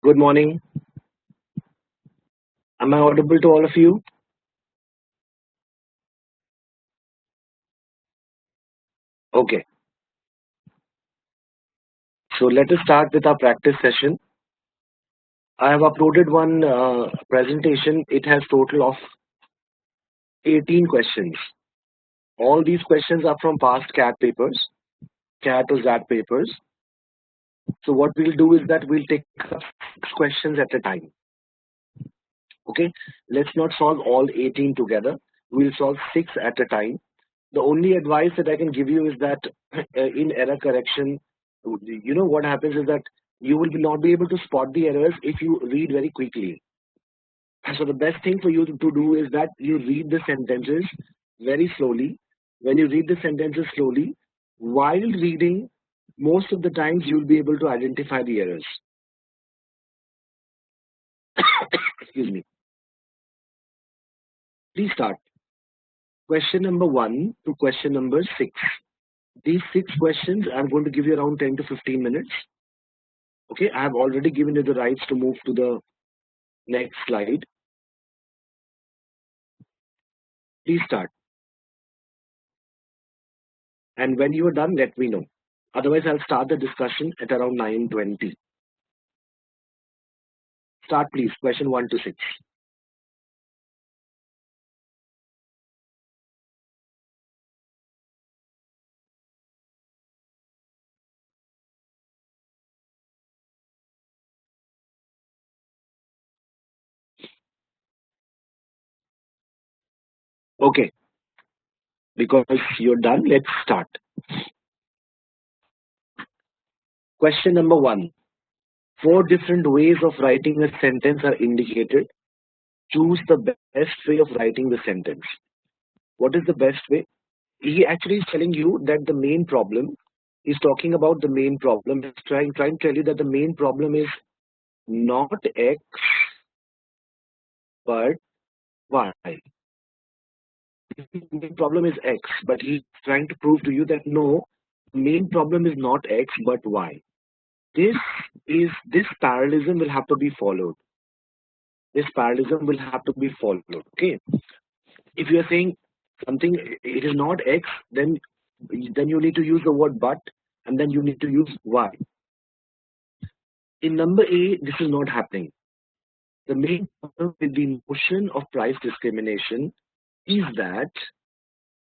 Good morning. Am I audible to all of you? Okay. So let us start with our practice session. I have uploaded one presentation. It has total of 18 questions. All these questions are from past CAT papers, CAT or XAT papers. So what we'll do is that we'll take up 6 questions at a time. Okay. Let's not solve all 18 together. We'll solve 6 at a time. The only advice that I can give you is that in error correction, what happens is that you will not be able to spot the errors if you read very quickly. So the best thing for you to do is that you read the sentences very slowly. When you read the sentences slowly, while reading, most of the times you'll be able to identify the errors. Excuse me. Please start. Question number 1 to question number 6. These 6 questions, I'm going to give you around 10 to 15 minutes. Okay, I have already given you the rights to move to the next slide. Please start. And when you are done, let me know. Otherwise, I'll start the discussion at around 9:20. Start, please. Question 1 to 6. Okay, because you're done, let's start. Question number 1. 4 different ways of writing a sentence are indicated. Choose the best way of writing the sentence. What is the best way? He actually is telling you that the main problem, he's talking about the main problem. He's trying to tell you that the main problem is not X, but Y. The main problem is X, but he's trying to prove to you that no, the main problem is not X, but Y. This parallelism will have to be followed. This parallelism will have to be followed. Okay. If you are saying something it is not X, then you need to use the word but, and then you need to use Y. In number A, this is not happening. The main problem with the notion of price discrimination is that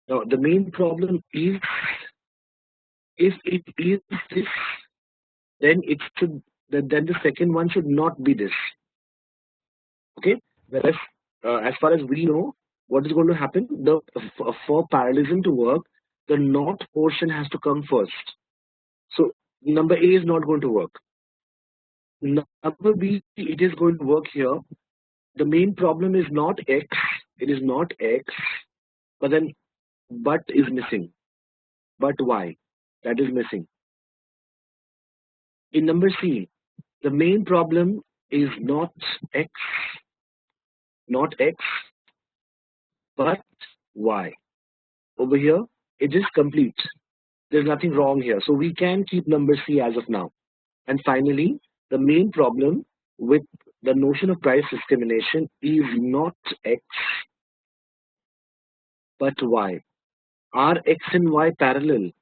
now the main problem is if it is this, then it should then the second one should not be this. Okay. Whereas as far as we know, what is going to happen? For parallelism to work, the not portion has to come first. So number A is not going to work. Number B, it is going to work here. The main problem is not X. It is not X, but then but is missing. But Y, that is missing. In number C, the main problem is not X, but Y. Over here, it is complete. There's nothing wrong here. So we can keep number C as of now. And finally, the main problem with the notion of price discrimination is not X, but Y. Are X and Y parallel?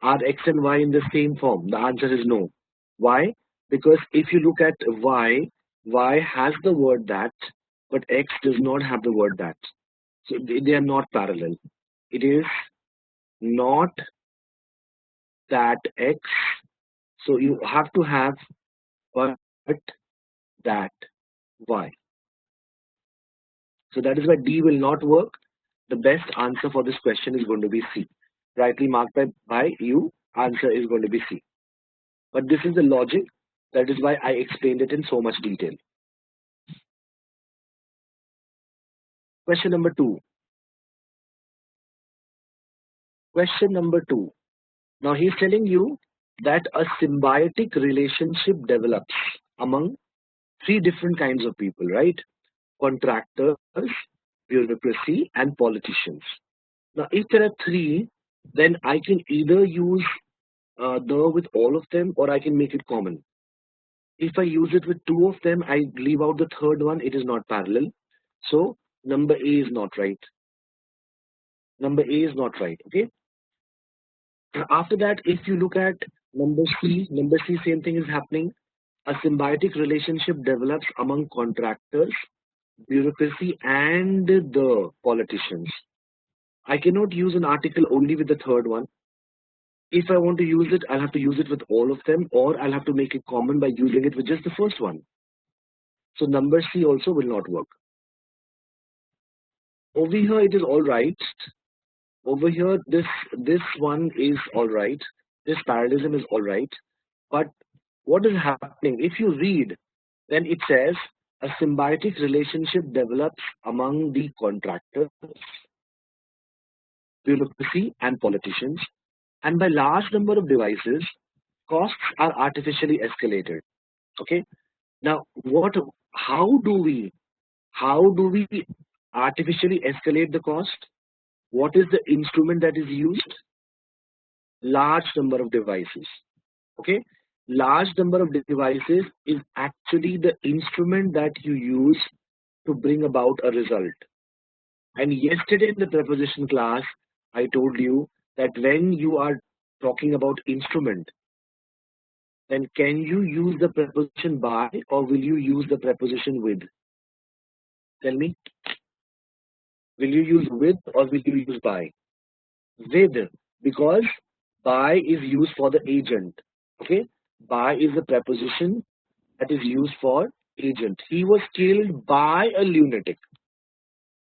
Are X and Y in the same form? The answer is no. Why? Because if you look at Y, Y has the word that, but X does not have the word that. So they are not parallel. It is not that X. So you have to have but that Y. So that is why D will not work. The best answer for this question is going to be C. Rightly marked by you, answer is going to be C. But this is the logic. That is why I explained it in so much detail. Question number 2. Question number 2. Now he's telling you that a symbiotic relationship develops among 3 different kinds of people, right? Contractors, bureaucracy, and politicians. Now, if there are 3, then I can either use the with all of them, or I can make it common. If I use it with two of them, I leave out the third one, it is not parallel. So number A is not right. Number A is not right. Okay. After that, if you look at number C, same thing is happening. A symbiotic relationship develops among contractors, bureaucracy, and the politicians. I cannot use an article only with the third one. If I want to use it, I'll have to use it with all of them, or I'll have to make it common by using it with just the first one. So number C also will not work. Over here, it is all right. Over here, this one is all right. This parallelism is all right. But what is happening? If you read, then it says a symbiotic relationship develops among the contractors, bureaucracy, and politicians, and by large number of devices, costs are artificially escalated. Okay. Now, how do we artificially escalate the cost? What is the instrument that is used? Large number of devices. Okay. Large number of devices is actually the instrument that you use to bring about a result. And yesterday in the preposition class, I told you that when you are talking about instrument, then can you use the preposition by or will you use the preposition with? Tell me. Will you use with or will you use by? With, because by is used for the agent. Okay. By is a preposition that is used for agent. He was killed by a lunatic.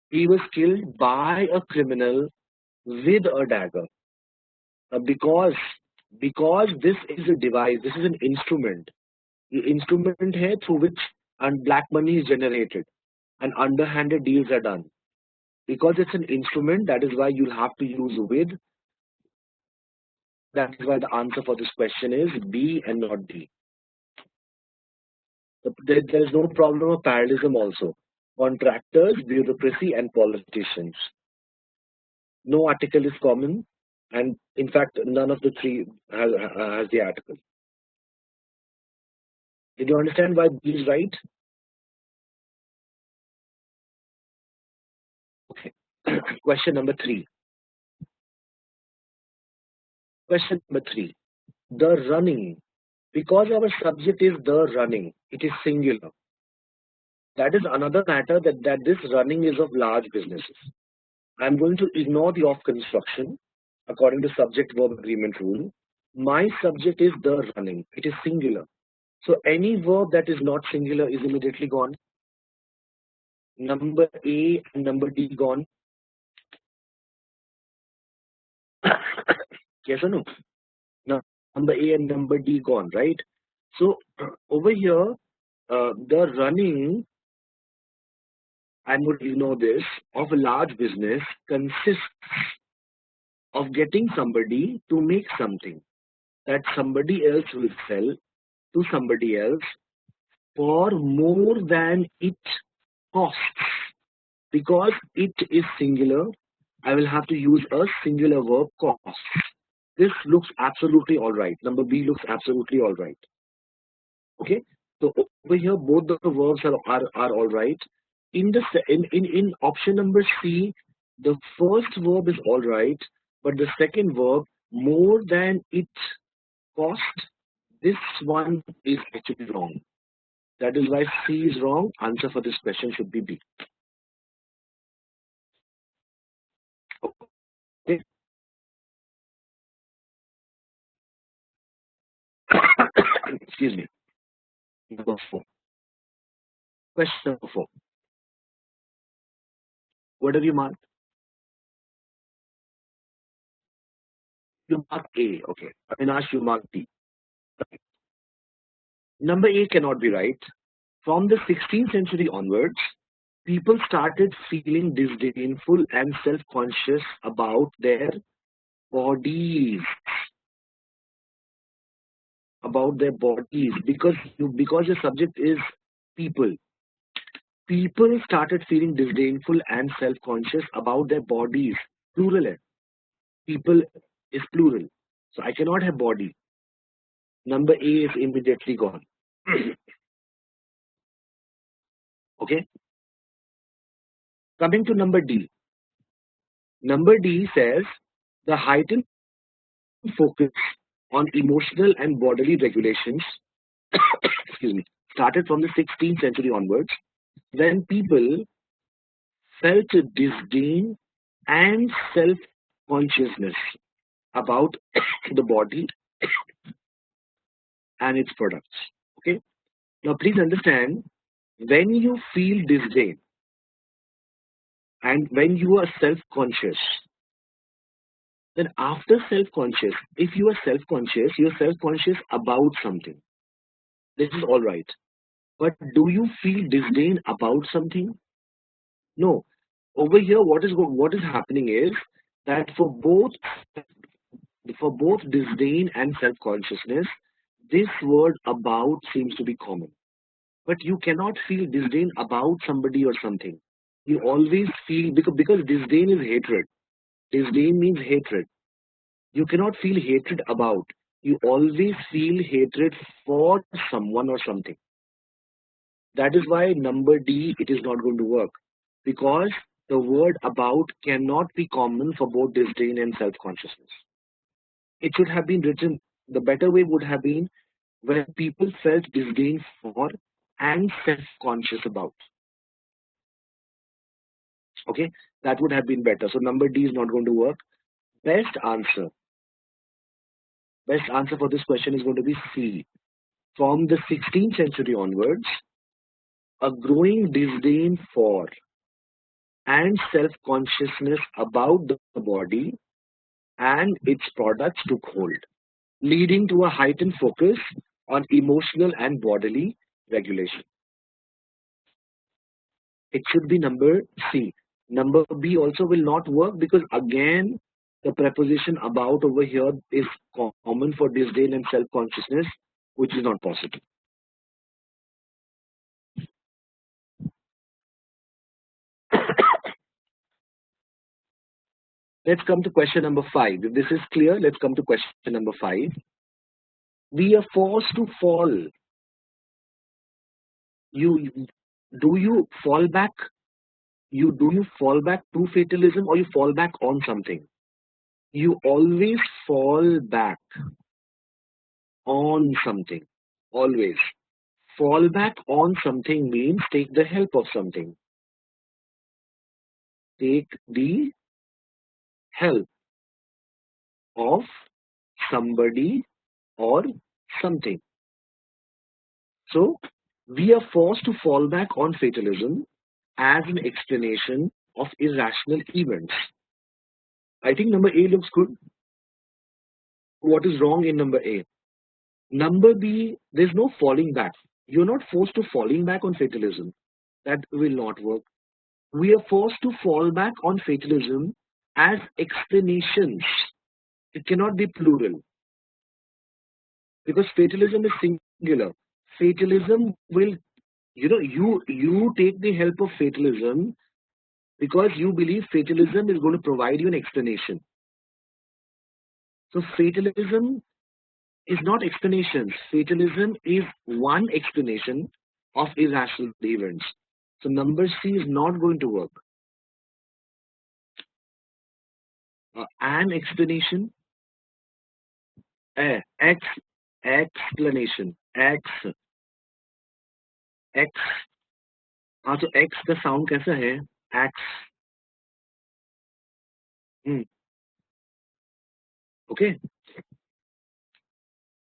He was killed by a criminal with a dagger. Because this is a device, this is an instrument. The instrument है through which and black money is generated and underhanded deals are done. Because it's an instrument, that is why you'll have to use with. That is why the answer for this question is B and not D. There is no problem of parallelism also. Contractors, bureaucracy, and politicians. No article is common, and in fact, none of the three has the article. Did you understand why B is right? Okay. Question number 3. Question number 3. The running. Because our subject is the running, it is singular. That is another matter that this running is of large businesses. I'm going to ignore the of construction according to subject-verb agreement rule. My subject is the running. It is singular. So any verb that is not singular is immediately gone. Number A and number D gone. Yes or no? Now, number A and number D gone, right? So over here, the running, I'm going to ignore this, of a large business consists of getting somebody to make something that somebody else will sell to somebody else for more than it costs. Because it is singular, I will have to use a singular verb, costs. This looks absolutely all right. Number B looks absolutely all right. Okay, so over here both the verbs are all right. In option number C, the first verb is all right, but the second verb, more than it cost, this one is actually wrong. That is why C is wrong. Answer for this question should be B. Okay. Excuse me. Number 4. Question number 4. What have you marked? You mark A. Okay. Avinash, you mark D. Okay. Number A cannot be right. From the 16th century onwards, people started feeling disdainful and self-conscious about their bodies. Because the subject is people. People started feeling disdainful and self-conscious about their bodies. Plural. People is plural. So I cannot have body. Number A is immediately gone. Okay, coming to number D. Number D says the heightened focus on emotional and bodily regulations excuse me, started from the 16th century onwards, when people felt a disdain and self-consciousness about the body and its products. Okay. Now, please understand, when you feel disdain and when you are self-conscious, then after self-conscious, if you are self-conscious, you're self-conscious about something. This is all right. But do you feel disdain about something? No. Over here, what is happening is that for both disdain and self-consciousness, this word about seems to be common. But you cannot feel disdain about somebody or something. You always feel, because disdain is hatred. Disdain means hatred. You cannot feel hatred about. You always feel hatred for someone or something. That is why number D, it is not going to work, because the word about cannot be common for both disdain and self-consciousness. It should have been written, the better way would have been when people felt disdain for and self-conscious about. Okay, that would have been better. So number D is not going to work. Best answer, best answer for this question is going to be C. From the 16th century onwards, a growing disdain for and self-consciousness about the body and its products took hold, leading to a heightened focus on emotional and bodily regulation. It should be number C. Number B also will not work, because again the preposition about over here is common for disdain and self-consciousness, which is not possible. Let's come to question number 5. If this is clear, let's come to question number 5. We are forced to fall. You do you fall back? Do you fall back to fatalism, or you fall back on something? You always fall back on something. Always. Fall back on something means take the help of something. Take the help of somebody or something. So, we are forced to fall back on fatalism as an explanation of irrational events. I think number A looks good. What is wrong in number A? Number B, there's no falling back. You're not forced to falling back on fatalism. That will not work. We are forced to fall back on fatalism as explanations. It cannot be plural, because fatalism is singular. Fatalism will, you take the help of fatalism because you believe fatalism is going to provide you an explanation. So fatalism is not explanations. Fatalism is one explanation of irrational events. So number C is not going to work. An explanation, explanation, X, हाँ तो X का sound कैसा है? X. Okay.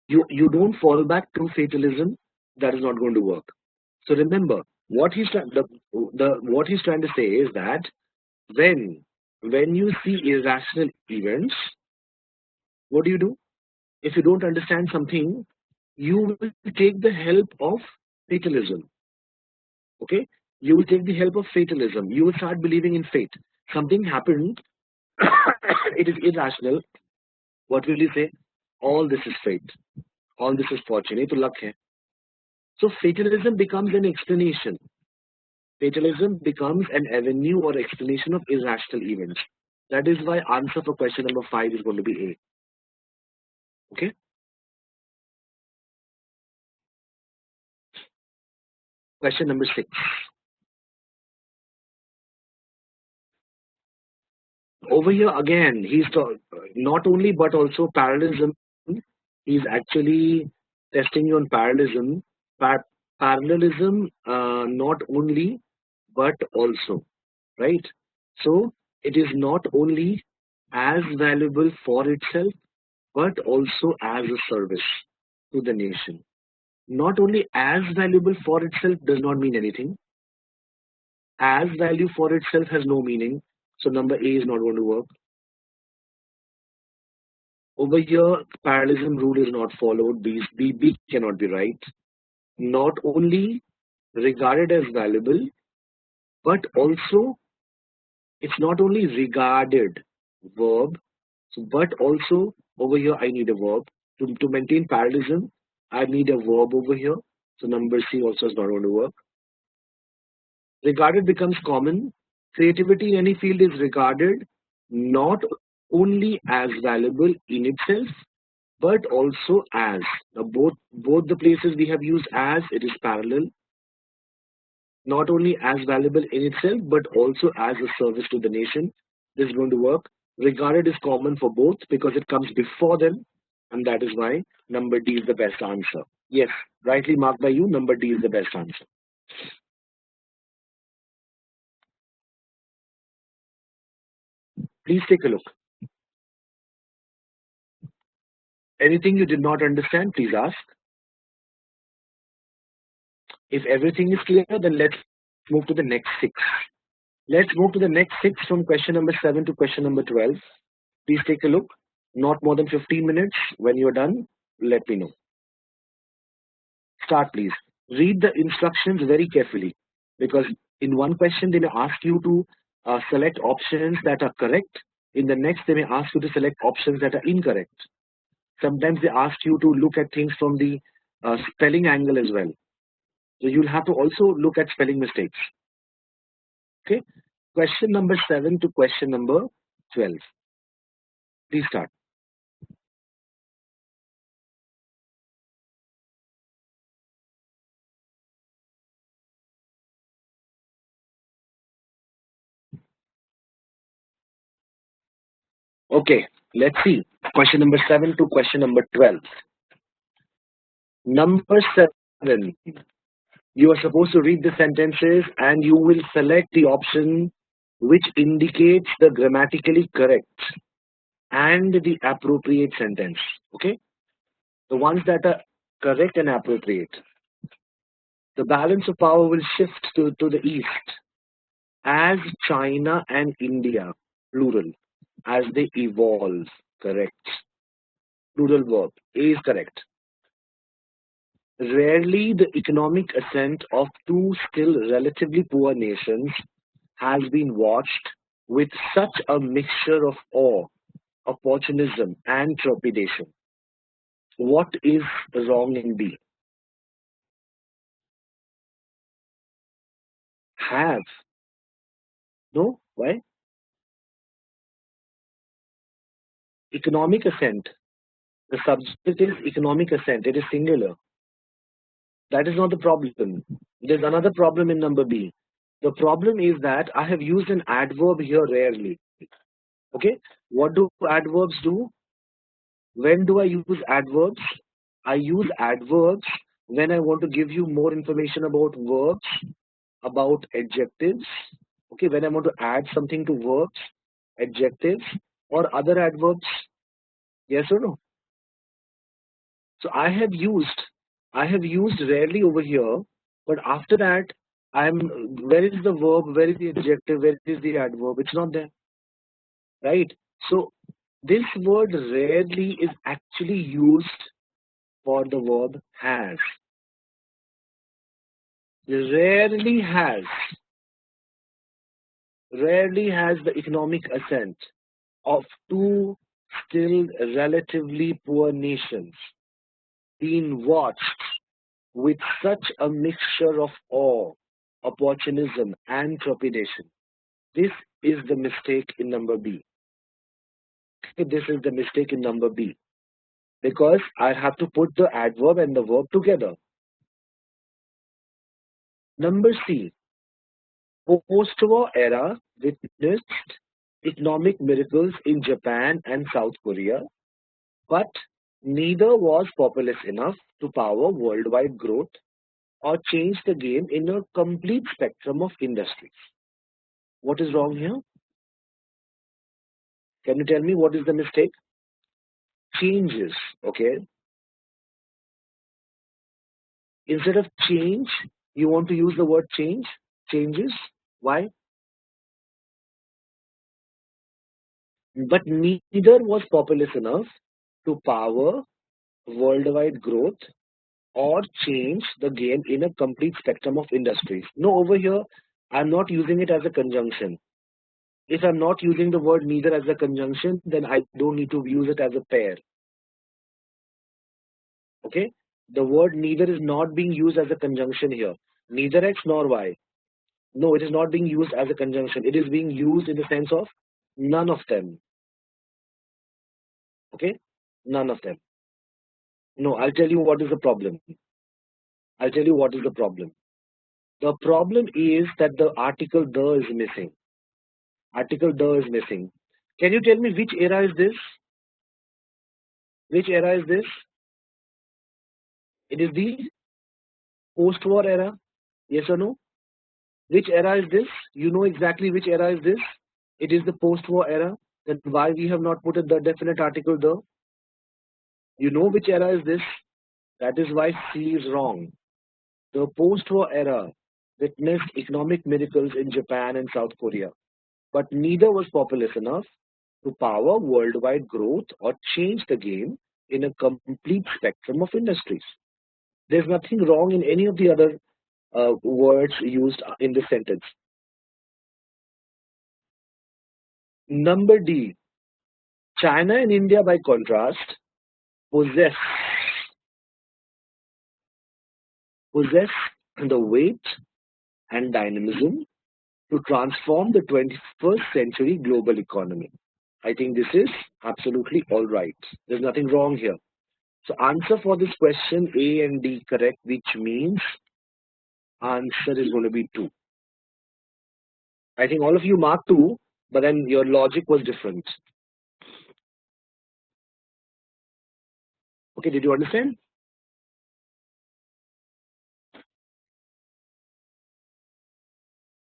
You don't fall back to fatalism. That is not going to work. So remember, what he's trying to say is that when you see irrational events, what do? If you don't understand something, you will take the help of fatalism. Okay? You will take the help of fatalism. You will start believing in fate. Something happened, it is irrational. What will you say? All this is fate. All this is fortune. ये तो luck है. So fatalism becomes an explanation. Fatalism becomes an avenue or explanation of irrational events. That is why answer for question number 5 is going to be A. Okay? Question number 6. Over here again, not only but also parallelism. He's actually testing you on parallelism. Parallelism, not only but also, right? So it is not only as valuable for itself but also as a service to the nation. Not only as valuable for itself does not mean anything. As value for itself has no meaning. So number A is not going to work. Over here, parallelism rule is not followed. B cannot be right. Not only regarded as valuable, but also it's not only regarded verb, but also over here I need a verb. To maintain parallelism, I need a verb over here. So number C also is not going to work. Regarded becomes common. Creativity in any field is regarded not only as valuable in itself, but also as. Now both the places we have used as, it is parallel. Not only as valuable in itself, but also as a service to the nation. This is going to work. Regarded is common for both because it comes before them, and that is why number D is the best answer. Yes, rightly marked by you, number D is the best answer. Please take a look. Anything you did not understand, please ask. If everything is clear, then let's move to the next 6. Let's move to the next 6 from question number 7 to question number 12. Please take a look. Not more than 15 minutes. When you're done, let me know. Start, please. Read the instructions very carefully because in one question they may ask you to select options that are correct. In the next, they may ask you to select options that are incorrect. Sometimes they ask you to look at things from the spelling angle as well. So you'll have to also look at spelling mistakes. Okay. Question number 7 to question number 12. Please start. Okay, let's see. Question number 7 to question number 12. Number 7, you are supposed to read the sentences and you will select the option which indicates the grammatically correct and the appropriate sentence. Okay, the ones that are correct and appropriate. The balance of power will shift to the east as China and India, plural, as they evolve. Correct. Plural verb. A is correct. Rarely the economic ascent of two still relatively poor nations has been watched with such a mixture of awe, opportunism, and trepidation. What is wrong in B? Have. No? Why? Economic ascent. The subject is economic ascent. It is singular. That is not the problem. There's another problem in number B. The problem is that I have used an adverb here rarely. Okay? What do adverbs do? When do I use adverbs? I use adverbs when I want to give you more information about verbs, about adjectives. Okay, when I want to add something to verbs, adjectives, or other adverbs. Yes or no? So I have used rarely over here, but after that, where is the verb, where is the adjective, where is the adverb? It's not there, right? So this word rarely is actually used for the verb has. Rarely has. Rarely has the economic ascent of two still relatively poor nations been watched with such a mixture of awe, opportunism, and trepidation. This is the mistake in number B. This is the mistake in number B. Because I have to put the adverb and the verb together. Number C, post-war era witnessed economic miracles in Japan and South Korea, but neither was populous enough to power worldwide growth or change the game in a complete spectrum of industries. What is wrong here? Can you tell me what is the mistake? Changes, okay? Instead of change, you want to use the word change? Changes? Why? But neither was populous enough to power worldwide growth or change the game in a complete spectrum of industries. No, over here, I'm not using it as a conjunction. If I'm not using the word neither as a conjunction, then I don't need to use it as a pair. Okay? The word neither is not being used as a conjunction here. Neither X nor Y. No, it is not being used as a conjunction. It is being used in the sense of none of them. Okay? None of them. No, I'll tell you what is the problem. I'll tell you what is the problem. The problem is that the article the is missing. Article the is missing. Can you tell me which era is this? Which era is this? It is the post-war era. Yes or no? Which era is this? You know exactly which era is this? It is the post-war era. Then why we have not put the definite article the? You know which era is this? That is why C is wrong. The post-war era witnessed economic miracles in Japan and South Korea, but neither was populous enough to power worldwide growth or change the game in a complete spectrum of industries. There's nothing wrong in any of the other words used in this sentence. Number D, China and India, by contrast, possess possess the weight and dynamism to transform the 21st century global economy. I think this is absolutely all right. There's nothing wrong here. So answer for this question A and D correct, which means answer is going to be 2. I think all of you marked 2, but then your logic was different. Okay, did you understand?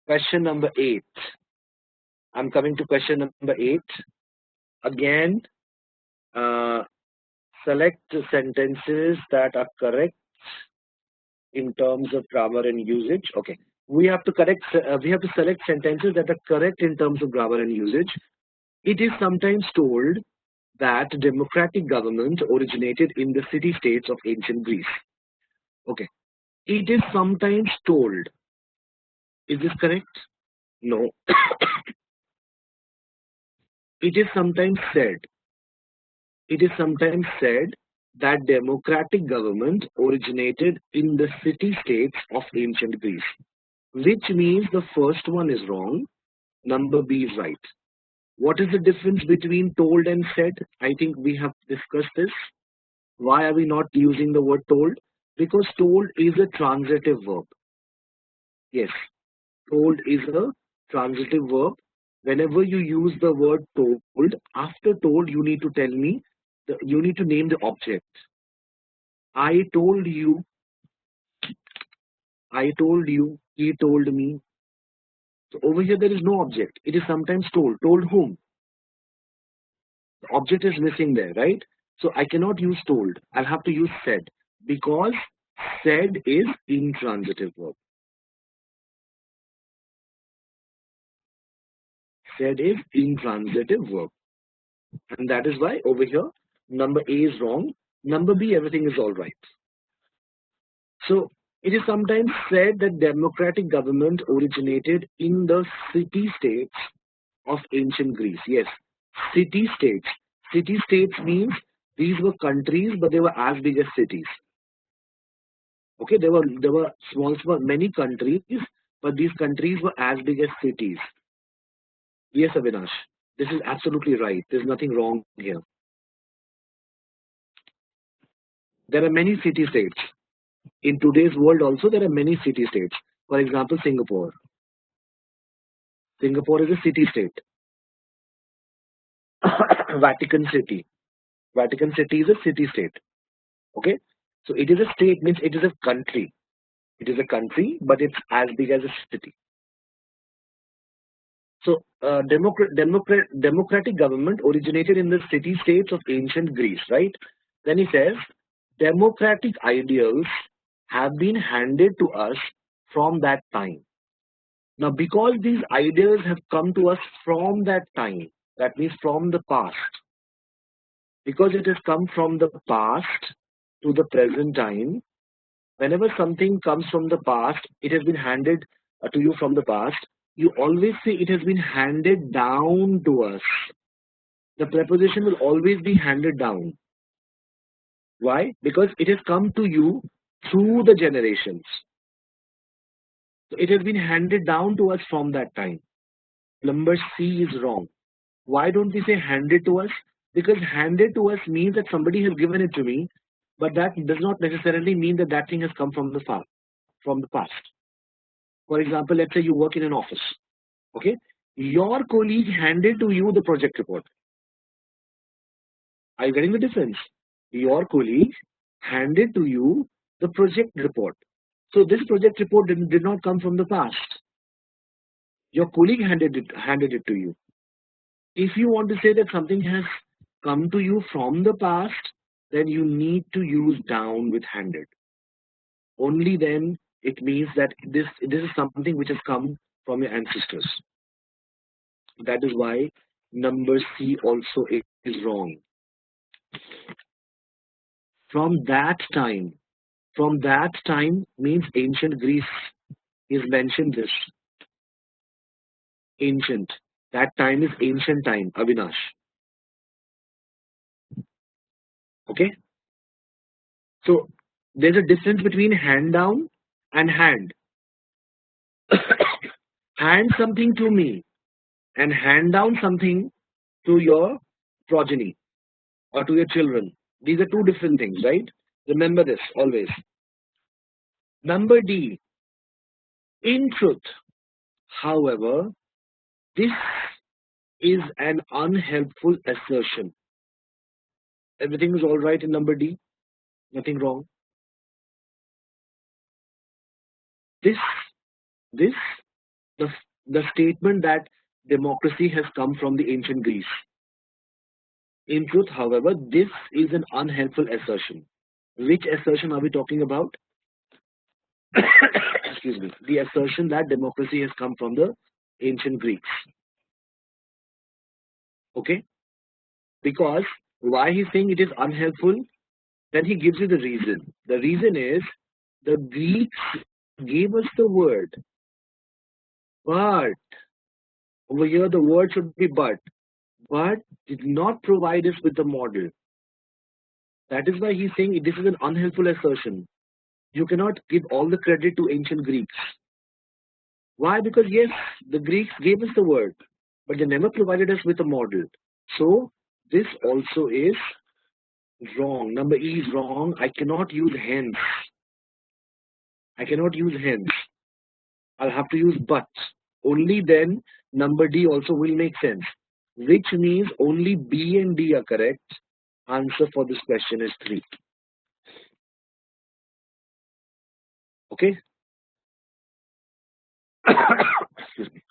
Question number 8. I'm coming to question number 8. Again, select sentences that are correct in terms of grammar and usage. Okay, we have to select sentences that are correct in terms of grammar and usage. It is sometimes told that democratic government originated in the city-states of ancient Greece. Okay, it is sometimes told. Is this correct? No. It is sometimes said. It is sometimes said that democratic government originated in the city-states of ancient Greece, which means the first one is wrong, number B is right. What is the difference between told and said? I think we have discussed this. Why are we not using the word told? Because told is a transitive verb. Yes, told is a transitive verb. Whenever you use the word told, after told, you need to tell me, you need to name the object. I told you, he told me. So over here, there is no object. It is sometimes told. Told whom? The object is missing there, right? So I cannot use told. I'll have to use said, because said is intransitive verb. Said is intransitive verb. And that is why over here, number A is wrong. Number B, everything is all right. So it is sometimes said that democratic government originated in the city-states of ancient Greece. Yes, city-states. City-states means these were countries, but they were as big as cities. Okay, there were small, many countries, but these countries were as big as cities. Yes, Avinash, this is absolutely right. There's nothing wrong here. There are many city-states. In today's world also, there are many city-states. For example, Singapore. Singapore is a city-state. Vatican City. Vatican City is a city-state. Okay, so it is a state means it is a country. It is a country, but it's as big as a city. So, democratic government originated in the city-states of ancient Greece, right? Then he says, democratic ideals have been handed to us from that time. Now, because these ideas have come to us from that time, that means from the past, because it has come from the past to the present time, whenever something comes from the past, it has been handed to you from the past, you always say it has been handed down to us. The preposition will always be handed down. Why? Because it has come to you through the generations. So it has been handed down to us from that time. Number C is wrong. Why don't we say handed to us? Because handed to us means that somebody has given it to me, but that does not necessarily mean that that thing has come from the past. For example, let's say you work in an office. Okay, your colleague handed to you the project report. Are you getting the difference? Your colleague handed to you the project report. So this project report did not come from the past. Your colleague handed it to you. If you want to say that something has come to you from the past, then you need to use down with handed. Only then it means that this is something which has come from your ancestors. That is why number C also is wrong. From that time means ancient Greece is mentioned this. Ancient. That time is ancient time, Avinash. Okay? So there's a difference between hand down and hand. Hand something to me and hand down something to your progeny or to your children. These are two different things, right? Remember this always. Number D. In truth, however, this is an unhelpful assertion. Everything is all right in number D. Nothing wrong. The statement that democracy has come from the ancient Greece. In truth, however, this is an unhelpful assertion. Which assertion are we talking about? Excuse me. The assertion that democracy has come from the ancient Greeks. Okay? Because why he's saying it is unhelpful? Then he gives you the reason. The reason is the Greeks gave us the word, but over here the word should be but did not provide us with the model. That is why he's saying this is an unhelpful assertion. You cannot give all the credit to ancient Greeks. Why? Because yes, the Greeks gave us the word, but they never provided us with a model. So this also is wrong. Number E is wrong. I cannot use hence. I cannot use hence. I'll have to use but. Only then number D also will make sense. Which means only B and D are correct. Answer for this question is 3. Okay? Excuse me.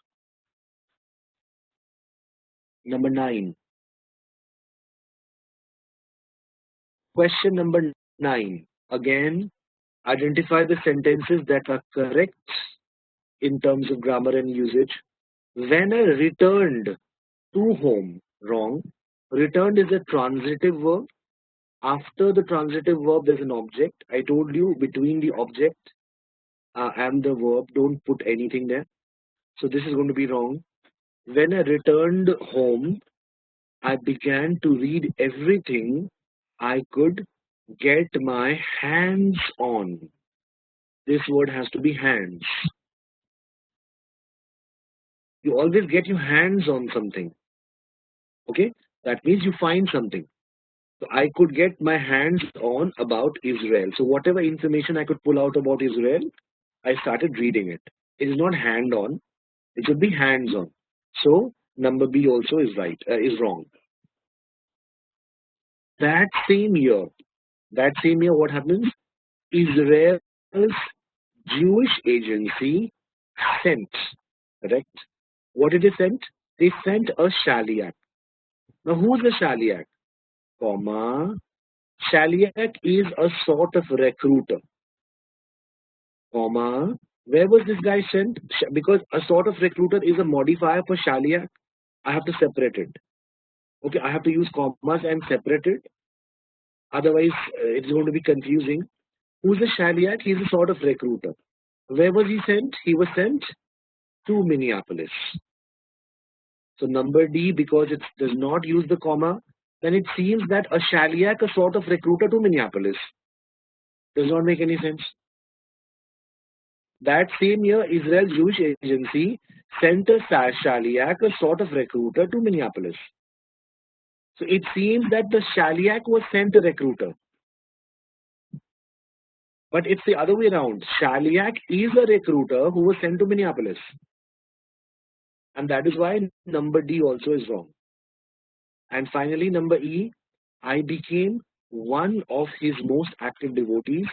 Number 9. Question number 9. Again, identify the sentences that are correct in terms of grammar and usage. When I returned to home, wrong. Returned is a transitive verb. After the transitive verb, there's an object. I told you between the object and the verb, don't put anything there. So this is going to be wrong. When I returned home, I began to read everything I could get my hands on. This word has to be hands. You always get your hands on something. Okay? That means you find something. So I could get my hands on about Israel. So whatever information I could pull out about Israel, I started reading it. It is not hand on. It should be hands on. So number B also is right. Is wrong. That same year, what happens? Israel's Jewish agency sent. Correct. What did they send? They sent a shaliach. Now, who's the shaliach? Comma. Shaliach is a sort of recruiter. Comma. Where was this guy sent? Because a sort of recruiter is a modifier for shaliach. I have to separate it. Okay, I have to use commas and separate it. Otherwise, it's going to be confusing. Who's a shaliach? He's a sort of recruiter. Where was he sent? He was sent to Minneapolis. So number D, because it does not use the comma, then it seems that a shaliach, a sort of recruiter to Minneapolis. Does not make any sense. That same year, Israel's Jewish agency sent a shaliach, a sort of recruiter to Minneapolis. So it seems that the shaliach was sent a recruiter. But it's the other way around. Shaliach is a recruiter who was sent to Minneapolis. And that is why number D also is wrong. And finally, number E, I became one of his most active devotees.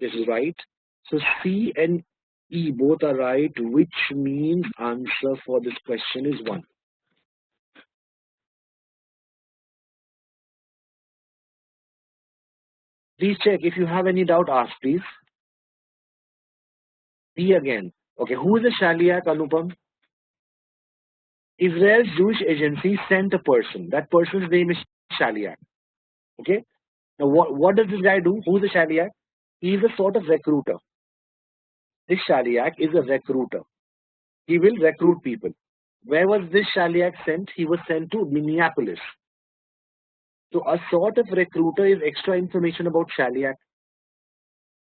This is right. So C and E both are right, which means answer for this question is 1. Please check. If you have any doubt, ask, please. D again. Okay, who is the shaliach, Anupam? Israel's Jewish agency sent a person. That person's name is shaliach. Okay. Now, what does this guy do? Who's the shaliach? He is a sort of recruiter. This shaliach is a recruiter. He will recruit people. Where was this shaliach sent? He was sent to Minneapolis. So a sort of recruiter is extra information about shaliach.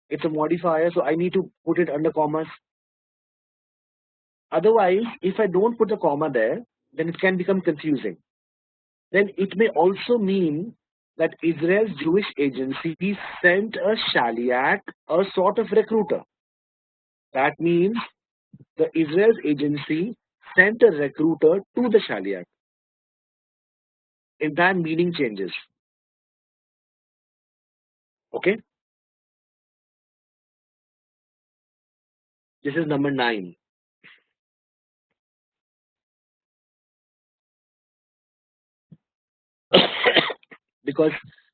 It's a modifier, so I need to put it under commas. Otherwise, if I don't put a comma there, then it can become confusing. Then it may also mean that Israel's Jewish agency sent a shaliach, a sort of recruiter. That means the Israel's agency sent a recruiter to the shaliach. Entire meaning changes. Okay? This is number 9. Because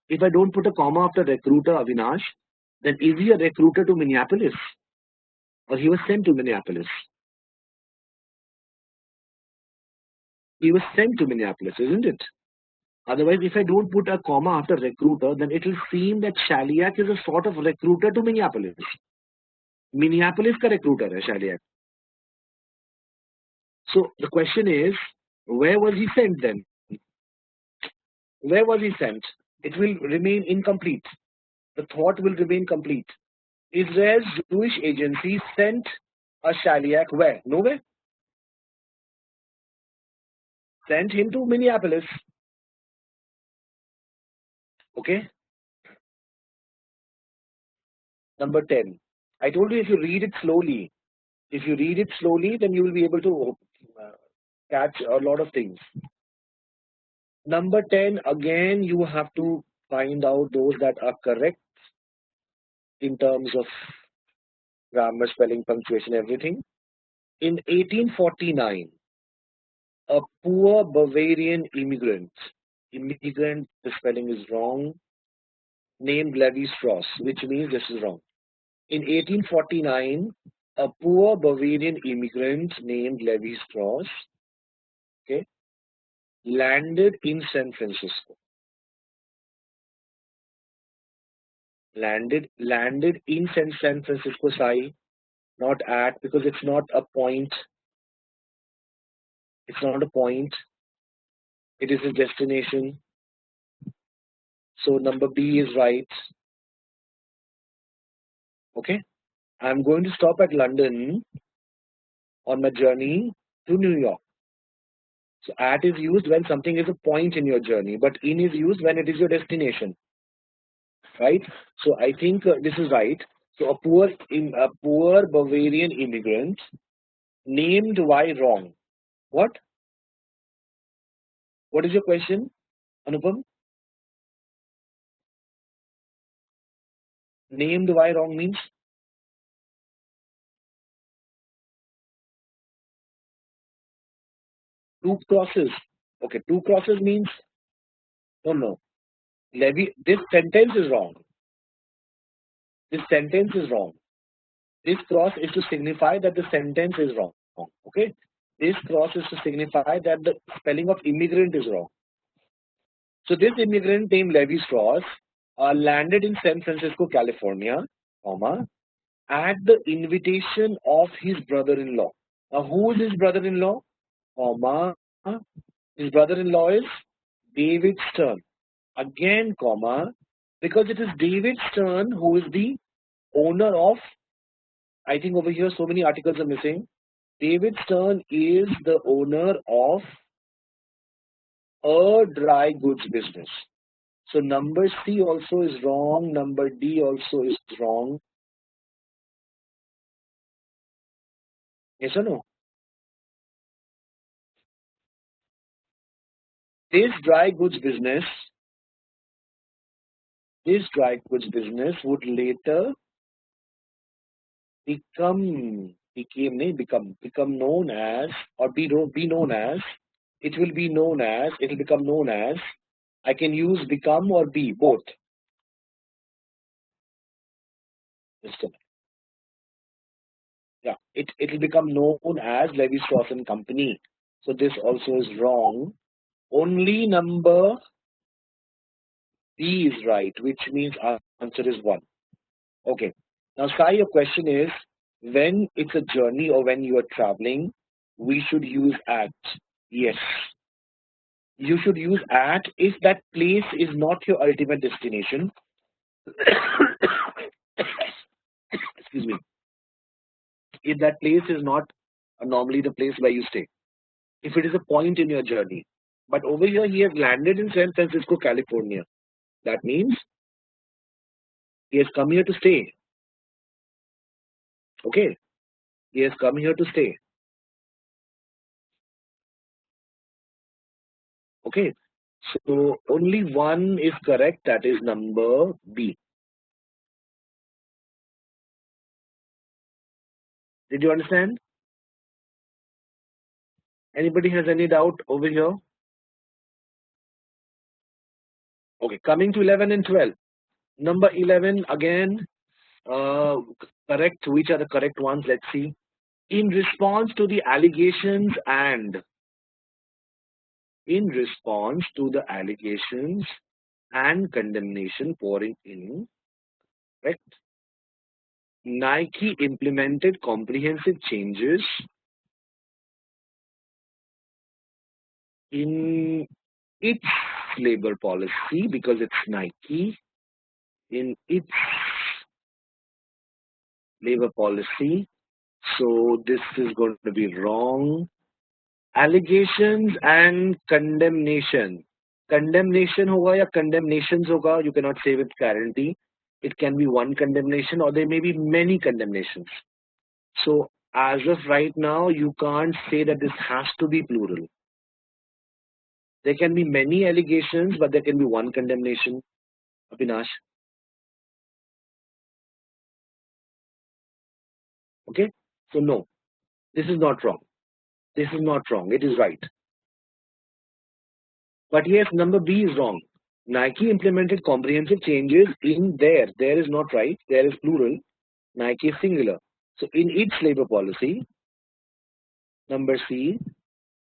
if I don't put a comma after recruiter, Avinash, then is he a recruiter to Minneapolis? Or he was sent to Minneapolis? He was sent to Minneapolis, isn't it? Otherwise, if I don't put a comma after recruiter, then it will seem that shaliach is a sort of recruiter to Minneapolis. Minneapolis ka recruiter hai shaliach. So the question is, where was he sent then? Where was he sent? It will remain incomplete. The thought will remain complete. Israel's Jewish agency sent a shaliach where? Nowhere. Sent him to Minneapolis. Okay. Number 10. I told you if you read it slowly, then you will be able to catch a lot of things. Number 10, again, you have to find out those that are correct in terms of grammar, spelling, punctuation, everything. In 1849, a poor Bavarian immigrant, the spelling is wrong, named Levi Strauss, which means this is wrong. In 1849, a poor Bavarian immigrant named Levi Strauss, okay, landed in San Francisco. Landed in San Francisco, Sai, not at, because it's not a point. It's not a point. It is a destination. So number B is right. Okay. I'm going to stop at London on my journey to New York. So at is used when something is a point in your journey, but in is used when it is your destination. Right? So I think this is right. So a poor Bavarian immigrant named why wrong. What? What is your question, Anupam? Named why wrong means two crosses. Okay, two crosses means no. Levy. This sentence is wrong. This sentence is wrong. This cross is to signify that the sentence is wrong. Okay. This cross is to signify that the spelling of immigrant is wrong. So this immigrant named Levi Strauss landed in San Francisco, California, comma, at the invitation of his brother-in-law. Now, who is his brother-in-law? Comma. His brother-in-law is David Stern. Again, comma, because it is David Stern who is the owner of, I think over here so many articles are missing. David Stern is the owner of a dry goods business. So number C also is wrong. Number D also is wrong. Yes or no? This dry goods business would later become known as, or be known as, it will become known as, I can use become or be, both. Just a minute. Yeah, it will become known as Levi Strauss and Company. So this also is wrong. Only number B is right, which means our answer is 1. Okay. Now, Sai, your question is, when it's a journey or when you are traveling, we should use at. Yes. You should use at if that place is not your ultimate destination. Excuse me. If that place is not normally the place where you stay. If it is a point in your journey. But over here, he has landed in San Francisco, California. That means he has come here to stay. Okay. He has come here to stay. Okay. So only one is correct. That is number B. Did you understand? Anybody has any doubt over here? Okay. Coming to 11 and 12. Number 11 again. Correct. Which are the correct ones? Let's see. In response to the allegations and condemnation pouring in, correct? Nike implemented comprehensive changes in its labor policy because it's Nike. In its labor policy. So this is going to be wrong. Allegations and condemnation. Condemnation hoga ya condemnations hoga, you cannot say with guarantee. It can be one condemnation or there may be many condemnations. So as of right now, you can't say that this has to be plural. There can be many allegations, but there can be one condemnation. Abhinash. Okay? So no, this is not wrong. This is not wrong. It is right. But yes, number B is wrong. Nike implemented comprehensive changes in there. There is not right. There is plural. Nike is singular. So in its labor policy, number C,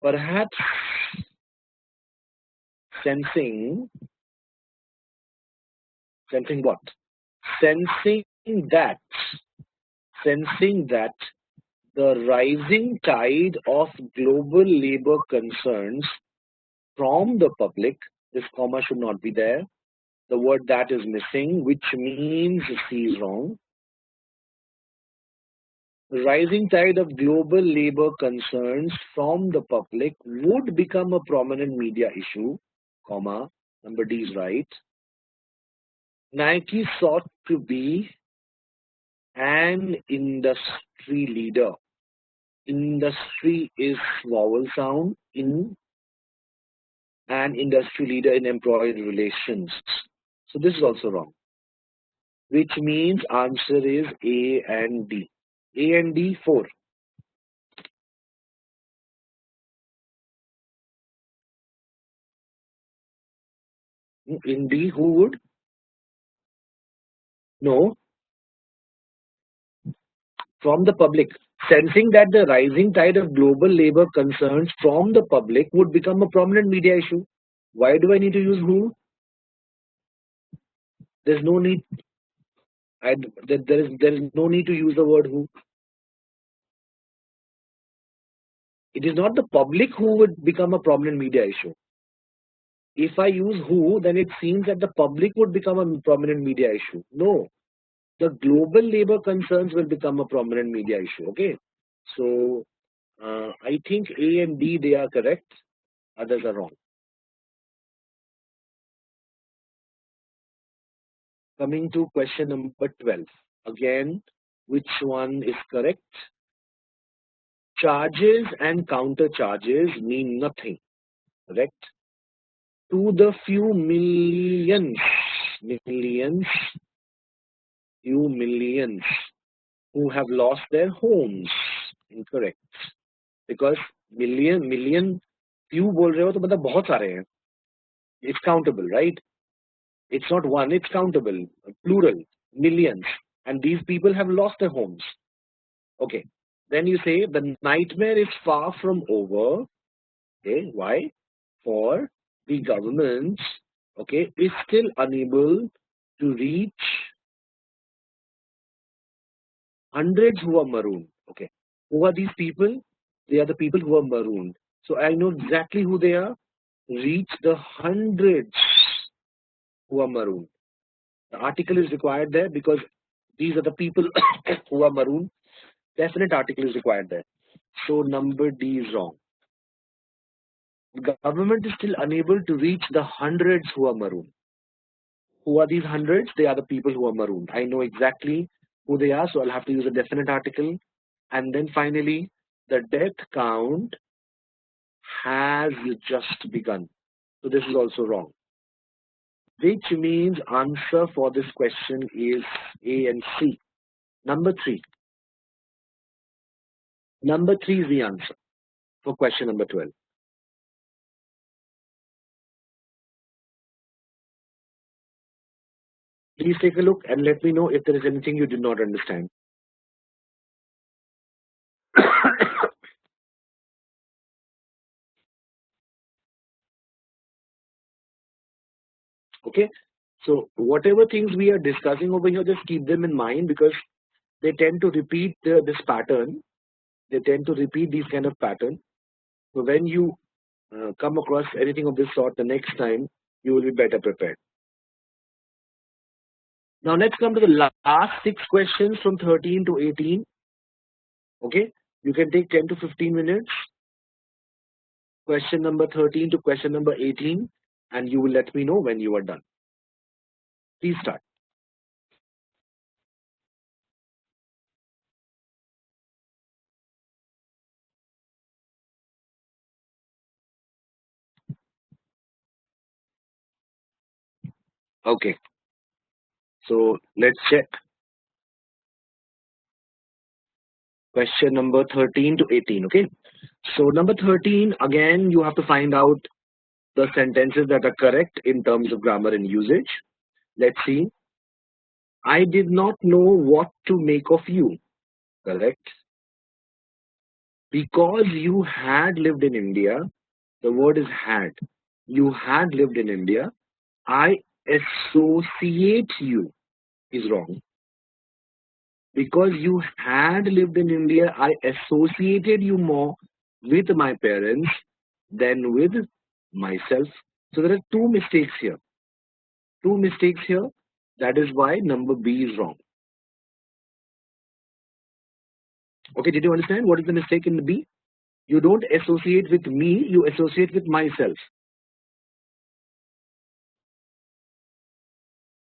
perhaps sensing what? Sensing that the rising tide of global labor concerns from the public, this comma should not be there. The word that is missing, which means C is wrong. The rising tide of global labor concerns from the public would become a prominent media issue, comma, number D is right. Nike sought to be An industry leader. Industry is vowel sound. In an industry leader in employee relations. So this is also wrong, which means answer is A and D. A and D, 4. In D, who would? No, from the public. Sensing that the rising tide of global labor concerns from the public would become a prominent media issue. Why do I need to use who? There's no need. There is no need to use the word who. It is not the public who would become a prominent media issue. If I use who, then it seems that the public would become a prominent media issue. No, the global labor concerns will become a prominent media issue. Okay, so I think A and D, they are correct. Others are wrong. Coming to question number 12. Again, which one is correct? Charges and counter charges mean nothing. Correct. To the few millions, few millions who have lost their homes. Incorrect. Because million few बोल रहे हो तो मतलब बहुत सारे हैं. It's countable, right? It's not one, it's countable, plural, millions. And these people have lost their homes. Okay. Then you say the nightmare is far from over. Okay. Why? For the government, okay, is still unable to reach hundreds who are marooned. Okay. Who are these people? They are the people who are marooned. So I know exactly who they are. Reach the hundreds who are marooned. The article is required there because these are the people who are marooned. Definite article is required there. So number D is wrong. The government is still unable to reach the hundreds who are marooned. Who are these hundreds? They are the people who are marooned. I know exactly who they are, so I'll have to use a definite article. And then finally, the death count has just begun. So this is also wrong. Which means answer for this question is A and C. Number 3. Number 3 is the answer for question number 12. Please take a look and let me know if there is anything you did not understand. Okay, so whatever things we are discussing over here, just keep them in mind because they tend to repeat this pattern. They tend to repeat these kind of pattern. So when you come across anything of this sort the next time, you will be better prepared. Now let's come to the last 6 questions from 13 to 18. Okay, you can take 10 to 15 minutes. Question number 13 to question number 18, and you will let me know when you are done. Please start. Okay, so let's check. Question number 13 to 18. Okay, so number 13, again, you have to find out the sentences that are correct in terms of grammar and usage. Let's see. I did not know what to make of you. Correct. Because you had lived in India, the word is had. You had lived in India. I associate you is wrong. Because you had lived in India, I associated you more with my parents than with myself. So there are two mistakes here. Two mistakes here. That is why number B is wrong. Okay, did you understand what is the mistake in the B? You don't associate with me, you associate with myself.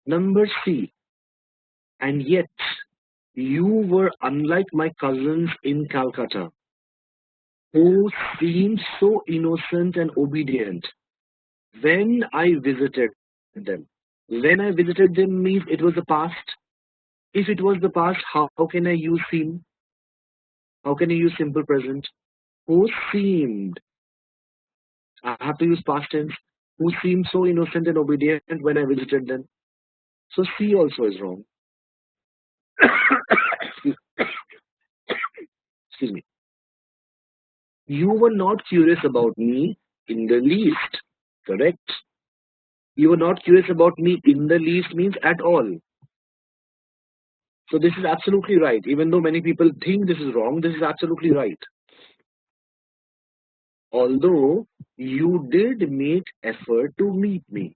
Number C. And yet, You were unlike my cousins in Calcutta, who seemed so innocent and obedient when I visited them. When I visited them means it was the past. If it was the past, how can I use seem? How can I use simple present? Who seemed, I have to use past tense, who seemed so innocent and obedient when I visited them. So C also is wrong. excuse, excuse me. You were not curious about me in the least. Correct? You were not curious about me in the least means at all. So this is absolutely right. Even though many people think this is wrong, this is absolutely right. Although you did make effort to meet me.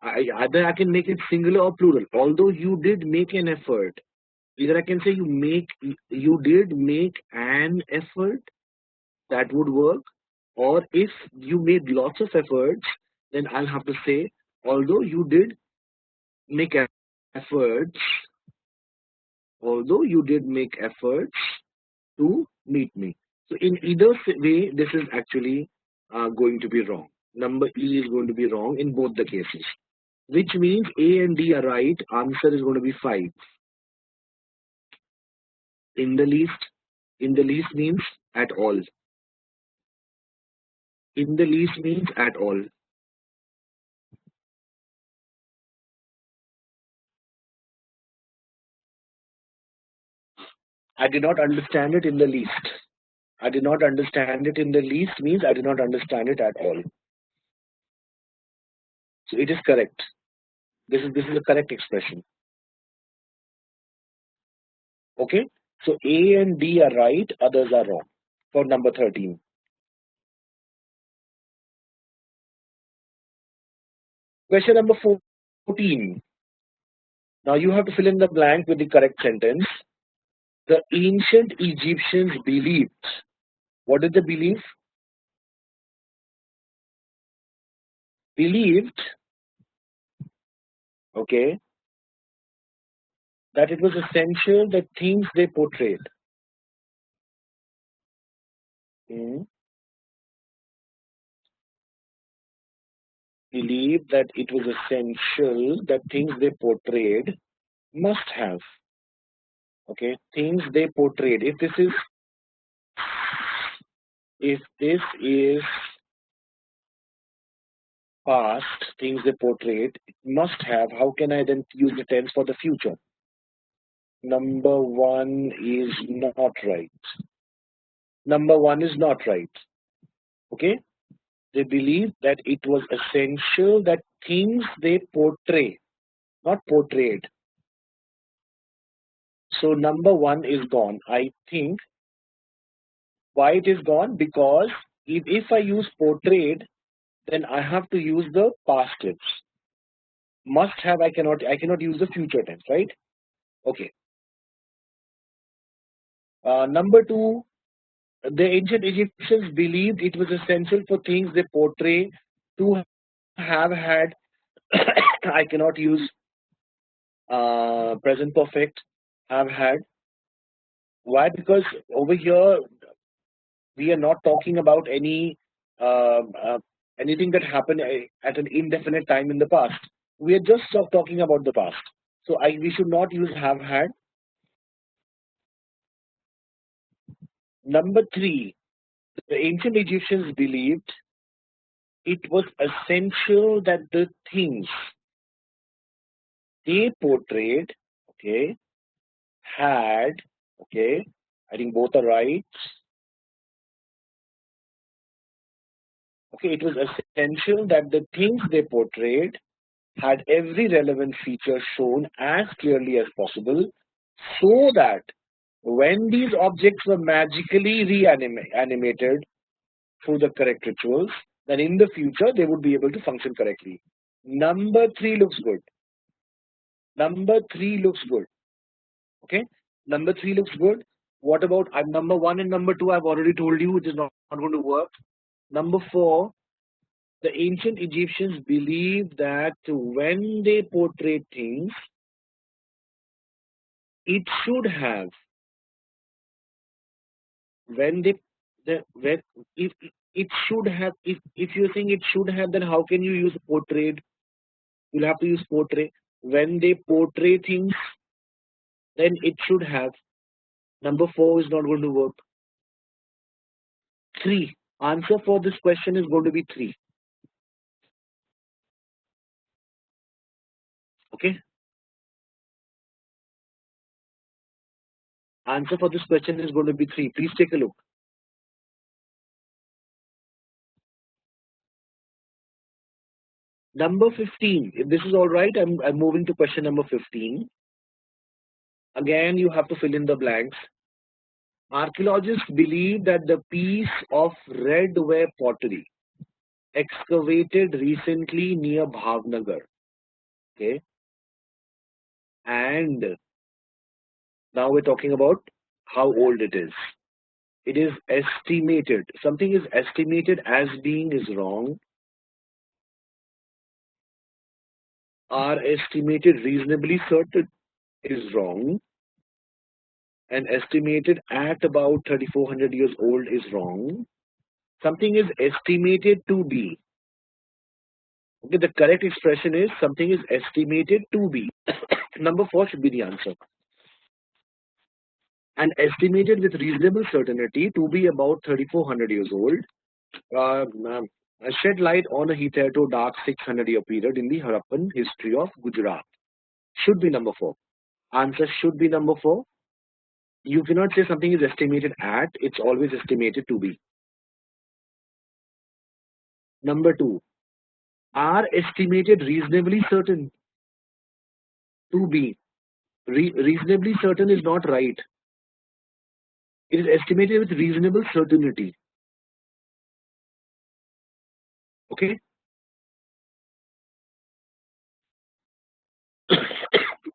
Either I can make it singular or plural. Although you did make an effort. Either I can say you did make an effort, that would work. Or if you made lots of efforts, then I'll have to say, although you did make efforts, although you did make efforts to meet me. So in either way, this is actually going to be wrong. Number E is going to be wrong in both the cases, which means A and D are right. Answer is going to be 5. In the least, in the least means at all. In the least means at all. I did not understand it in the least. I did not understand it in the least means I did not understand it at all. So it is correct. This is the correct expression. Okay. So A and D are right, others are wrong. For number 13. Question number 14. Now you have to fill in the blank with the correct sentence. The ancient Egyptians believed. What did they believe? Believed, okay, that it was essential that things they portrayed. Hmm. Believed that it was essential that things they portrayed must have. Okay, things they portrayed. If this is past, things they portrayed, it must have. How can I then use the tense for the future? Number one is not right. Number one is not right. Okay? They believe that it was essential that things they portray, not portrayed. So number one is gone. I think why it is gone? Because if I use portrayed, then I have to use the past tense. Must have, I cannot use the future tense, right? Okay. Number two, the ancient Egyptians believed it was essential for things they portray to have had. I cannot use present perfect, have had. Why? Because over here we are not talking about uh, uh, anything that happened at an indefinite time in the past. We are just talking about the past. So we should not use have had. Number three, the ancient Egyptians believed it was essential that the things they portrayed, okay, had, okay, I think both are right. Okay, it was essential that the things they portrayed had every relevant feature shown as clearly as possible so that when these objects were magically reanimated through the correct rituals, then in the future they would be able to function correctly. Number three looks good. Number three looks good. Okay. Number three looks good. What about number one and number two? I've already told you it is not going to work. Number four, the ancient Egyptians believed that when they portrayed things, It should have. When they, when, if it should have, if you're saying it should have, then how can you use portrayed? You'll have to use portray. When they portray things, then it should have. Number four is not going to work. Three. Answer for this question is going to be three. Okay. Answer for this question is going to be three. Please take a look. Number 15. If this is all right, I'm moving to question number 15. Again, you have to fill in the blanks. Archaeologists believe that the piece of redware pottery excavated recently near Bhavnagar. Okay. And now we're talking about how old it is. It is estimated. Something is estimated as being is wrong. Are estimated reasonably certain is wrong. And estimated at about 3,400 years old is wrong. Something is estimated to be. Okay, the correct expression is something is estimated to be. Number 4 should be the answer. And estimated with reasonable certainty to be about 3,400 years old. Shed light on a hitherto dark 600-year period in the Harappan history of Gujarat. Should be number 4. Answer should be number 4. You cannot say something is estimated at, it's always estimated to be. Number 2. Are estimated reasonably certain to be. Reasonably certain is not right. It is estimated with reasonable certainty. Okay?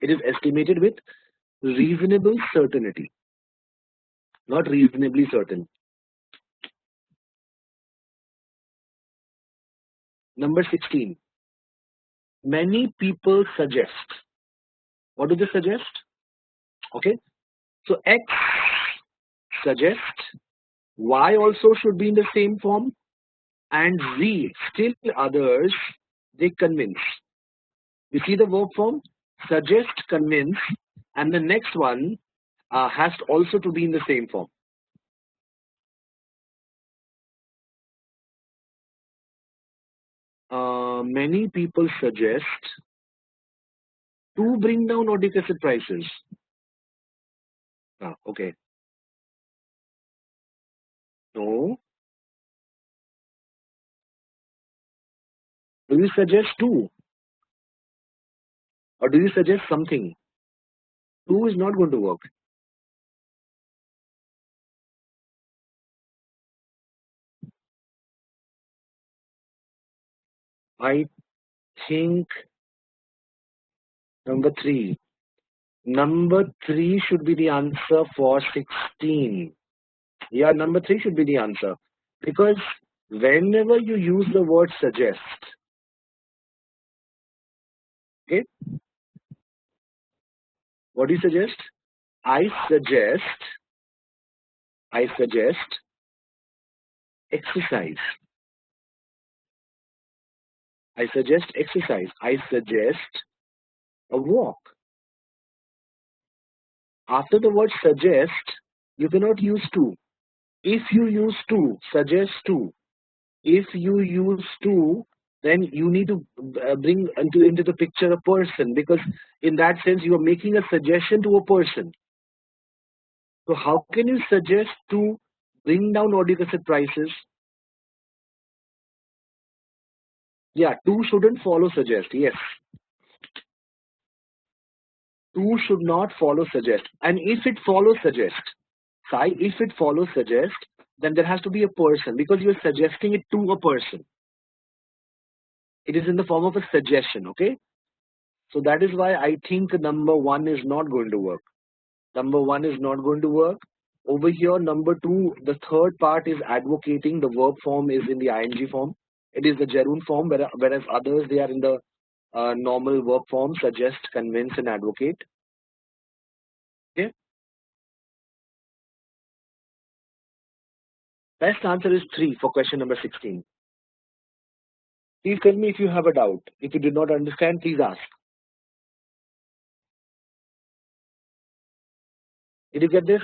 It is estimated with reasonable certainty, not reasonably certain. Number 16. Many people suggest. What do they suggest? Okay. So X suggests, Y also should be in the same form, and Z, still others, they convince. You see the verb form? Suggest, convince, and the next one has also to be in the same form. Many people suggest to bring down uric acid prices. Okay. No. Do you suggest to? Or do you suggest something? To is not going to work. I think number 3. Number 3 should be the answer for 16. Yeah, number 3 should be the answer. Because whenever you use the word suggest, okay, what do you suggest? I suggest exercise. I suggest exercise. I suggest a walk. After the word suggest, you cannot use to. If you use to, suggest to. If you use to, then you need to bring into the picture a person, because in that sense you are making a suggestion to a person. So how can you suggest to bring down uric acid prices? Yeah, to shouldn't follow suggest. Yes. To should not follow suggest. And if it follows suggest, if it follows suggest, then there has to be a person, because you are suggesting it to a person. It is in the form of a suggestion, okay? So that is why I think number 1 is not going to work. Number 1 is not going to work. Over here, number 2, the third part is advocating. The verb form is in the ing form. It is the gerund form, whereas others, they are in the normal verb form, suggest, convince, and advocate. Best answer is 3 for question number 16. Please tell me if you have a doubt. If you did not understand, please ask. Did you get this?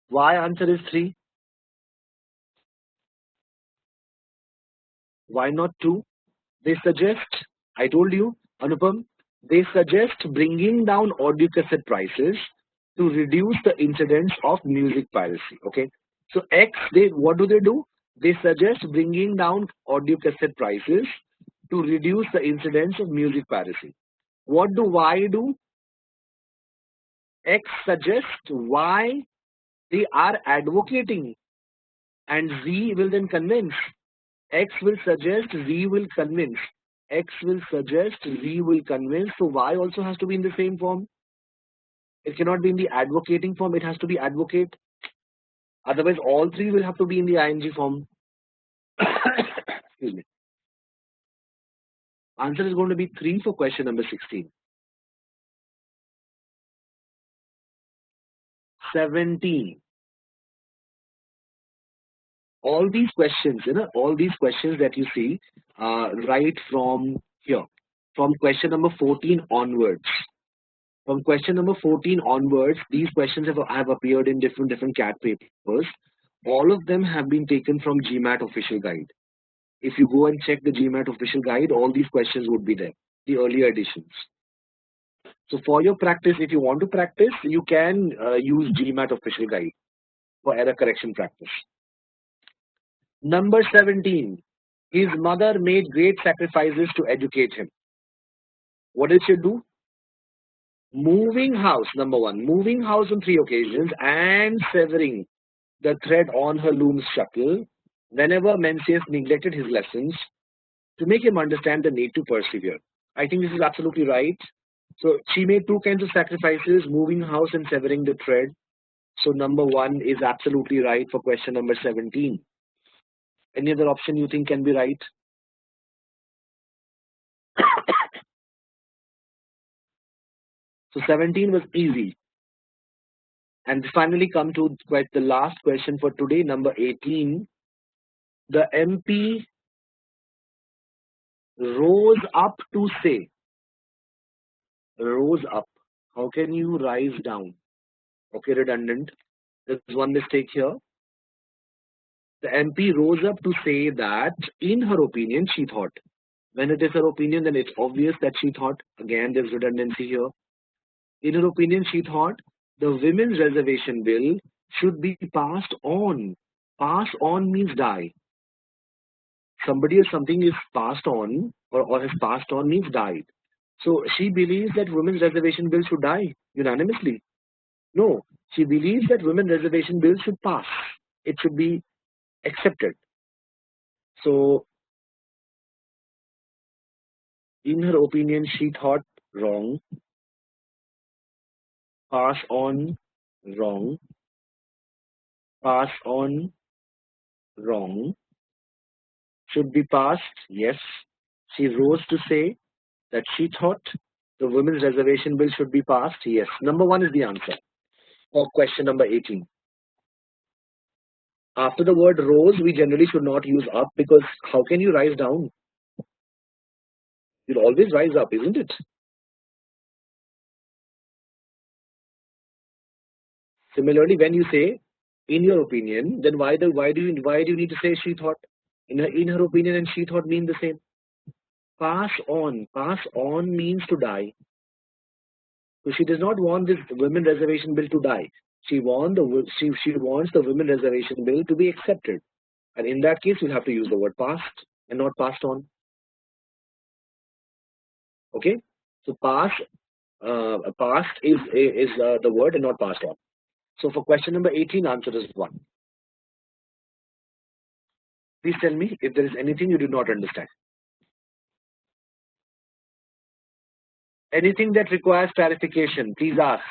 Why answer is 3? Why not 2? They suggest, I told you, Anupam, they suggest bringing down audio cassette prices to reduce the incidence of music piracy. Okay. So X, what do? They suggest bringing down audio cassette prices to reduce the incidence of music piracy. What do Y do? X suggests, Y they are advocating, and Z will then convince. X will suggest, Z will convince. X will suggest, Z will convince. So Y also has to be in the same form. It cannot be in the advocating form. It has to be advocate. Otherwise, all three will have to be in the ing form. Excuse me. Answer is going to be 3 for question number 16. 17. All these questions, all these questions that you see, right from here, from question number 14 onwards. From question number 14 onwards, these questions have appeared in different CAT papers. All of them have been taken from GMAT official guide. If you go and check the GMAT official guide, all these questions would be there, the earlier editions. So for your practice, if you want to practice, you can use GMAT official guide for error correction practice. Number 17, his mother made great sacrifices to educate him. What did she do? Moving house, number 1, moving house on 3 occasions and severing the thread on her loom's shuttle whenever Mencius neglected his lessons to make him understand the need to persevere. I think this is absolutely right. So she made 2 kinds of sacrifices, moving house and severing the thread. So number 1 is absolutely right for question number 17. Any other option you think can be right? So 17 was easy. And finally come to quite the last question for today, number 18. The MP rose up to say. Rose up. How can you rise down? Okay, redundant. There's one mistake here. The MP rose up to say that, in her opinion, she thought. When it is her opinion, then it's obvious that she thought. Again, there's redundancy here. In her opinion, she thought the women's reservation bill should be passed on. Pass on means die. Somebody or something is passed on or has passed on means died. So she believes that women's reservation bill should die unanimously. No, she believes that women's reservation bill should pass. It should be accepted. So, in her opinion, she thought wrong. Pass on, wrong. Pass on, wrong. Should be passed, yes. She rose to say that she thought the women's reservation bill should be passed, yes. Number 1 is the answer for question number 18. After the word rose, we generally should not use up, because how can you rise down? You'll always rise up, isn't it? Similarly, when you say, in your opinion, then why do you need to say she thought? In her opinion and she thought mean the same. Pass on. Pass on means to die. So she does not want this women reservation bill to die. She wants the women reservation bill to be accepted. And in that case, we'll have to use the word passed and not passed on. Okay? So passed is the word and not passed on. So for question number 18, answer is 1. Please tell me if there is anything you did not understand. Anything that requires clarification, please ask.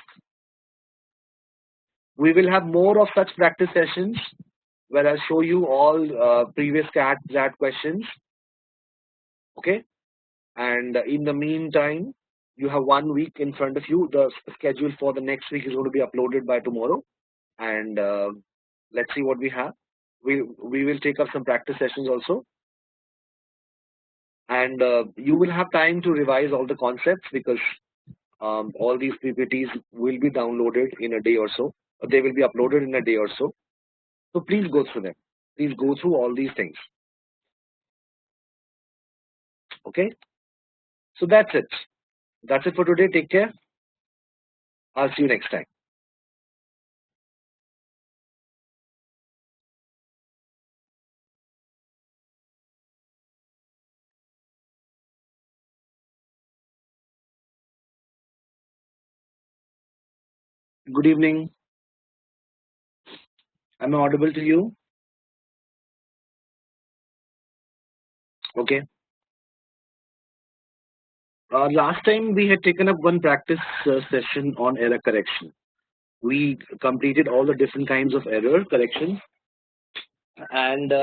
We will have more of such practice sessions where I'll show you all previous CAT questions. Okay? And in the meantime, you have 1 week in front of you. The schedule for the next week is going to be uploaded by tomorrow. And let's see what we have. we will take up some practice sessions also, and you will have time to revise all the concepts because all these PPTs will be downloaded in a day or so. They will be uploaded in a day or so. So please go through them. Please go through all these things. Okay. So that's it. That's it for today. Take care. I'll see you next time. Good evening. Am I audible to you? Okay. Last time we had taken up one practice session on error correction. We completed all the different kinds of error correction, and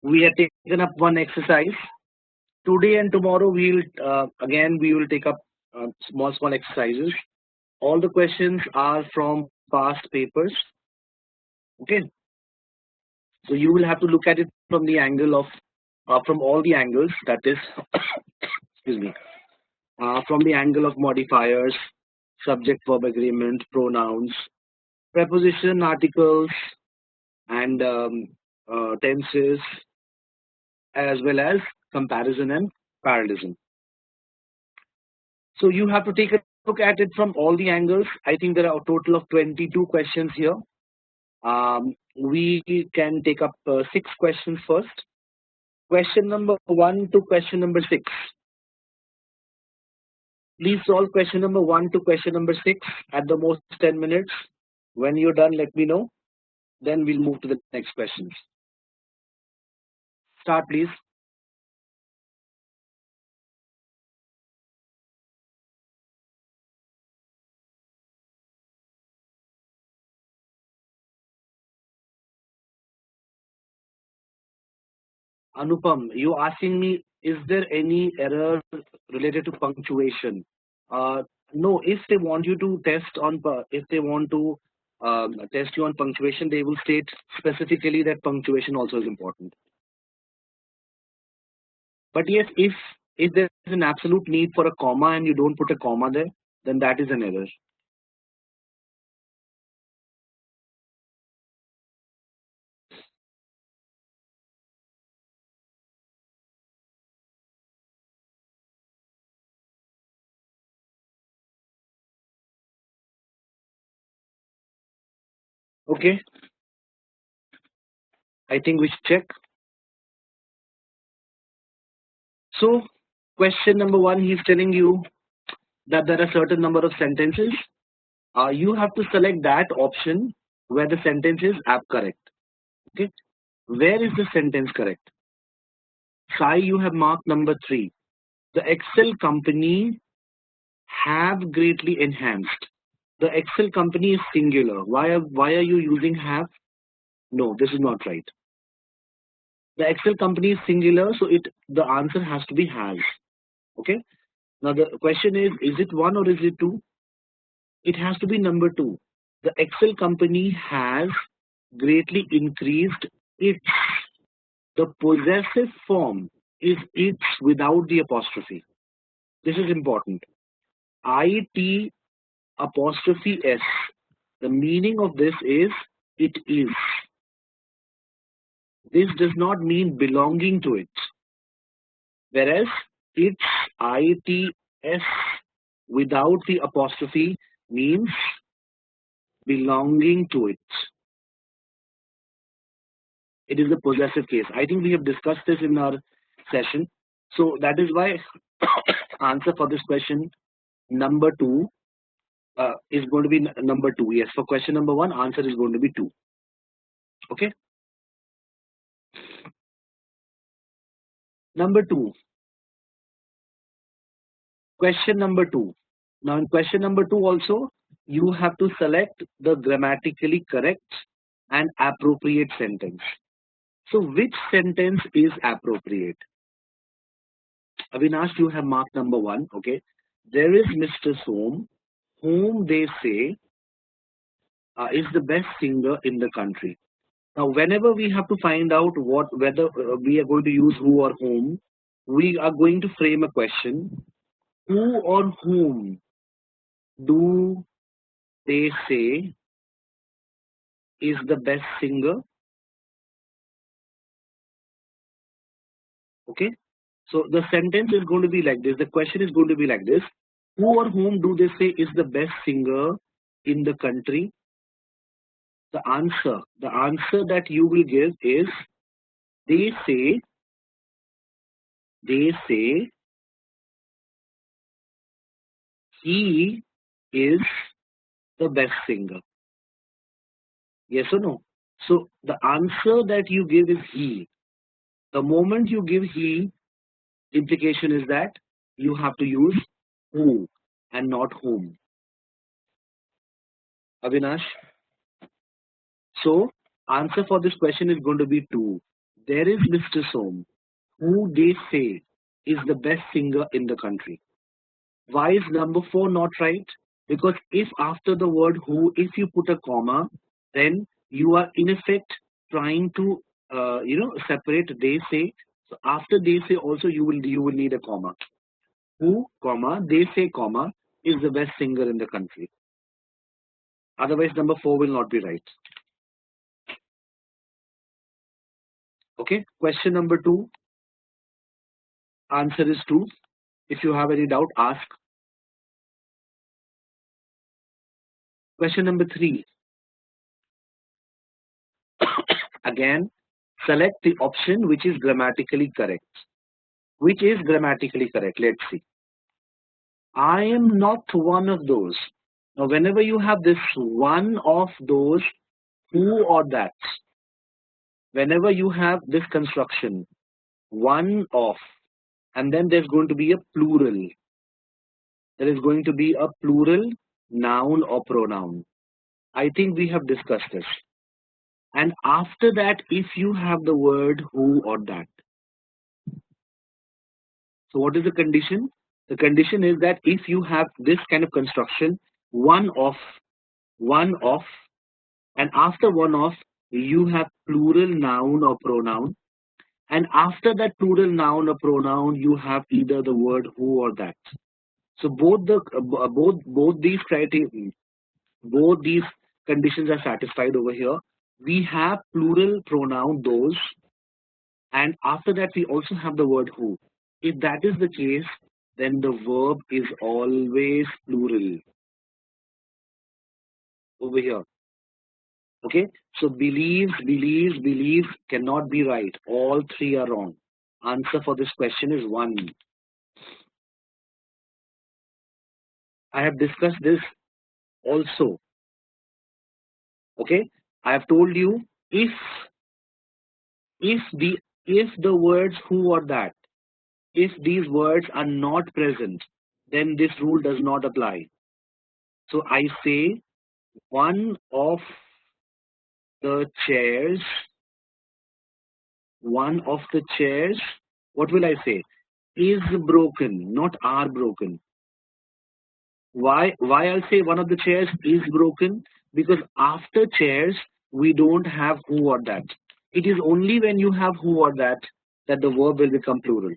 we had taken up one exercise. Today and tomorrow we will take up small exercises. All the questions are from past papers. Okay, so you will have to look at it from the angle of from all the angles, that is excuse me, from the angle of modifiers, subject verb agreement, pronouns, preposition, articles, and tenses, as well as comparison and parallelism. So you have to take a look at it from all the angles. I think there are a total of 22 questions here. We can take up 6 questions first. Question number 1 to question number 6. Please solve question number 1 to question number 6 at the most 10 minutes. When you're done, let me know. Then we'll move to the next questions. Start, please. Anupam, you asking me, is there any error related to punctuation? No, if they want you to test on, if they want to test you on punctuation, they will state specifically that punctuation also is important. But yes, if there is an absolute need for a comma and you don't put a comma there, then that is an error. Okay, I think we should check. So, question number 1, he's telling you that there are certain number of sentences. You have to select that option where the sentence is correct. Okay, where is the sentence correct? Sai, you have marked number 3. The Excel company have greatly enhanced. The Excel company is singular. Why are you using have? No, this is not right. The Excel company is singular, so the answer has to be has. Okay. Now the question is it 1 or is it 2? It has to be number 2. The Excel company has greatly increased its. The possessive form is its without the apostrophe. This is important. IT apostrophe S. The meaning of this is it is. This does not mean belonging to it. Whereas its ITS without the apostrophe means belonging to it. It is the possessive case. I think we have discussed this in our session. So that is why answer for this question number 2 is going to be number 2. Yes, for question number 1, answer is going to be 2. Okay. Number 2. Question number 2. Now in question number 2 also, you have to select the grammatically correct and appropriate sentence. So which sentence is appropriate? Avinash, you have marked number 1. Okay. There is Mr. Som, whom they say is the best singer in the country. Now, whenever we have to find out whether we are going to use who or whom, we are going to frame a question. Who or whom do they say is the best singer? Okay. So the sentence is going to be like this. The question is going to be like this. Who or whom do they say is the best singer in the country? The answer that you will give is they say, they say he is the best singer. Yes or no? So the answer that you give is he. The moment you give he, implication is that you have to use who and not whom. Avinash? So answer for this question is going to be two. There is Mr. Som, who they say is the best singer in the country. Why is number 4 not right? Because if after the word who, if you put a comma, then you are in effect trying to separate they say. So after they say also you will need a comma. Who, comma, they say, comma, is the best singer in the country. Otherwise, number 4 will not be right. Okay. Question number 2. Answer is 2. If you have any doubt, ask. Question number 3. Again, select the option which is grammatically correct. Which is grammatically correct? Let's see. I am not one of those. Now, whenever you have this one of those, who or that, whenever you have this construction, one of, and then there's going to be a plural. There is going to be a plural noun or pronoun. I think we have discussed this. And after that, if you have the word who or that. So what is the condition? The condition is that if you have this kind of construction, one of, and after one of, you have plural noun or pronoun. And after that plural noun or pronoun, you have either the word who or that. So both these criteria, both these conditions are satisfied over here. We have plural pronoun those, and after that we also have the word who. If that is the case, then the verb is always plural over here. Okay, so believes cannot be right. All three are wrong. Answer for this question is 1. I have discussed this also. Okay, I have told you if the words who or that, if these words are not present, then this rule does not apply. So I say one of the chairs, what will I say? Is broken, not are broken. Why I'll say one of the chairs is broken? Because after chairs, we don't have who or that. It is only when you have who or that that the verb will become plural.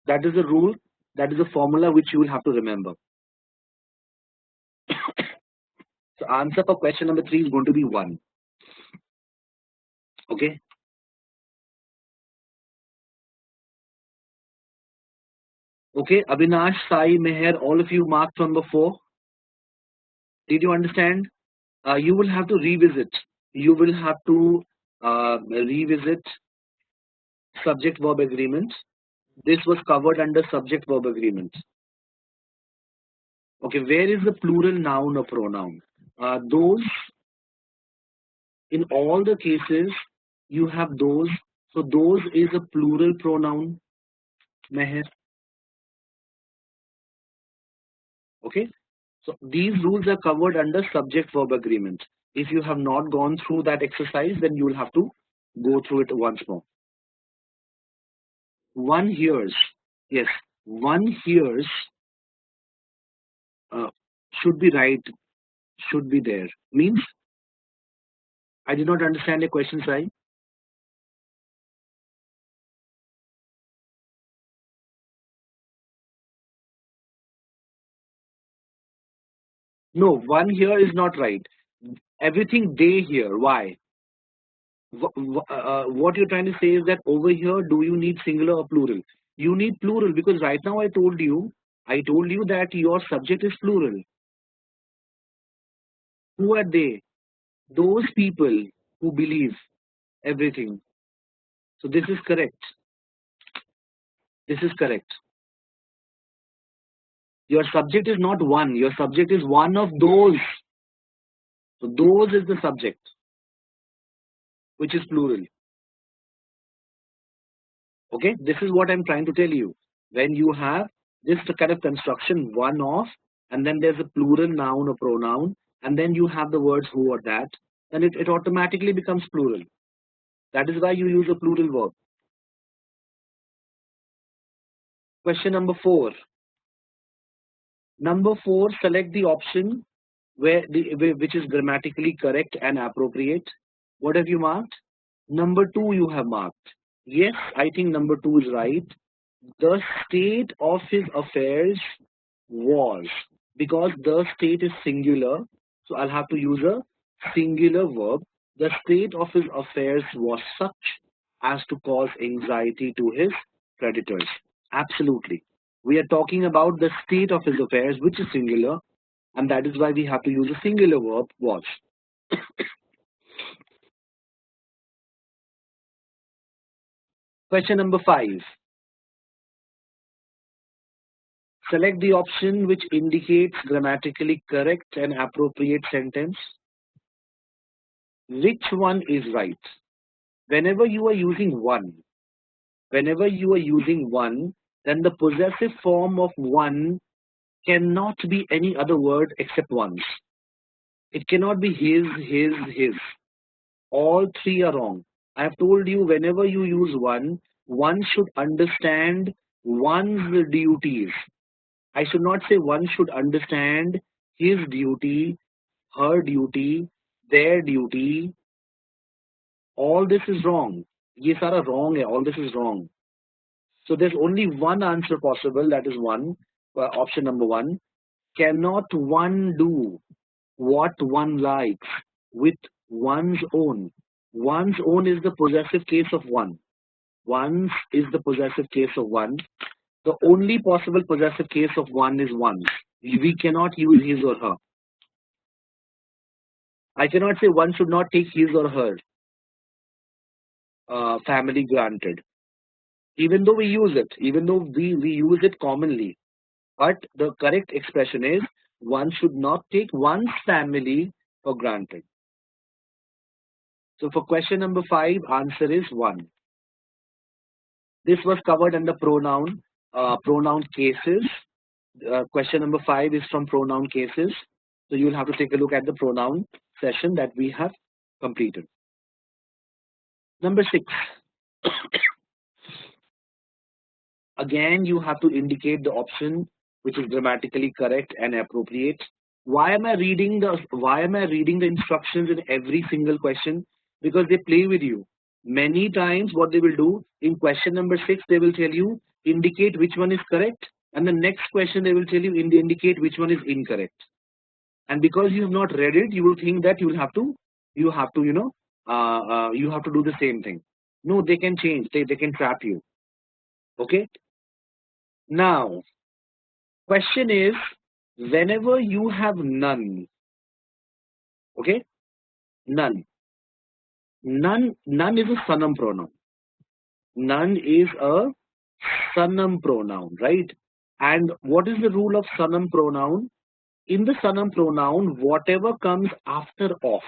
That is a rule, that is a formula which you will have to remember. So answer for question number 3 is going to be 1. Okay. Okay, Abhinash, Sai, Meher, all of you marked number 4. Did you understand? You will have to revisit. You will have to revisit subject-verb agreement. This was covered under subject-verb agreement. Okay, where is the plural noun or pronoun? Those, in all the cases, you have those. So those is a plural pronoun, Meher. Okay, so these rules are covered under subject-verb agreement. If you have not gone through that exercise, then you will have to go through it once more. One hears, yes, one hears should be right, should be there. Means I did not understand your question, Sai. No, one here is not right. Everything they here. Why? What you're trying to say is that over here, do you need singular or plural? You need plural because right now I told you that your subject is plural. Who are they? Those people who believe everything. So this is correct. This is correct. Your subject is not one. Your subject is one of those. So those is the subject, which is plural. Okay, this is what I'm trying to tell you. When you have this kind of construction, one of, and then there's a plural noun or pronoun, and then you have the words who or that, then it automatically becomes plural. That is why you use a plural verb. Question number 4. Number 4, select the option which is grammatically correct and appropriate. What have you marked? Number 2 you have marked. Yes, I think number 2 is right. The state of his affairs was, because the state is singular, so I'll have to use a singular verb. The state of his affairs was such as to cause anxiety to his creditors. Absolutely. We are talking about the state of his affairs, which is singular, and that is why we have to use a singular verb, was. Question number 5. Select the option which indicates grammatically correct and appropriate sentence. Which one is right? Whenever you are using one, then the possessive form of one cannot be any other word except one's. It cannot be his. All three are wrong. I have told you whenever you use one should understand one's duties. I should not say one should understand his duty, her duty, their duty. All this is wrong. ये सारा wrong है. All this is wrong. So there's only one answer possible. That is one. Option number 1. Cannot one do what one likes with one's own? One's own is the possessive case of one. One's is the possessive case of one. The only possible possessive case of one is one's. We cannot use his or her. I cannot say one should not take his or her family granted. Even though we use it, even though we use it commonly, but the correct expression is one should not take one's family for granted. So for question number 5, answer is 1. This was covered under pronoun cases. Question number 5 is from pronoun cases. So you'll have to take a look at the pronoun session that we have completed. Number 6. Again, you have to indicate the option which is grammatically correct and appropriate. Why am I reading the instructions in every single question? Because they play with you. Many times what they will do in question number 6, they will tell you indicate which one is correct, and the next question they will tell you indicate which one is incorrect. And because you have not read it, you will think that you have to do the same thing. No, they can change. They can trap you. Okay. Now, question is, whenever you have none, okay, none is a sanam pronoun. None is a sanam pronoun, right? And what is the rule of sanam pronoun? In the sanam pronoun, whatever comes after of,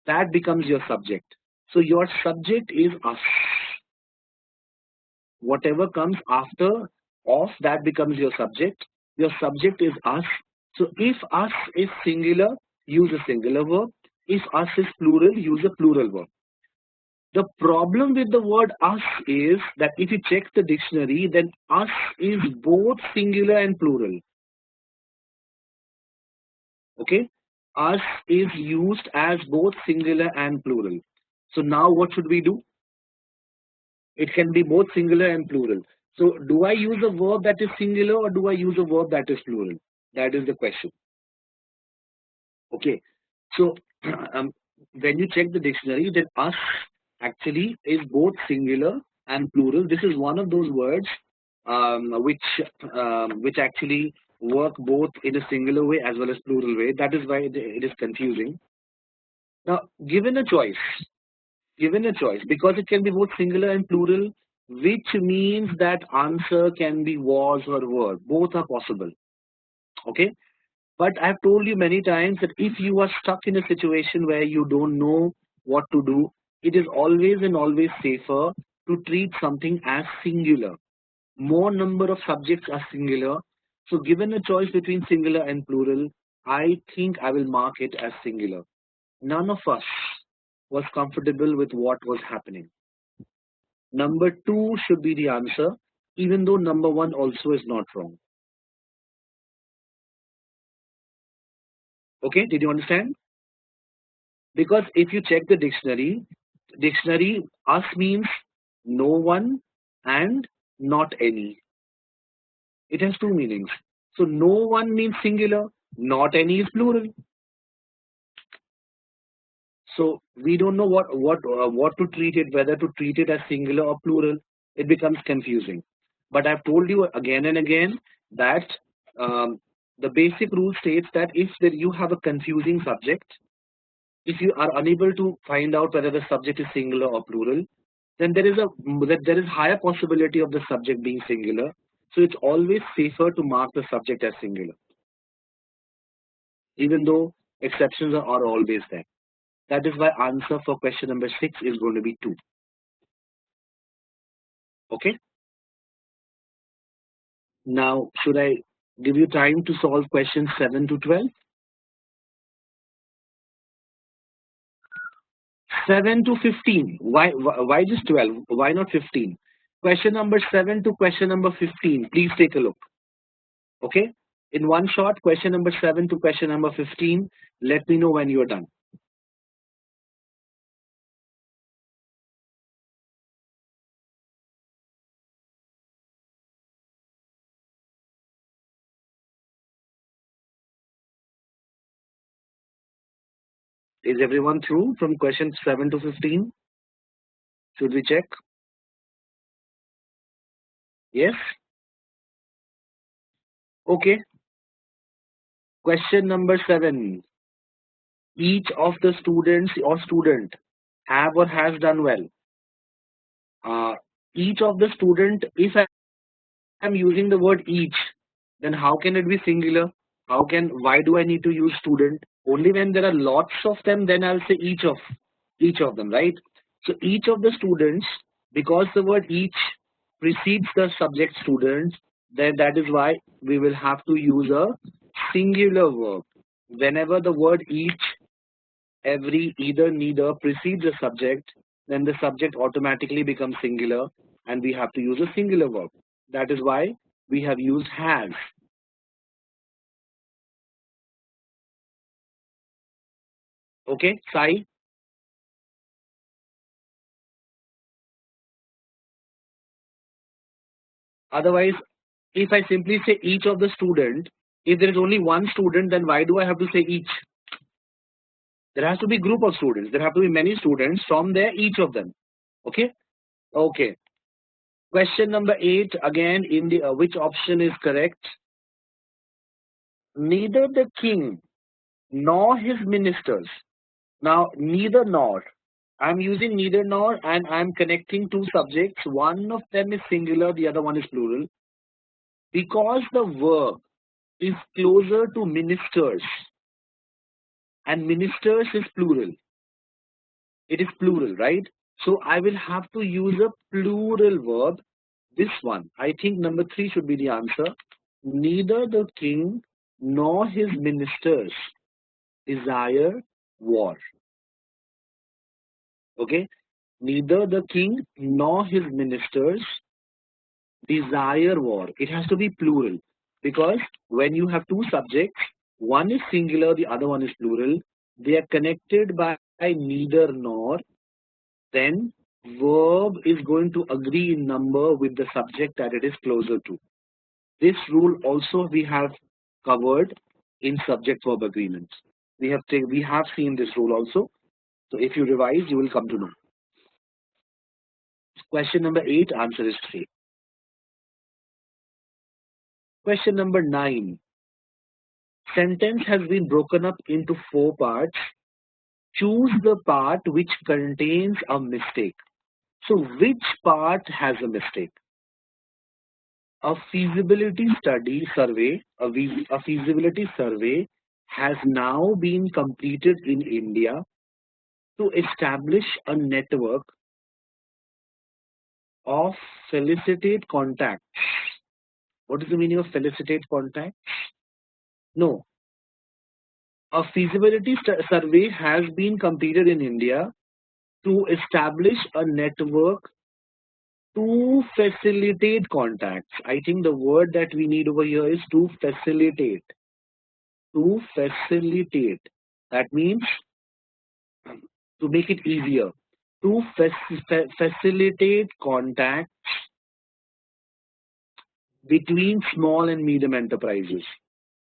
that becomes your subject. So your subject is us. Whatever comes after of, that becomes your subject. Your subject is us. So if us is singular, use a singular verb. If us is plural, use a plural verb. The problem with the word us is that if you check the dictionary, then us is both singular and plural. Okay? us is used as both singular and plural. So now what should we do? It can be both singular and plural. So do I use a verb that is singular or do I use a verb that is plural? That is the question. Okay. So um, when you check the dictionary, then us actually is both singular and plural. This is one of those words which actually work both in a singular way as well as plural way. That is why it is confusing. Now, given a choice, because it can be both singular and plural, which means that answer can be was or were. Both are possible. Okay. But I've told you many times that if you are stuck in a situation where you don't know what to do, it is always and always safer to treat something as singular. More number of subjects are singular. So given a choice between singular and plural, I think I will mark it as singular. None of us was comfortable with what was happening. Number two should be the answer, even though number one also is not wrong. Okay, did you understand? Because if you check the dictionary, us means no one and not any. It has two meanings. So no one means singular, not any is plural. So we don't know what to treat it, whether to treat it as singular or plural. It becomes confusing. But I've told you again and again that um, the basic rule states that if you have a confusing subject, if you are unable to find out whether the subject is singular or plural, then there is higher possibility of the subject being singular. So it's always safer to mark the subject as singular, even though exceptions are always there. That is why answer for question number 6 is going to be 2. Okay. Now, should I give you time to solve questions 7 to 12? 7 to 15. Why just 12? Why not 15? Question number 7 to question number 15. Please take a look. Okay. In one shot, question number 7 to question number 15. Let me know when you are done. Is everyone through from question 7 to 15? Should we check? Yes? Okay. Question number 7. Each of the students or student have or has done well. Each of the student, if I am using the word each, then how can it be singular? Why do I need to use student? Only when there are lots of them, then I'll say each of them, right? So each of the students, because the word each precedes the subject students, then that is why we will have to use a singular verb. Whenever the word each, every, either, neither precedes a subject, then the subject automatically becomes singular and we have to use a singular verb. That is why we have used has. Okay, Sai? Otherwise, if I simply say each of the student, if there is only one student, then why do I have to say each? There has to be group of students. There have to be many students. From there, each of them. Okay? Okay. Question number 8, again, in the which option is correct? Neither the king nor his ministers. Now, neither nor. I'm using neither nor and I'm connecting two subjects. One of them is singular, the other one is plural. Because the verb is closer to ministers and ministers is plural. It is plural, right? So I will have to use a plural verb. This one, I think number 3 should be the answer. Neither the king nor his ministers desire war. Okay? Neither the king nor his ministers desire war. It has to be plural because when you have two subjects, One is singular, the other one is plural. They are connected by neither nor. Then verb is going to agree in number with the subject that it is closer to. This rule also we have covered in subject-verb agreements. We have seen this rule also. So if you revise, you will come to know. Question number 8, answer is 3. Question number 9. Sentence has been broken up into 4 parts. Choose the part which contains a mistake. So which part has a mistake? A feasibility study survey, a feasibility survey has now been completed in India to establish a network of felicitate contacts. What is the meaning of felicitate contacts? No. A feasibility survey has been completed in India to establish a network to facilitate contacts. I think the word that we need over here is to facilitate. To facilitate. That means to make it easier. To facilitate contact between small and medium enterprises.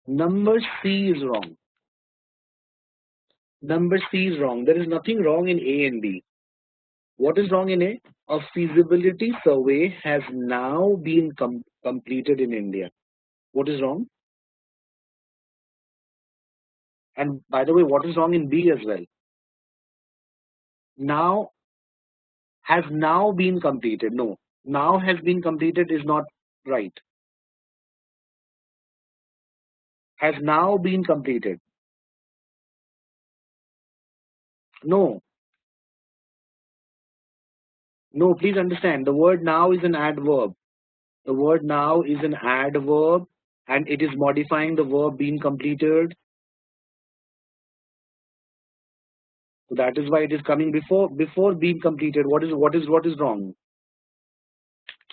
Number C is wrong. Number C is wrong. There is nothing wrong in A and B. What is wrong in A? A feasibility survey has now been completed in India. What is wrong? And by the way, what is wrong in B as well? Now has now been completed. No, now has been completed is not right. Has now been completed. No, no, please understand. The word now is an adverb. The word now is an adverb and it is modifying the verb being completed. So that is why it is coming before being completed. What is wrong?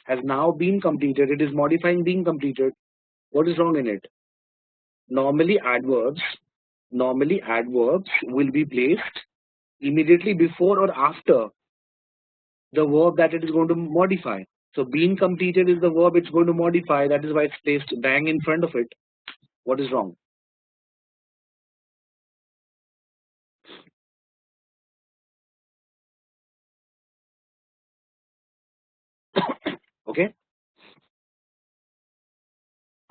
Has now been completed. It is modifying being completed. What is wrong in it? Normally adverbs will be placed immediately before or after the verb that it is going to modify. So being completed is the verb it's going to modify. That is why it's placed bang in front of it. What is wrong? Okay.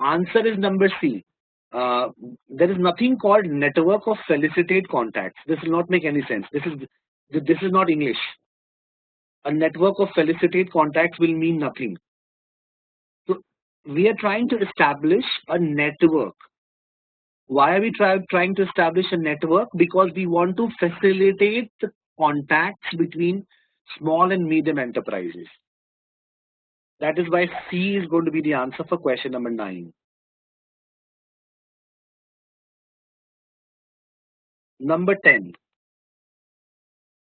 Answer is number C. There is nothing called network of felicitate contacts. This will not make any sense. This is not English. A network of felicitate contacts will mean nothing. So we are trying to establish a network. Why are we trying to establish a network? Because we want to facilitate the contacts between small and medium enterprises. That is why C is going to be the answer for question number 9. Number 10.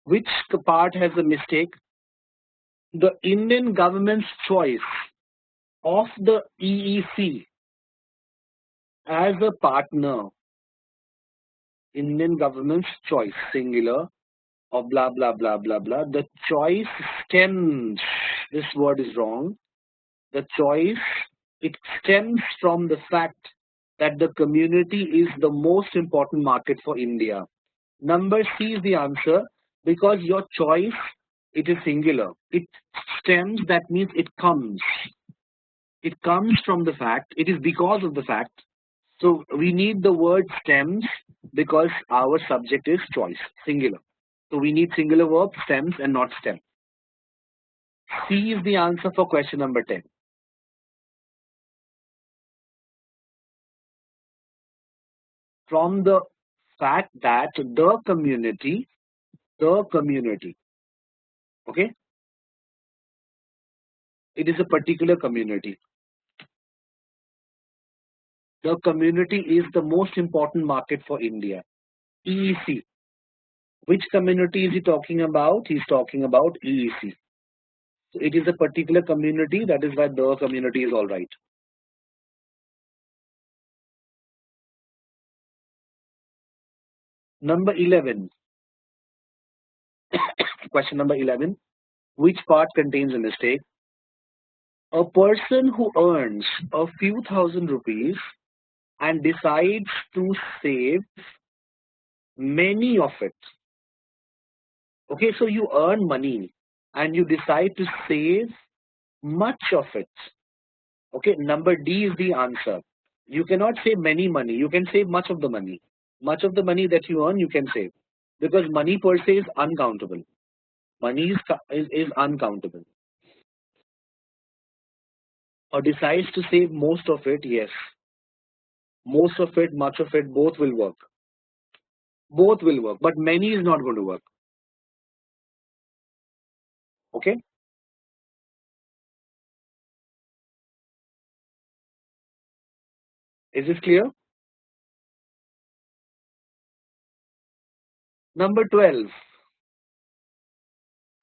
Which part has a mistake? The Indian government's choice of the EEC as a partner. Indian government's choice, singular, of blah, blah, blah, blah, blah. The choice stems, this word is wrong. The choice, it stems from the fact that the community is the most important market for India. Number C is the answer because your choice, it is singular. It stems, that means it comes. It comes from the fact, it is because of the fact. So we need the word stems because our subject is choice, singular. So we need singular verb, stems and not stem. C is the answer for question number 10. From the fact that the community, okay, it is a particular community. The community is the most important market for India. EEC. Which community is he talking about? He's talking about EEC. So it is a particular community, that is why the community is all right. Number 11. Question number 11. Which part contains a mistake? A person who earns a few thousand rupees and decides to save many of it. Okay, so you earn money and you decide to save much of it. Okay, number D is the answer. You cannot save many money. You can save much of the money. Much of the money that you earn, you can save. Because money per se is uncountable. Money is uncountable. Or decides to save most of it, yes. Most of it, much of it, both will work. Both will work, but many is not going to work. Okay? Is this clear? Number 12.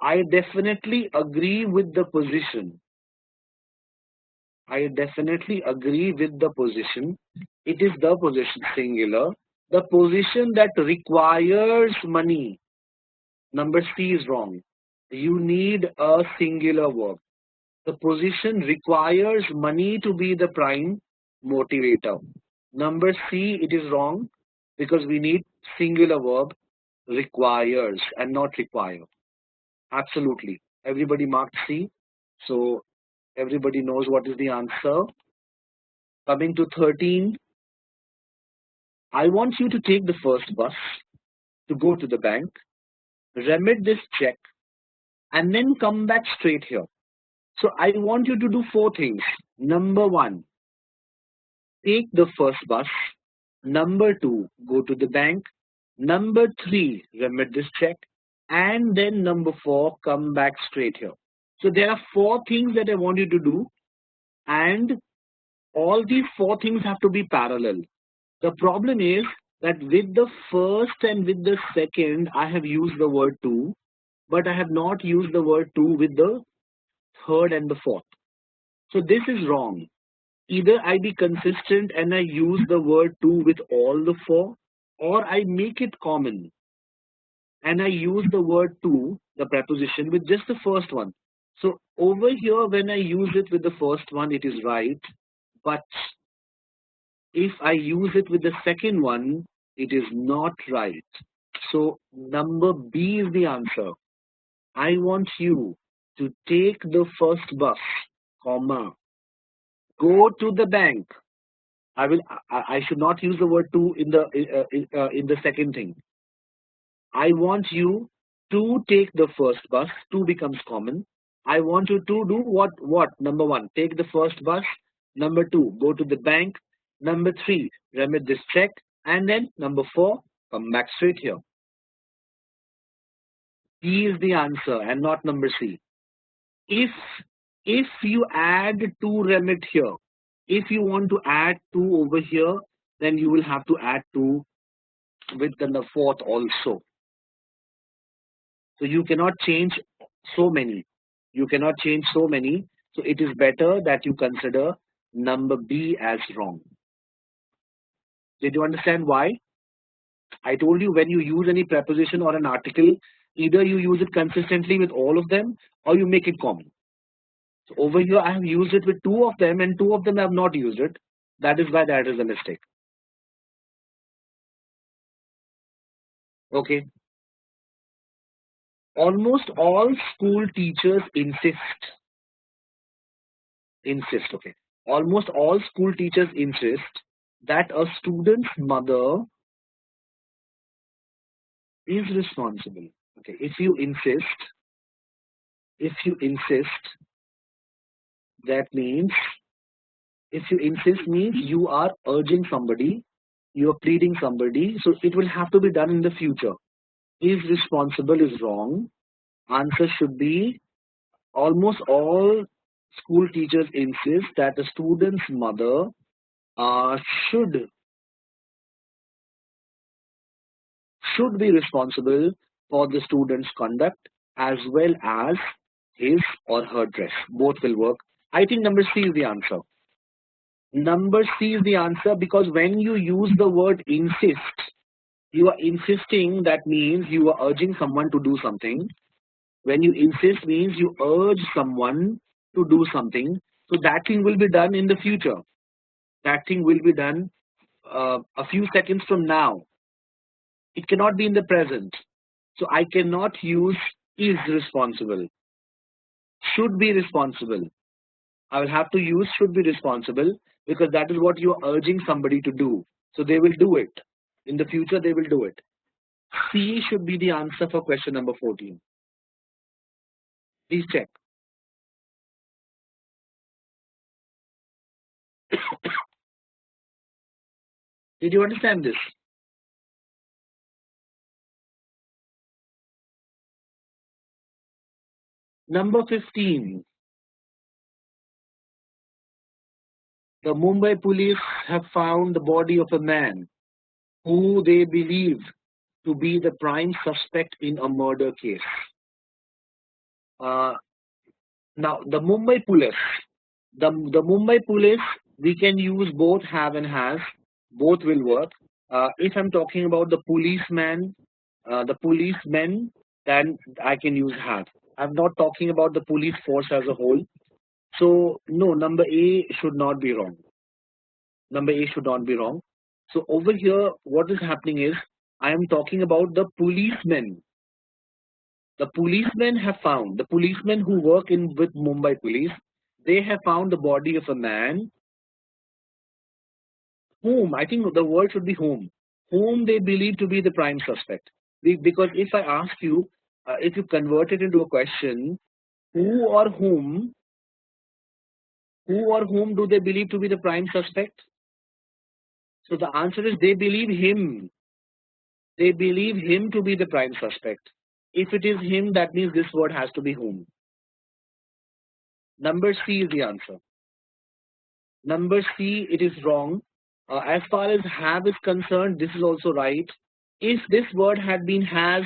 I definitely agree with the position. I definitely agree with the position. It is the position singular. The position that requires money. Number C is wrong. You need a singular verb. The position requires money to be the prime motivator. Number C, it is wrong because we need singular verb requires and not require. Absolutely. Everybody marked C. So everybody knows what is the answer. Coming to 13. I want you to take the first bus to go to the bank, remit this check, and then come back straight here. So I want you to do 4 things. Number 1, take the first bus. Number 2, go to the bank. Number 3, remit this check. And then number 4, come back straight here. So there are 4 things that I want you to do. And all these 4 things have to be parallel. The problem is that with the first and with the second, I have used the word to, but I have not used the word to with the third and the fourth. So this is wrong. Either I be consistent and I use the word to with all the 4, or I make it common and I use the word to, the preposition, with just the first one. So over here, when I use it with the first one, it is right. But if I use it with the second one, it is not right. So number B is the answer. I want you to take the first bus, comma, go to the bank. I should not use the word to in the second thing. I want you to take the first bus. To becomes common. I want you to do what? Number 1, take the first bus. Number 2, go to the bank. Number 3, remit this check. And then number 4, come back straight here. D is the answer and not number C. If you add to remit here, if you want to add to over here, then you will have to add to with the fourth also. So you cannot change so many. You cannot change so many. So it is better that you consider number B as wrong. Did you understand why? I told you when you use any preposition or an article, either you use it consistently with all of them or you make it common. So over here I have used it with 2 of them and 2 of them I have not used it. That is why that is a mistake. Okay. Almost all school teachers insist. Okay. Almost all school teachers insist that a student's mother is responsible. Okay. If you insist, that means, if you insist means you are urging somebody, you are pleading somebody, so it will have to be done in the future. Is responsible is wrong. Answer should be almost all school teachers insist that the student's mother should be responsible for the student's conduct as well as his or her dress. Both will work. I think number C is the answer. Number C is the answer because when you use the word insist, You are insisting, that means you are urging someone to do something. When you insist means you urge someone to do something. So that thing will be done in the future. That thing will be done a few seconds from now. It cannot be in the present. So I cannot use is responsible. Should be responsible. I will have to use should be responsible because that is what you are urging somebody to do. So they will do it. In the future, they will do it. C should be the answer for question number 14. Please check. Did you understand this? Number 15. The Mumbai police have found the body of a man who they believe to be the prime suspect in a murder case. Uh, Now, the Mumbai police, we can use both have and has. Both will work. If I'm talking about the policemen, then I can use have. I'm not talking about the police force as a whole. So, no, number A should not be wrong. Number A should not be wrong. So, over here, what is happening is I am talking about the policemen. The policemen have found, the policemen who work in with Mumbai police, they have found the body of a man whom, I think the word should be whom they believe to be the prime suspect. Because if I ask you, if you convert it into a question, who or whom, who or whom do they believe to be the prime suspect? So the answer is they believe him. They believe him to be the prime suspect. If it is him, that means this word has to be whom. Number C is the answer. Number C, it is wrong. As far as have is concerned, this is also right. If this word had been has,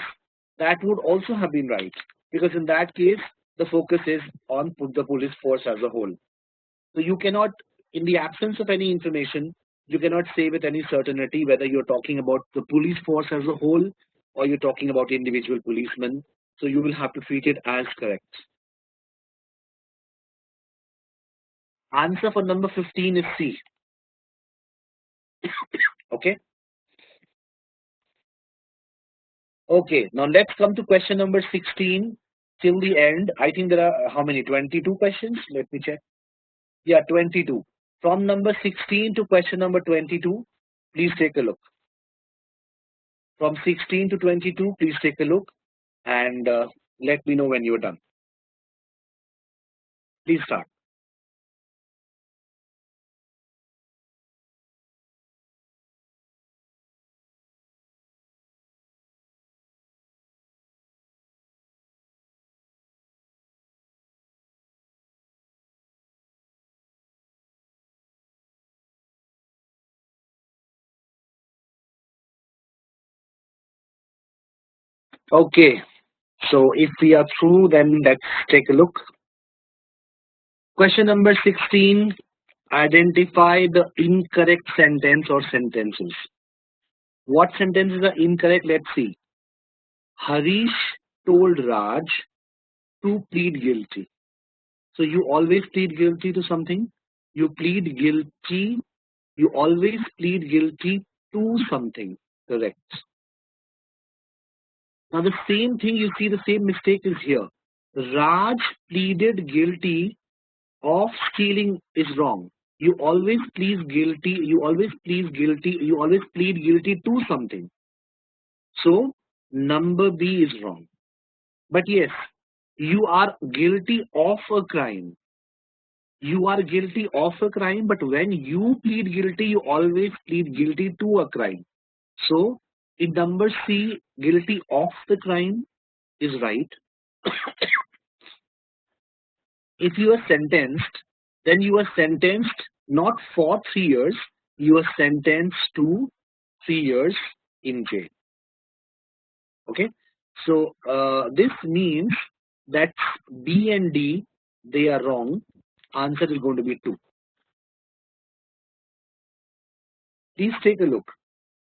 that would also have been right. Because in that case, the focus is on the police force as a whole. So you cannot, in the absence of any information, you cannot say with any certainty whether you're talking about the police force as a whole or you're talking about individual policemen. So you will have to treat it as correct. Answer for number 15 is C. Okay. Okay, now let's come to question number 16 till the end. I think there are how many? 22 questions? Let me check. Yeah, 22. From number 16 to question number 22, please take a look. From 16 to 22, please take a look and let me know when you're done. Please start. Okay, so if we are through, then let's take a look. Question number 16, identify the incorrect sentence or sentences. What sentences are incorrect? Let's see. Harish told Raj to plead guilty. So you always plead guilty to something. You plead guilty. You always plead guilty to something. Correct. Now the same thing, you see the same mistake is here. Raj pleaded guilty of stealing is wrong. You always plead guilty. You always plead guilty. You always plead guilty to something. So number B is wrong. But yes, you are guilty of a crime. You are guilty of a crime, but when you plead guilty, you always plead guilty to a crime. So, in number C, guilty of the crime is right. If you are sentenced, then you are sentenced not for 3 years, you are sentenced to 3 years in jail. Okay, so this means that B and D, they are wrong. Answer is going to be 2. Please take a look.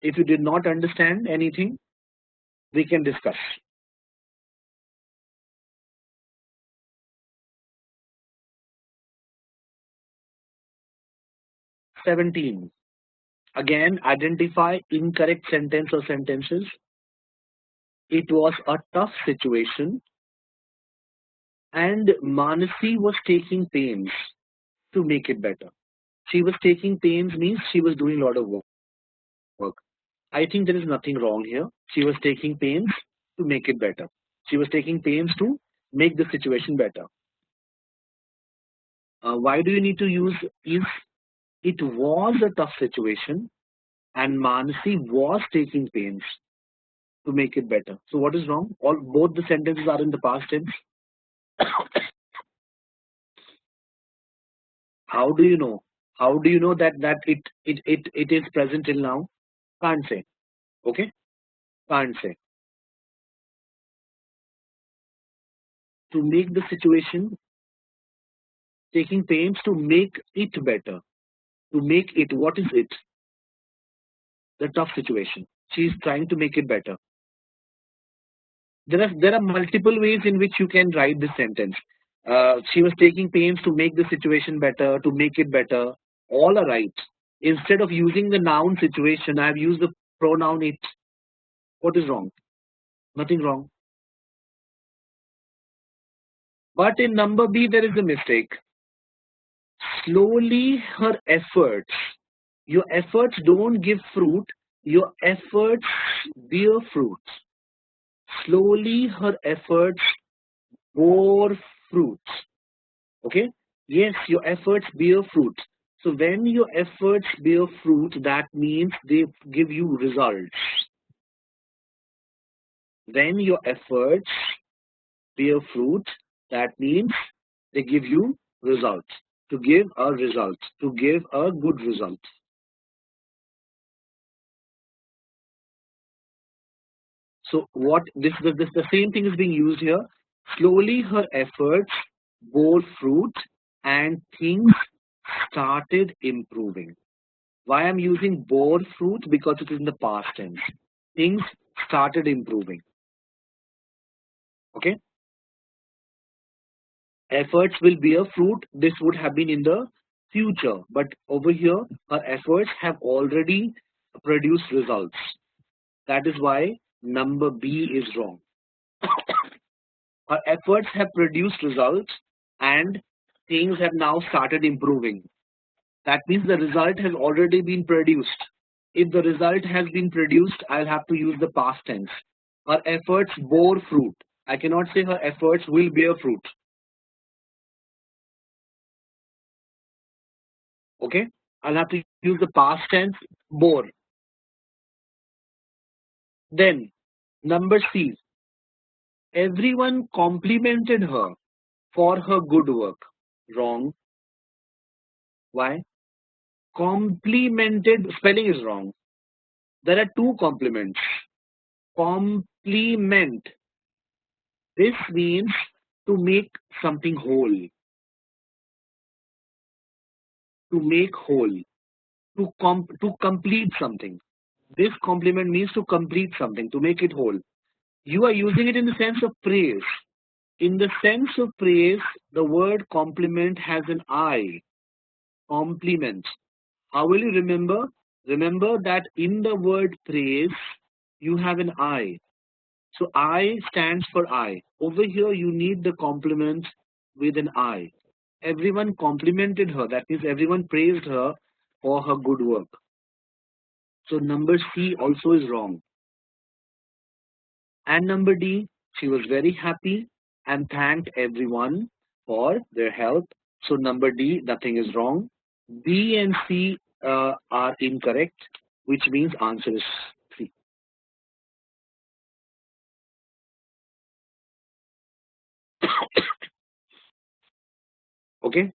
If you did not understand anything, we can discuss. 17. Again, identify incorrect sentence or sentences. It was a tough situation, and Manasi was taking pains to make it better. She was taking pains means she was doing a lot of work. I think there is nothing wrong here. She was taking pains to make it better. She was taking pains to make the situation better. Why do you need to use is? It was a tough situation, and Manasi was taking pains to make it better. So what is wrong? Both the sentences are in the past tense. How do you know? How do you know that it is present till now? Can't say. Okay? Can't say. To make the situation, taking pains to make it better. To make it, what is it? The tough situation. She is trying to make it better. There are multiple ways in which you can write this sentence. She was taking pains to make the situation better, to make it better. All are right. Instead of using the noun situation, I have used the pronoun it. What is wrong? Nothing wrong. But in number B, there is a mistake. Slowly, her efforts. Your efforts don't give fruit. Your efforts bear fruit. Slowly, her efforts bore fruit. Okay? Yes, your efforts bear fruit. So when your efforts bear fruit, that means they give you results. When your efforts bear fruit, that means they give you results. To give a result, to give a good result. So what this the same thing is being used here. Slowly her efforts bore fruit and things started improving. Why I'm using bore fruit? Because it is in the past tense. Things started improving. Okay. Efforts will bear fruit. This would have been in the future, but over here her efforts have already produced results. That is why number B is wrong. Her efforts have produced results and things have now started improving. That means the result has already been produced. If the result has been produced, I'll have to use the past tense. Her efforts bore fruit. I cannot say her efforts will bear fruit. Okay? I'll have to use the past tense bore. Then, number C. Everyone complimented her for her good work. Wrong. Why? Complimented, spelling is wrong. There are two compliments. Compliment. This means to make something whole. To make whole. To complete something. This compliment means to complete something, to make it whole. You are using it in the sense of praise. In the sense of praise, the word compliment has an I. Compliment. How will you remember? Remember that in the word praise, you have an I. So I stands for I. Over here, you need the complement with an I. Everyone complimented her. That means everyone praised her for her good work. So number C also is wrong. And number D, she was very happy and thanked everyone for their help. So number D, nothing is wrong. B and C are incorrect, which means answer is C. Okay?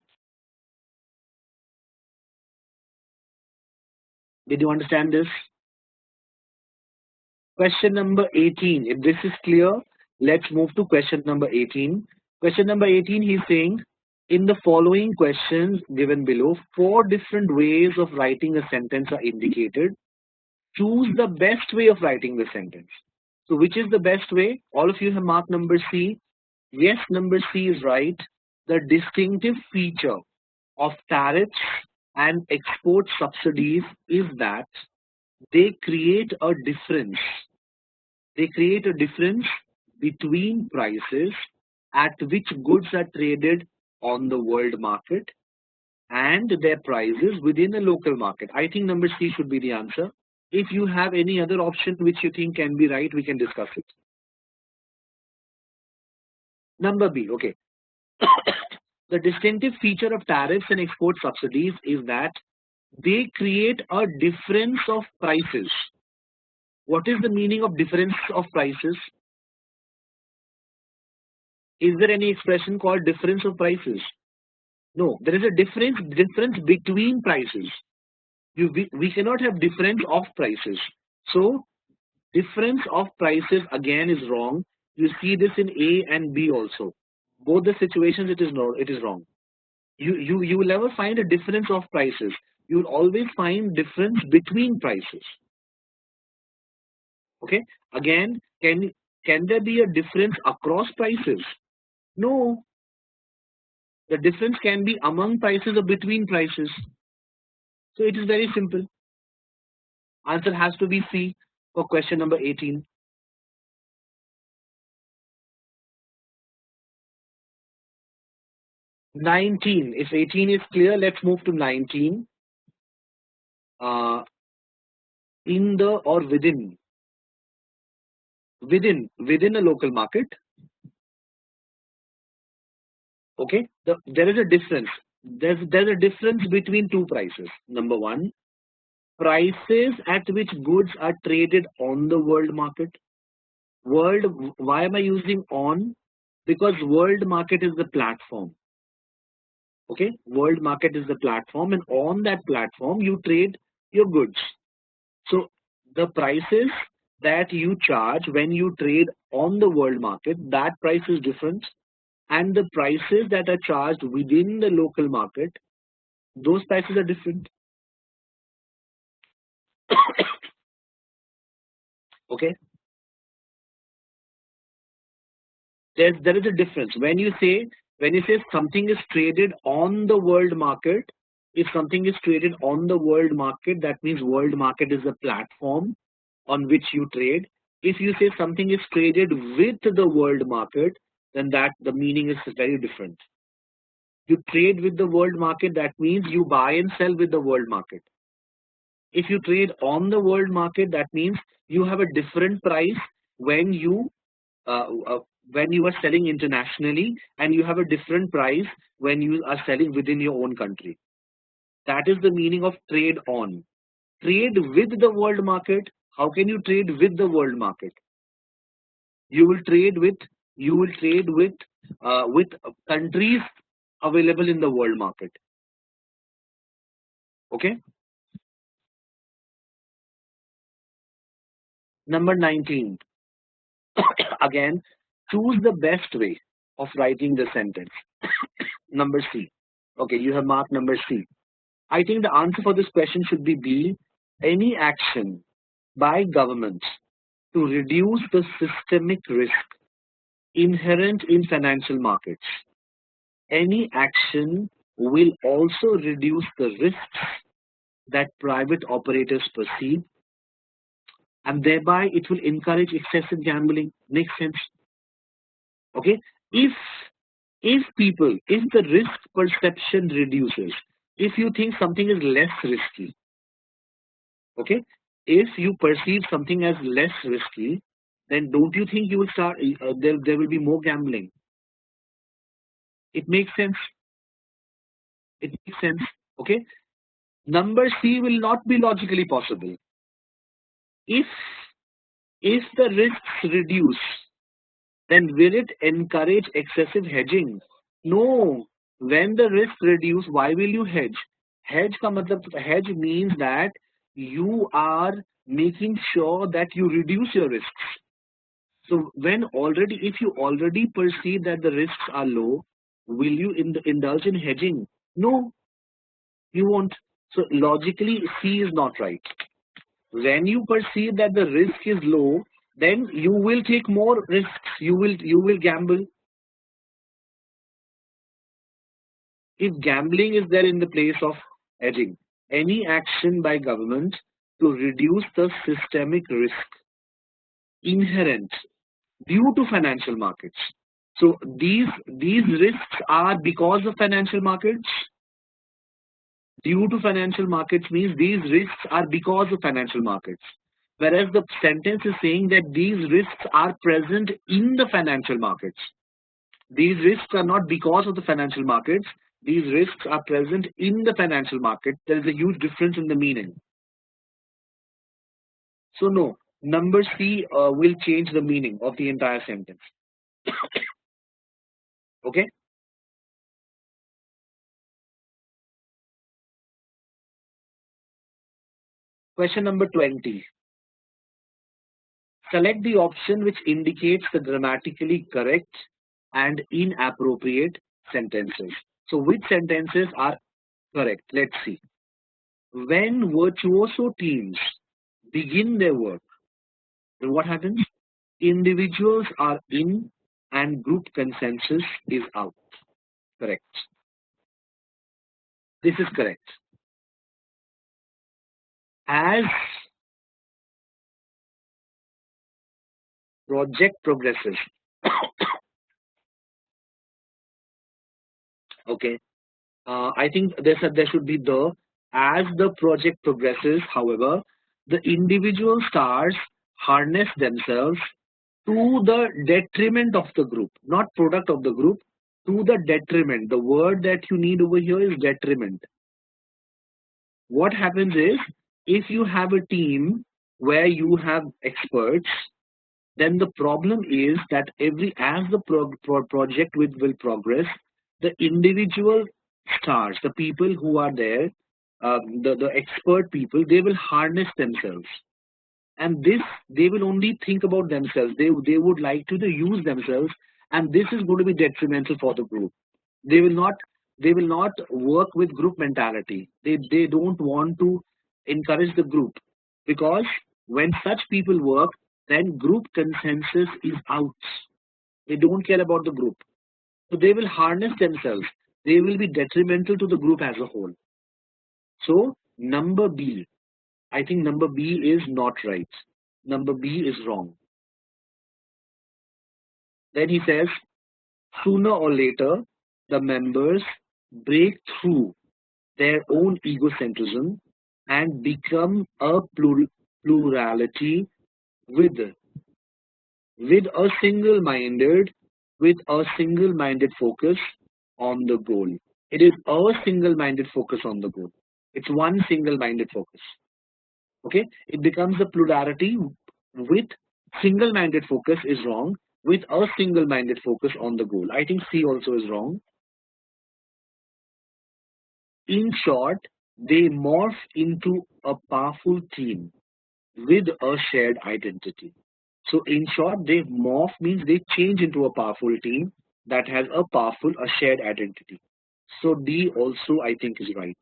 Did you understand this? Question number 18. If this is clear, let's move to question number 18. Question number 18, he's saying, in the following questions given below, 4 different ways of writing a sentence are indicated. Choose the best way of writing the sentence. So which is the best way? All of you have marked number C. Yes, number C is right. The distinctive feature of tariffs and export subsidies is that they create a difference. They create a difference between prices at which goods are traded on the world market and their prices within a local market. I think number C should be the answer. If you have any other option which you think can be right, we can discuss it. Number B, okay. The distinctive feature of tariffs and export subsidies is that they create a difference of prices. What is the meaning of difference of prices? Is there any expression called difference of prices? No, there is a difference between prices. We cannot have difference of prices. So difference of prices again is wrong. You see this in A and B also. Both the situations it is wrong. You will never find a difference of prices. You will always find difference between prices. Okay. Again, can there be a difference across prices? No. The difference can be among prices or between prices. So it is very simple. Answer has to be C for question number 18. 19. If 18 is clear, let's move to 19. In the or within a local market. Okay, there is a difference. There's a difference between two prices. Number one, prices at which goods are traded on the world market. Why am I using on? Because world market is the platform. Okay, world market is the platform, and on that platform you trade your goods. So the prices that you charge when you trade on the world market, that price is different, and the prices that are charged within the local market, those prices are different. Okay, there is a difference when you say something is traded on the world market. If something is traded on the world market, that means world market is the platform on which you trade. If you say something is traded with the world market, then that the meaning is very different. You trade with the world market, that means you buy and sell with the world market. If you trade on the world market, that means you have a different price when you are selling internationally, and you have a different price when you are selling within your own country. That is the meaning of trade on. Trade with the world market. How can you trade with the world market? You will trade with countries available in the world market. Okay. Number 19. Again, choose the best way of writing the sentence. Number C. Okay, you have marked number C. I think the answer for this question should be B. Any action by governments to reduce the systemic risk inherent in financial markets. Any action will also reduce the risks that private operators perceive, and thereby it will encourage excessive gambling. Makes sense? Okay. If the risk perception reduces, if you think something is less risky, okay, if you perceive something as less risky, then don't you think you will start? There will be more gambling. It makes sense. It makes sense. Okay. Number C will not be logically possible. If the risks reduce, then will it encourage excessive hedging? No. When the risks reduce, why will you hedge? Hedge means that you are making sure that you reduce your risks. So if you already perceive that the risks are low, will you indulge in hedging? No, you won't. So logically, C is not right. When you perceive that the risk is low, then you will take more risks. You will gamble. If gambling is there in the place of hedging, any action by government to reduce the systemic risk inherent due to financial markets. So these risks are because of financial markets. Due to financial markets means these risks are because of financial markets. Whereas the sentence is saying that these risks are present in the financial markets. These risks are not because of the financial markets. These risks are present in the financial market. There is a huge difference in the meaning. So no, number C will change the meaning of the entire sentence. Okay. Question number 20. Select the option which indicates the grammatically correct and inappropriate sentences. So which sentences are correct? Let's see. When virtuoso teams begin their work, then what happens? Individuals are in and group consensus is out. Correct. This is correct. As project progresses, okay, I think there should be as the project progresses, however, the individual stars harness themselves to the detriment of the group, not product of the group, to the detriment. The word that you need over here is detriment. What happens is, if you have a team where you have experts, then the problem is that as the project will progress, the individual stars, the people who are there, the expert people, they will harness themselves, and this they will only think about themselves. They would like to use themselves, and this is going to be detrimental for the group. They will not work with group mentality. They don't want to encourage the group, because when such people work, then group consensus is out. They don't care about the group. So they will harness themselves. They will be detrimental to the group as a whole. So number B, I think number B is not right. Number B is wrong. Then he says, sooner or later, the members break through their own egocentrism and become a plurality with a single-minded focus on the goal. It is a single-minded focus on the goal. It's one single-minded focus. Okay, it becomes a plurality with single-minded focus is wrong. With a single-minded focus on the goal, I think C also is wrong. In short, they morph into a powerful team with a shared identity. So in short, they morph means they change into a powerful team that has a shared identity. So D also I think is right.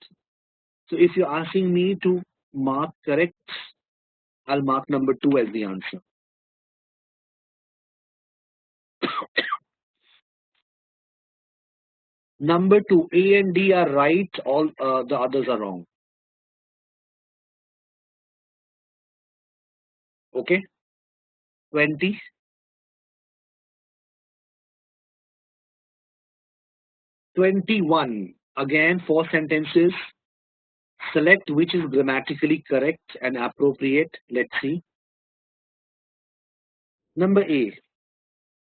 So if you're asking me to mark correct, I'll mark number 2 as the answer. Number 2, A and D are right, all the others are wrong. Okay. 20. #21. Again, 4 sentences. Select which is grammatically correct and appropriate. Let's see. Number A.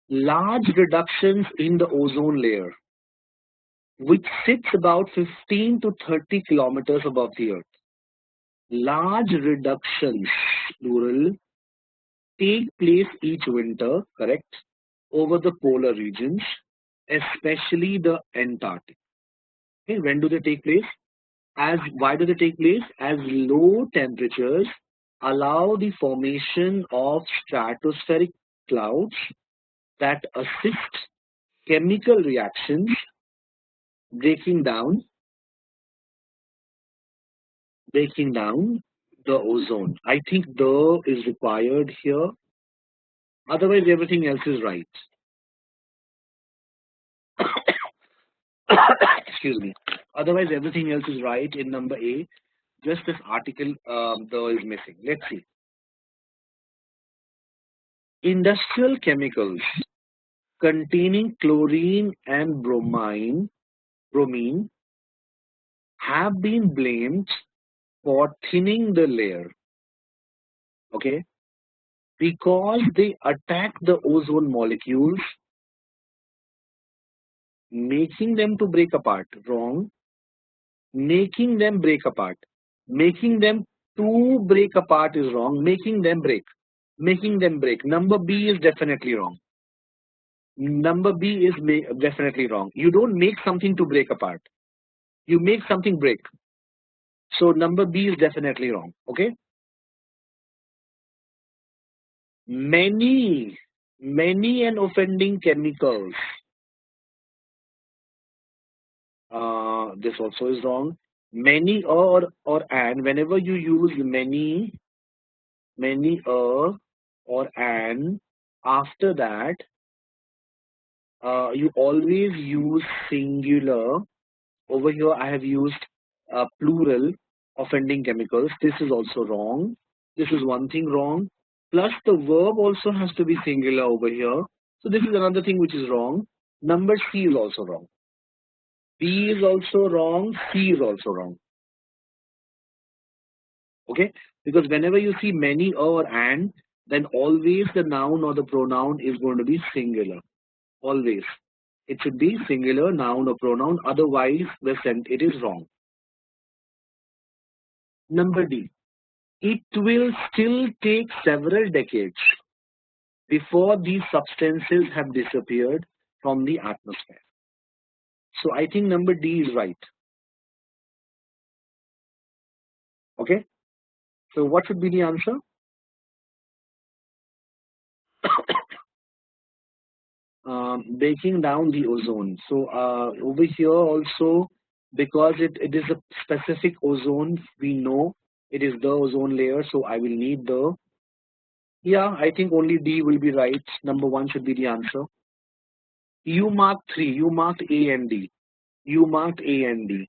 Large reductions in the ozone layer, which sits about 15 to 30 kilometers above the Earth. Large reductions, plural, take place each winter, correct, over the polar regions, especially the Antarctic. Okay, when do they take place? Why do they take place? As low temperatures allow the formation of stratospheric clouds that assist chemical reactions breaking down the the ozone. I think the is required here. Otherwise, everything else is right. Excuse me. Otherwise, everything else is right in number A. Just this article, the is missing. Let's see. Industrial chemicals containing chlorine and bromine have been blamed for thinning the layer. Okay, because they attack the ozone molecules, making them to break apart. Wrong. Making them break apart. Making them to break apart is wrong. Making them break. Making them break. Number B is definitely wrong. Number B is definitely wrong. You don't make something to break apart. You make something break. So number B is definitely wrong. Okay. Many and offending chemicals. This also is wrong. Many or and. Whenever you use many or an, after that you always use singular. Over here I have used plural, offending chemicals. This is also wrong. This is one thing wrong. Plus the verb also has to be singular over here. So this is another thing which is wrong. Number C is also wrong. B is also wrong. C is also wrong. Okay, because whenever you see many or and, then always the noun or the pronoun is going to be singular. Always it should be singular noun or pronoun, otherwise it is wrong. Number D, it will still take several decades before these substances have disappeared from the atmosphere. So I think number D is right. Okay, so what should be the answer? Breaking down the ozone. So over here also, because it is a specific ozone, we know it is the ozone layer. So I will need the, yeah, I think only D will be right. Number one should be the answer. You marked three. You marked A and D. You marked A and D.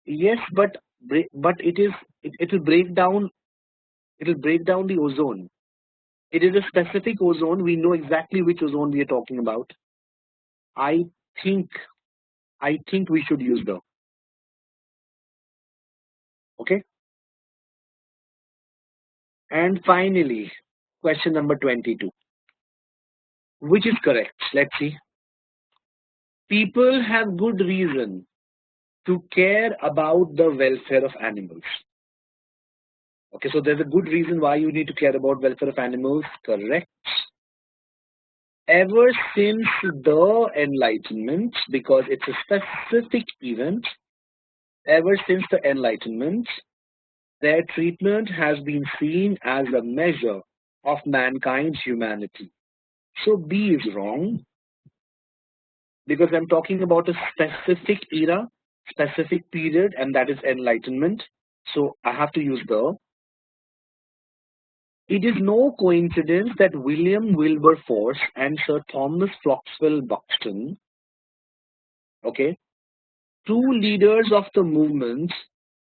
Yes, but it will break down. It will break down the ozone. It is a specific ozone. We know exactly which ozone we are talking about. I think we should use the. Okay. And finally, question number 22. Which is correct? Let's see. People have good reason to care about the welfare of animals. Okay, so there's a good reason why you need to care about welfare of animals. Correct. Ever since the Enlightenment, because it's a specific event, ever since the Enlightenment, their treatment has been seen as a measure of mankind's humanity. So B is wrong, because I'm talking about a specific era, specific period, and that is Enlightenment. So I have to use the. It is no coincidence that William Wilberforce and Sir Thomas Floxville Buxton, okay, two leaders of the movement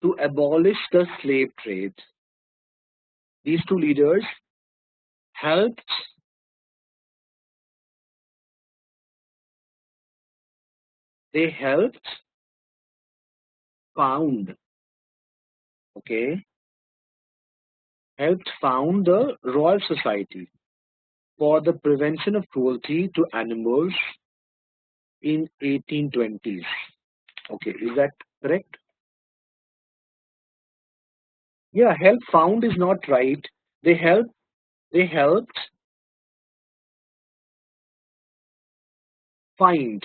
to abolish the slave trade. These two leaders helped they helped found, okay, helped found the Royal Society for the Prevention of Cruelty to Animals in 1820s. Okay, is that correct? Yeah, help found is not right. They helped. They helped find.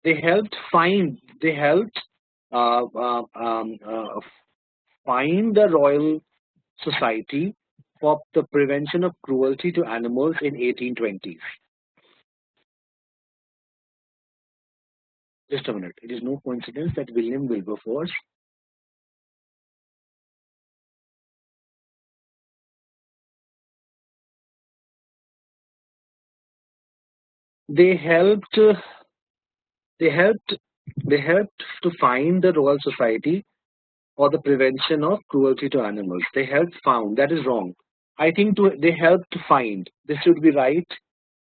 They helped find. They helped uh, uh, um, uh, find the Royal Society for the Prevention of Cruelty to Animals in 1820s. Just a minute. It is no coincidence that William Wilberforce They helped. They helped. They helped to find the Royal Society for the prevention of cruelty to animals. They helped found. That is wrong. I think they helped to find. This should be right,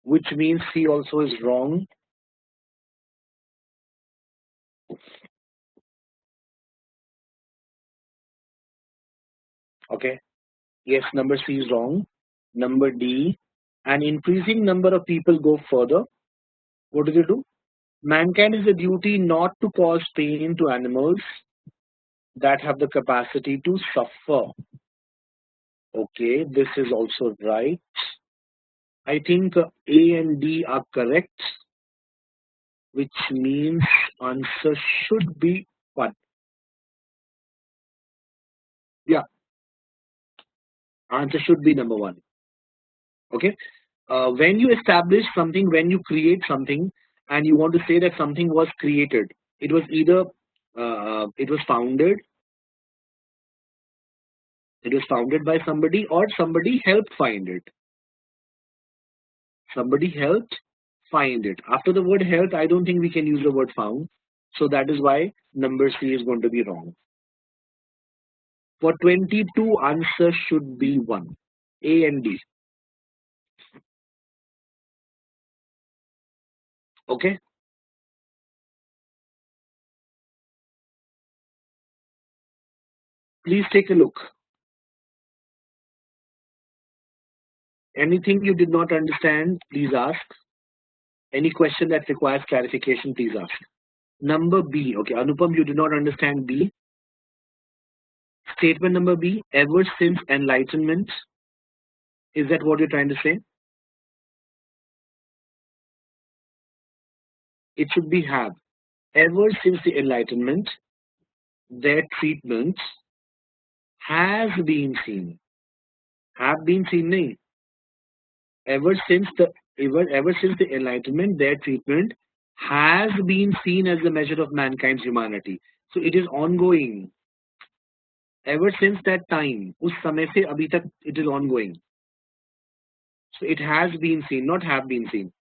which means C also is wrong. Okay. Yes, number C is wrong. Number D, an increasing number of people go further. What do they do? Mankind is a duty not to cause pain to animals that have the capacity to suffer. Okay, this is also right. I think A and D are correct, which means answer should be what? Yeah, answer should be number one. Okay. When you establish something, when you create something, and you want to say that something was created, it was either it was founded, by somebody, or somebody helped find it. Somebody helped find it. After the word helped, I don't think we can use the word found. So that is why number C is going to be wrong. For 22, answer should be 1. A and D. Okay. Please take a look. Anything you did not understand, please ask. Any question that requires clarification, please ask. Number B. Okay, Anupam, you did not understand B. Statement number B, ever since enlightenment. Is that what you're trying to say? It should be have. Ever since the enlightenment, their treatment has been seen. Have been seen, nahi. Ever since the enlightenment, their treatment has been seen as the measure of mankind's humanity. So it is ongoing. Ever since that time, उस समय से अभी तक it is ongoing. So it has been seen, not have been seen.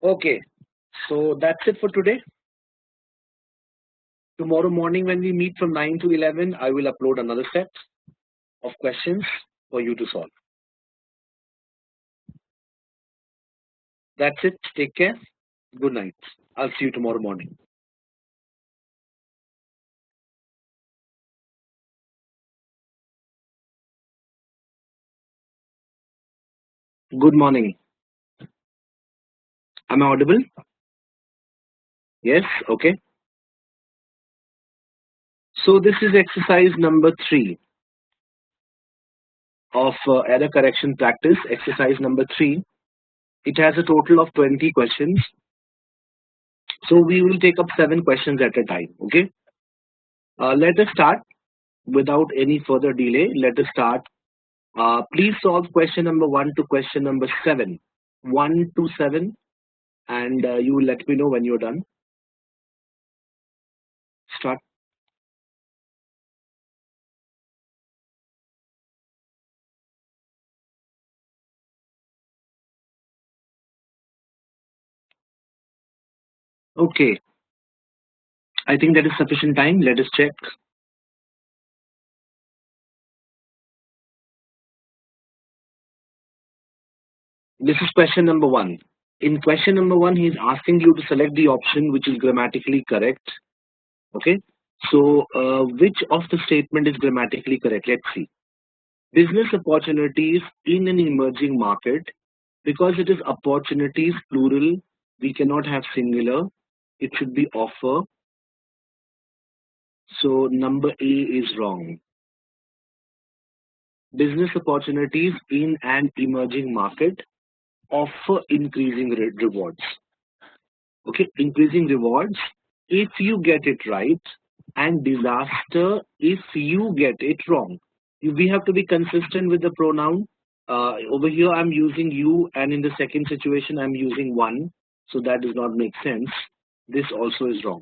Okay, so that's it for today. Tomorrow morning when we meet from 9 to 11, I will upload another set of questions for you to solve. That's it. Take care. Good night. I'll see you tomorrow morning. Good morning. Am I audible? Yes? Okay. So this is exercise number 3 of error correction practice. Exercise number 3. It has a total of 20 questions. So we will take up 7 questions at a time. Okay. Let us start without any further delay. Let us start. Please solve question number 1 to question number 7. 1 to 7. And you will let me know when you're done. Start. Okay. I think that is sufficient time. Let us check. This is question number 1. In question number 1, he is asking you to select the option which is grammatically correct. Okay. So, which of the statement is grammatically correct? Let's see. Business opportunities in an emerging market. Because it is opportunities plural, we cannot have singular. It should be offer. So number A is wrong. Business opportunities in an emerging market offer increasing rewards. Okay, increasing rewards if you get it right, and disaster if you get it wrong. We have to be consistent with the pronoun. Over here I'm using you, and in the second situation I'm using one, so that does not make sense. This also is wrong.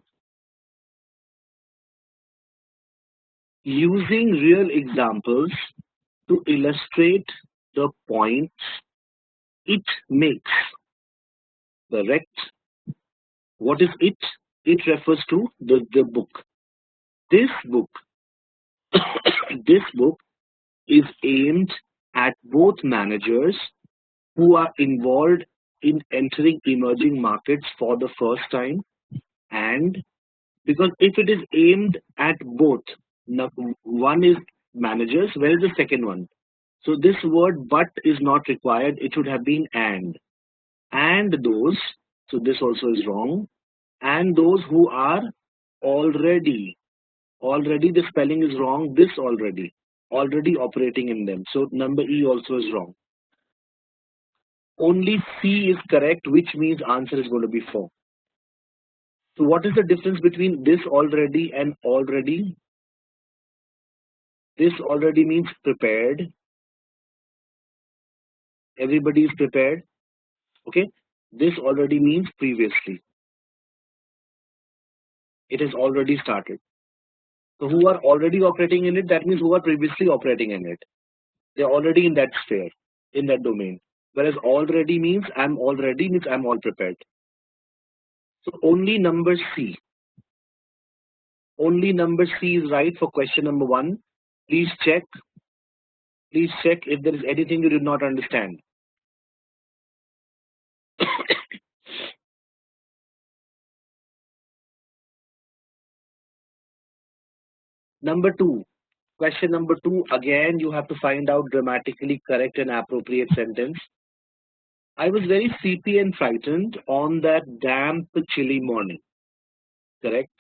Using real examples to illustrate the points it makes. Correct. What is it? It refers to the book. This book, this book is aimed at both managers who are involved in entering emerging markets for the first time, and because if it is aimed at both, one is managers, where is the second one? So this word but is not required, it should have been and those, so this also is wrong, and those who are already, already the spelling is wrong, this already operating in them, so number E also is wrong. Only C is correct, which means answer is going to be 4. So what is the difference between this already and already? This already means prepared. Everybody is prepared. Okay. This already means previously. It has already started. So who are already operating in it, that means who are previously operating in it. They're already in that sphere, in that domain. Whereas already means I'm all prepared. So only number C. Only number C is right for question number 1. Please check. Please check if there is anything you did not understand. Number 2. Question number 2. Again, you have to find out grammatically correct and appropriate sentence. I was very sleepy and frightened on that damp, chilly morning. Correct.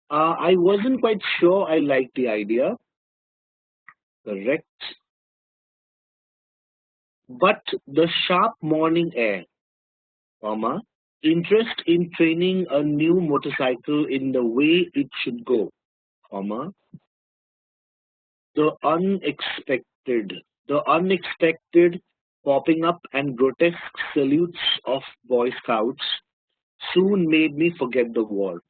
I wasn't quite sure I liked the idea. Correct. But the sharp morning air, comma, interest in training a new motorcycle in the way it should go, comma, the unexpected, the unexpected popping up and grotesque salutes of Boy Scouts soon made me forget the war.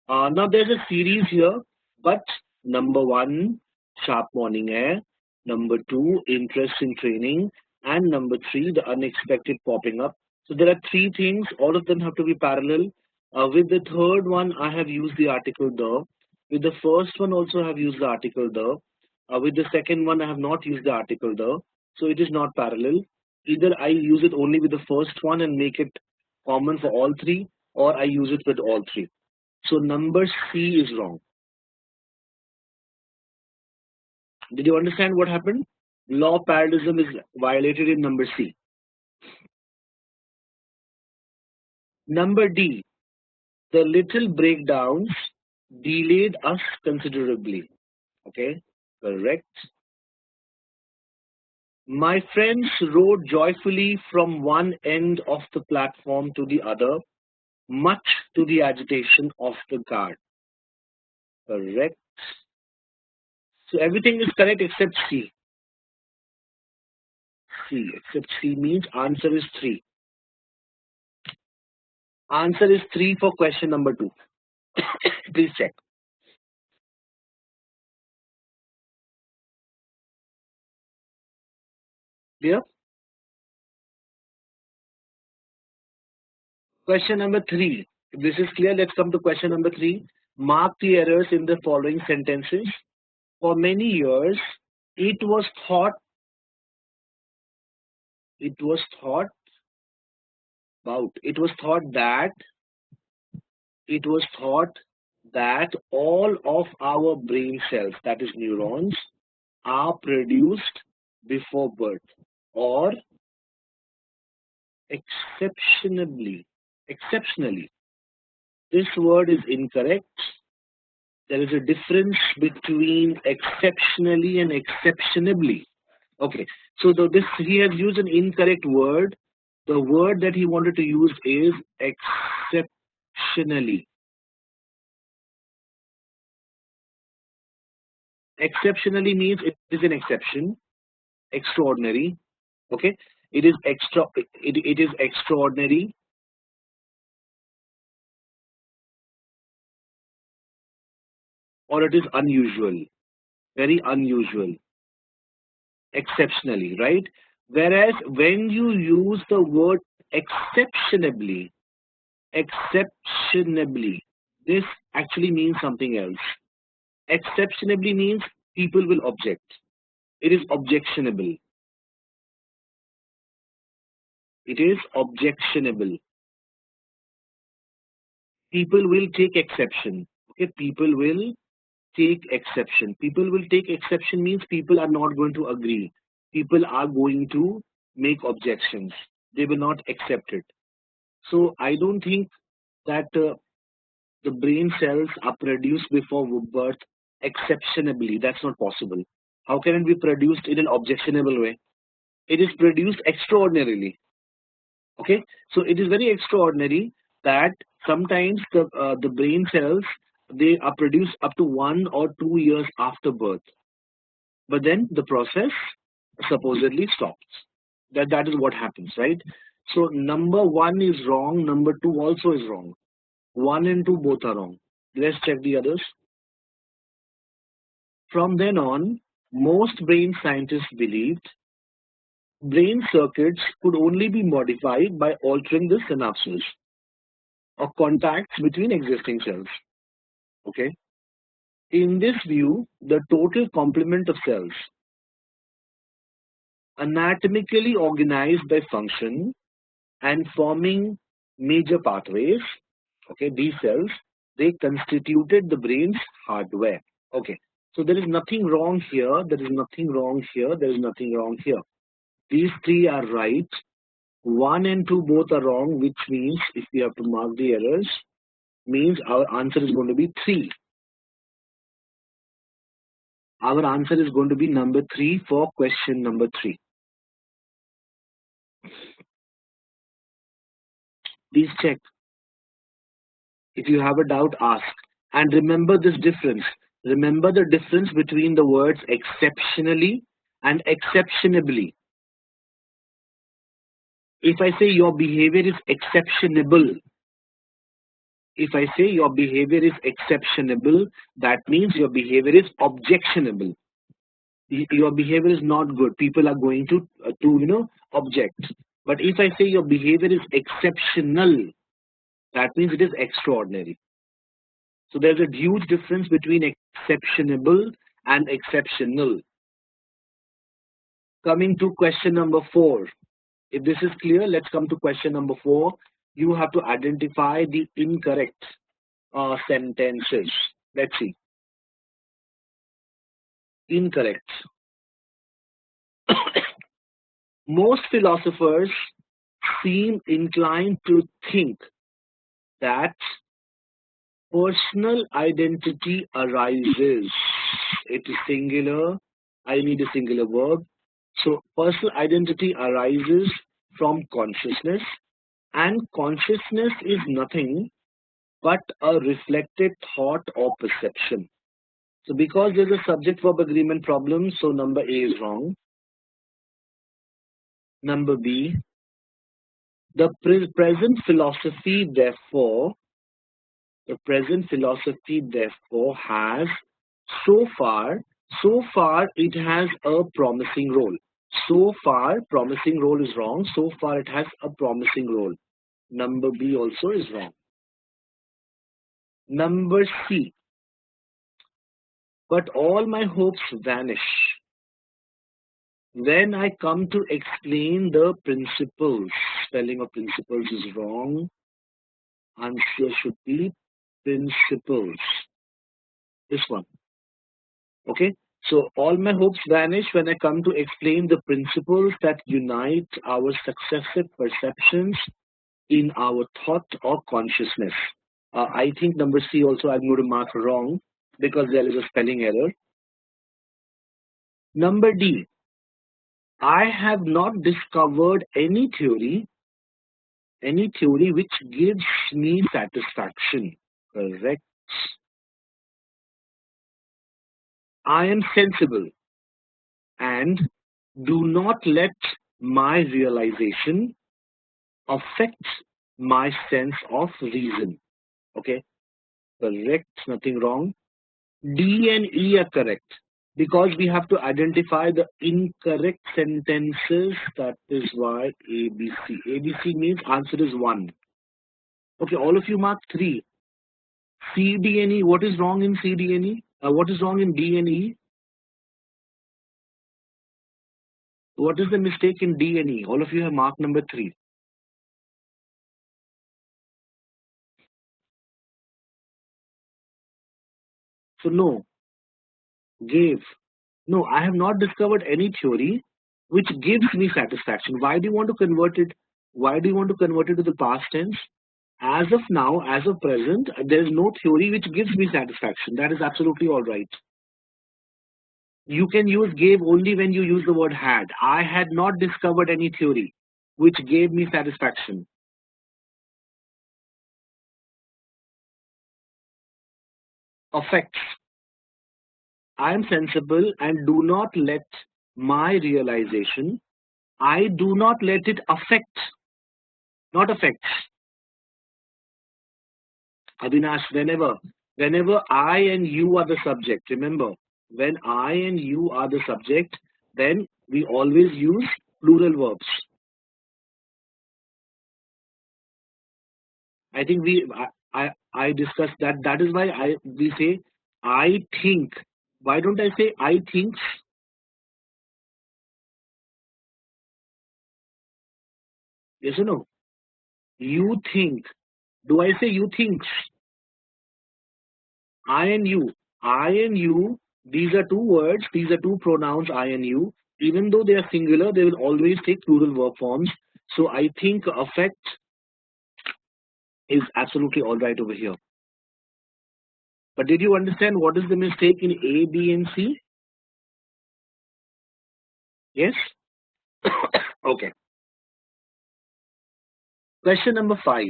Now there's a series here, but number 1, sharp morning air, number 2, interest in training, and number 3, the unexpected popping up. So there are 3 things, all of them have to be parallel. With the third one, I have used the article the. With the first one also I have used the article the. With the second one, I have not used the article the. So it is not parallel. Either I use it only with the first one and make it common for all 3, or I use it with all 3. So number C is wrong. Did you understand what happened? Law of parallelism is violated in number C. Number D, the little breakdowns delayed us considerably. Okay, correct. My friends rode joyfully from one end of the platform to the other, much to the agitation of the guard. Correct. So everything is correct except C. C, except C means answer is 3. Answer is 3 for question number 2. Please check. Clear? Question number 3. If this is clear, let's come to question number 3. Mark the errors in the following sentences. For many years, it was thought, it was thought about, it was thought that all of our brain cells, that is neurons, are produced before birth, or exceptionally. This word is incorrect. There is a difference between exceptionally and exceptionably. Okay, so this he has used an incorrect word. The word that he wanted to use is exceptionally. Exceptionally means it is an exception, extraordinary. Okay, it is extraordinary, or it is unusual, very unusual. exceptionally, right? Whereas when you use the word exceptionably, exceptionably, this actually means something else. Exceptionably means people will object. It is objectionable. It is objectionable. People will take exception. Okay, people will take exception. People will take exception means people are not going to agree. People are going to make objections. They will not accept it. So I don't think that the brain cells are produced before birth exceptionably. That's not possible. How can it be produced in an objectionable way? It is produced extraordinarily. Okay, so it is very extraordinary that sometimes the brain cells, they are produced up to 1 or 2 years after birth, but then the process supposedly stops. That is what happens, right? So number one is wrong, number two also is wrong. One and two both are wrong. Let's check the others. From then on, most brain scientists believed brain circuits could only be modified by altering the synapses or contacts between existing cells. Okay. In this view, the total complement of cells, anatomically organized by function and forming major pathways, okay, these cells, they constituted the brain's hardware. Okay. So there is nothing wrong here, there is nothing wrong here, there is nothing wrong here. These three are right. One and two both are wrong, which means if we have to mark the errors, means our answer is going to be 3. Our answer is going to be number 3 for question number 3. Please check. If you have a doubt, ask. And remember this difference. Remember the difference between the words exceptionally and exceptionably. If I say your behavior is exceptionable, if I say your behavior is exceptionable, that means your behavior is objectionable. Your behavior is not good. People are going to object. But if I say your behavior is exceptional, that means it is extraordinary. So there's a huge difference between exceptionable and exceptional. Coming to question number 4. If this is clear, let's come to question number 4. You have to identify the incorrect sentences. Let's see. Incorrect. Most philosophers seem inclined to think that personal identity arises. It is singular. I need a singular verb. So personal identity arises from consciousness, and consciousness is nothing but a reflected thought or perception. So because there's a subject-verb agreement problem, so number A is wrong. Number B, the present philosophy therefore has so far it has a promising role. So far promising role is wrong. So far it has a promising role. Number B also is wrong. Number C, but all my hopes vanish when I come to explain the principles. Spelling of principles is wrong. Answer should be principles. This one. Okay. So all my hopes vanish when I come to explain the principles that unite our successive perceptions in our thought or consciousness. I think number C also I'm going to mark wrong because there is a spelling error. Number D, I have not discovered any theory which gives me satisfaction. Correct. I am sensible and do not let my realization affect my sense of reason. Okay, correct, nothing wrong. D and E are correct. Because we have to identify the incorrect sentences. That is why ABC. ABC means answer is 1. Okay, all of you mark 3. C, D, and E. What is wrong in C, D, and E? What is wrong in D and E? What is the mistake in D and E? All of you have marked number 3. So no, gave. No, I have not discovered any theory which gives me satisfaction. Why do you want to convert it? Why do you want to convert it to the past tense? As of now, as of present, there is no theory which gives me satisfaction. That is absolutely all right. You can use gave only when you use the word had. I had not discovered any theory which gave me satisfaction. Affects. I am sensible and do not let my realization, I do not let it affect, not affects. Avinash, whenever I and you are the subject, remember, when I and you are the subject, then we always use plural verbs. I think I discussed that. That is why we say I think. Why don't I say I thinks? Yes or no? You think. Do I say you thinks? I and you. I and you. These are two words. These are two pronouns. I and you. Even though they are singular, they will always take plural verb forms. So I think affect is absolutely all right over here. But did you understand what is the mistake in A, B, and C? Yes? Okay. Question number 5.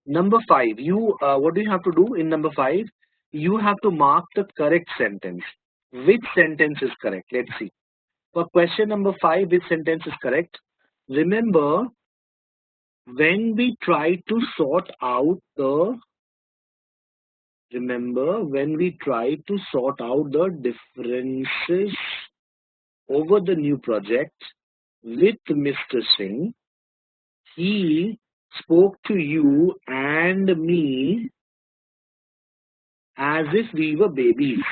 Number 5. You what do you have to do in number 5? You have to mark the correct sentence. Which sentence is correct? Let's see. For question number 5, which sentence is correct? Remember, when we try to sort out the differences over the new project with Mr. Singh, he spoke to you and me as if we were babies.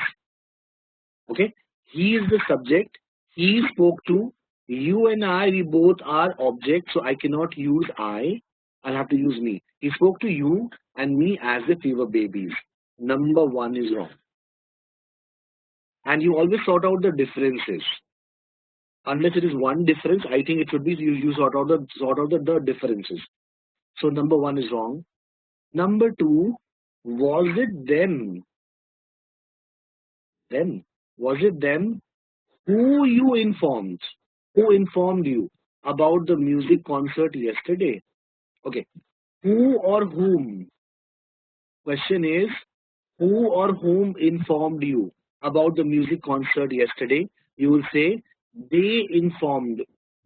Okay? He is the subject. He spoke to you and I. We both are objects, so I cannot use I. I'll have to use me. He spoke to you and me as if we were babies. Number 1 is wrong. And you always sort out the differences. Unless it is one difference, I think it should be you sort out the differences. So number 1 is wrong. Number 2, was it them? Was it them who you informed? Who informed you about the music concert yesterday? Okay. Who or whom? Question is, who or whom informed you about the music concert yesterday? You will say, they informed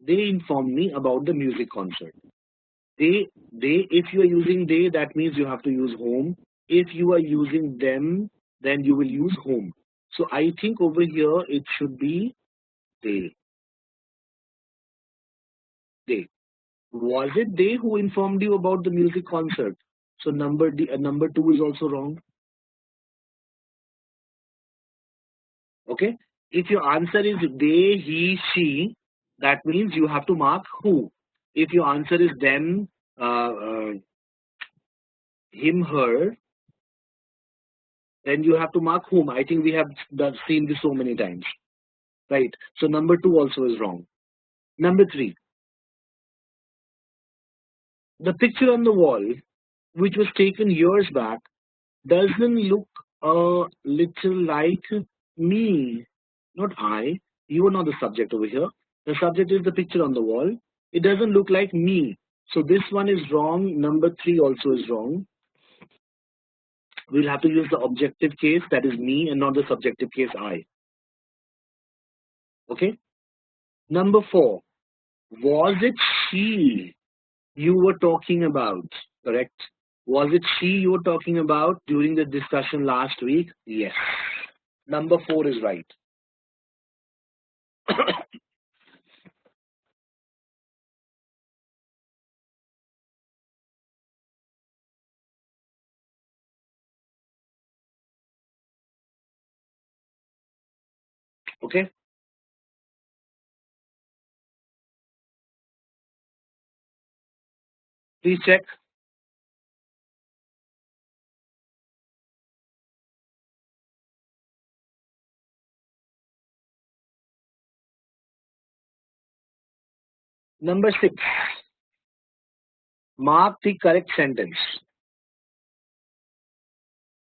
me about the music concert. They, if you are using they, that means you have to use whom. If you are using them, then you will use whom. So I think over here it should be they. They. Was it they who informed you about the music concert? So number 2 is also wrong. Okay. If your answer is they, he, she, that means you have to mark who. If your answer is them, him, her, then you have to mark whom. I think we have seen this so many times. Right. So number 2 also is wrong. Number 3. The picture on the wall, which was taken years back, doesn't look a little like me. Not I. You are not the subject over here. The subject is the picture on the wall. It doesn't look like me. So this one is wrong. Number 3 also is wrong. We'll have to use the objective case, that is me, and not the subjective case I. Okay. Number 4. Was it she you were talking about? Correct. Was it she you were talking about during the discussion last week? Yes. Number 4 is right. Okay. Please check. Number 6. Mark the correct sentence.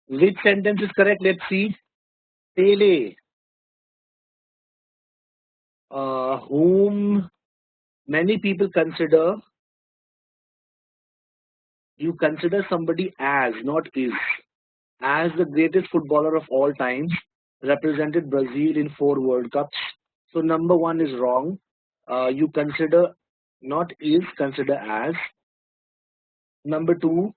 Which sentence is correct? Let's see. Pele, whom many people consider, you consider somebody as, not is, as the greatest footballer of all times, represented Brazil in 4 World Cups. So number 1 is wrong. You consider, not is, consider as. Number 2,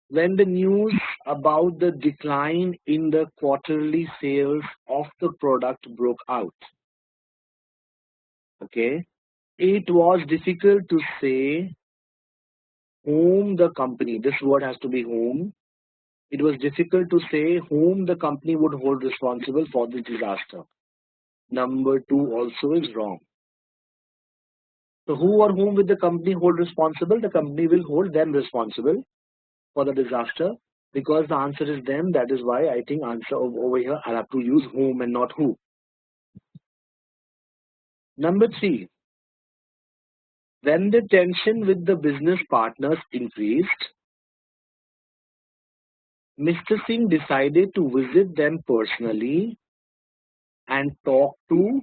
when the news about the decline in the quarterly sales of the product broke out, okay, it was difficult to say whom the company, this word has to be whom, it was difficult to say whom the company would hold responsible for the disaster. Number 2 also is wrong. So who or whom will the company hold responsible? The company will hold them responsible for the disaster because the answer is them. That is why I think answer over here I'll have to use whom and not who. Number 3, when the tension with the business partners increased, Mr. Singh decided to visit them personally and talk to,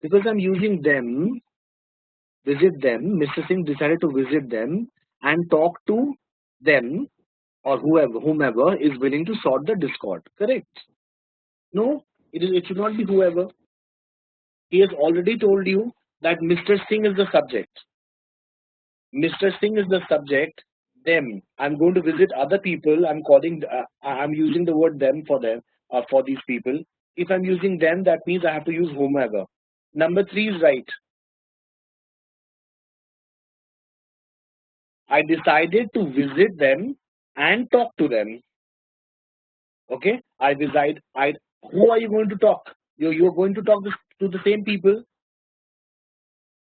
because I'm using them, visit them, Mr. Singh decided to visit them and talk to them or whomever is willing to sort the discord. Correct? No, it should not be whoever. He has already told you that Mr. Singh is the subject. Mr. Singh is the subject. Them. I'm going to visit other people. I'm calling. I'm using the word them for these people. If I'm using them, that means I have to use whomever. Number 3 is right. I decided to visit them and talk to them. Okay, I decide. I Who are you going to talk? You're going to talk to the same people.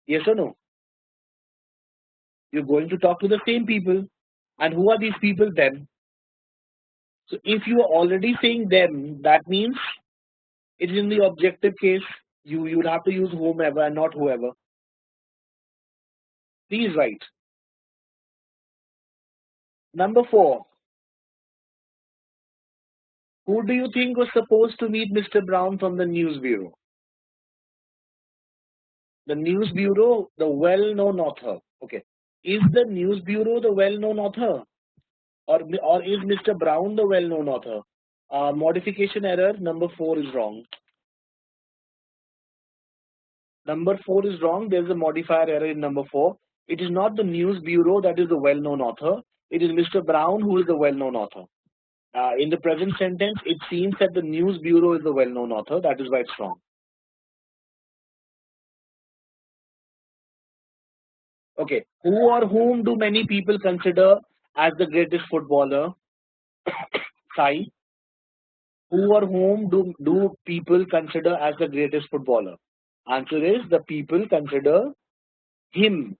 Yes or no? You're going to talk to the same people. And who are these people? Them. So if you are already saying them, that means it is in the objective case. You'd have to use whomever and not whoever. Please write. Number 4. Who do you think was supposed to meet Mr. Brown from the news bureau? The news bureau, the well-known author. Okay. Is the news bureau the well-known author? Or is Mr. Brown the well-known author? Modification error, number 4 is wrong. Number 4 is wrong. There's a modifier error in number 4. It is not the news bureau that is the well-known author. It is Mr. Brown who is the well-known author. In the present sentence, it seems that the news bureau is the well-known author. That is why it's wrong. Okay. Who or whom do many people consider as the greatest footballer? Sai. Who or whom do people consider as the greatest footballer? Answer is the people consider him.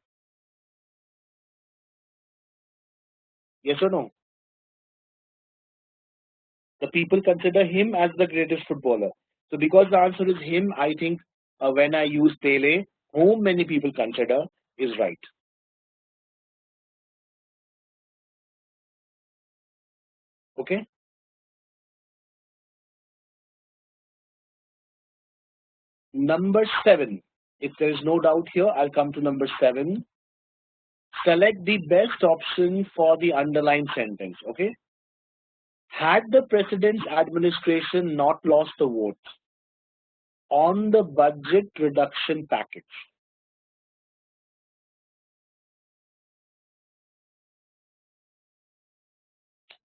Yes or no? The people consider him as the greatest footballer. So because the answer is him, I think when I use Pele, whom many people consider is right. Okay. Number 7. If there is no doubt here, I'll come to number 7. Select the best option for the underlined sentence. Okay. Had the president's administration not lost the vote on the budget reduction package,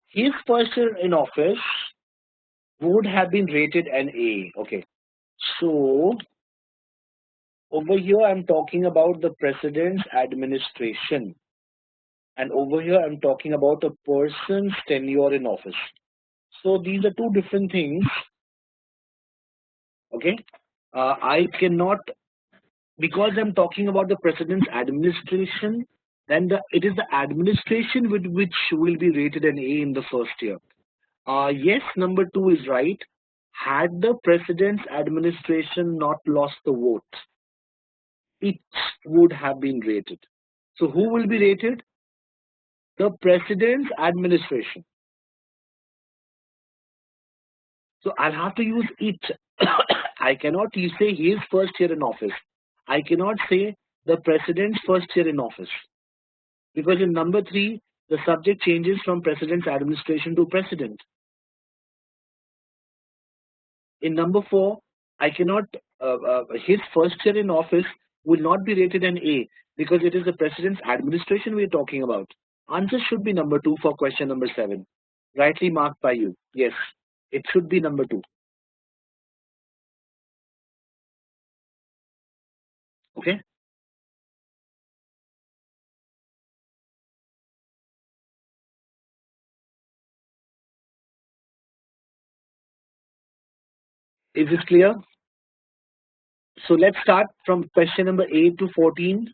his first year in office Would have been rated an A. Okay. So over here I'm talking about the president's administration, and over here I'm talking about a person's tenure in office. So these are two different things. Okay. I cannot, because I'm talking about the president's administration, then it is the administration with which will be rated an A in the first year. Yes, number two is right. Had the president's administration not lost the vote, it would have been rated. So who will be rated? The president's administration. So I'll have to use it. I cannot say his first year in office. I cannot say the president's first year in office. Because in number three, the subject changes from president's administration to president. In number four, I cannot, his first year in office will not be rated an A because it is the president's administration we are talking about. Answer should be number two for question number 7. Rightly marked by you. Yes, it should be number 2. Okay. Is this clear? So let's start from question number 8 to 14.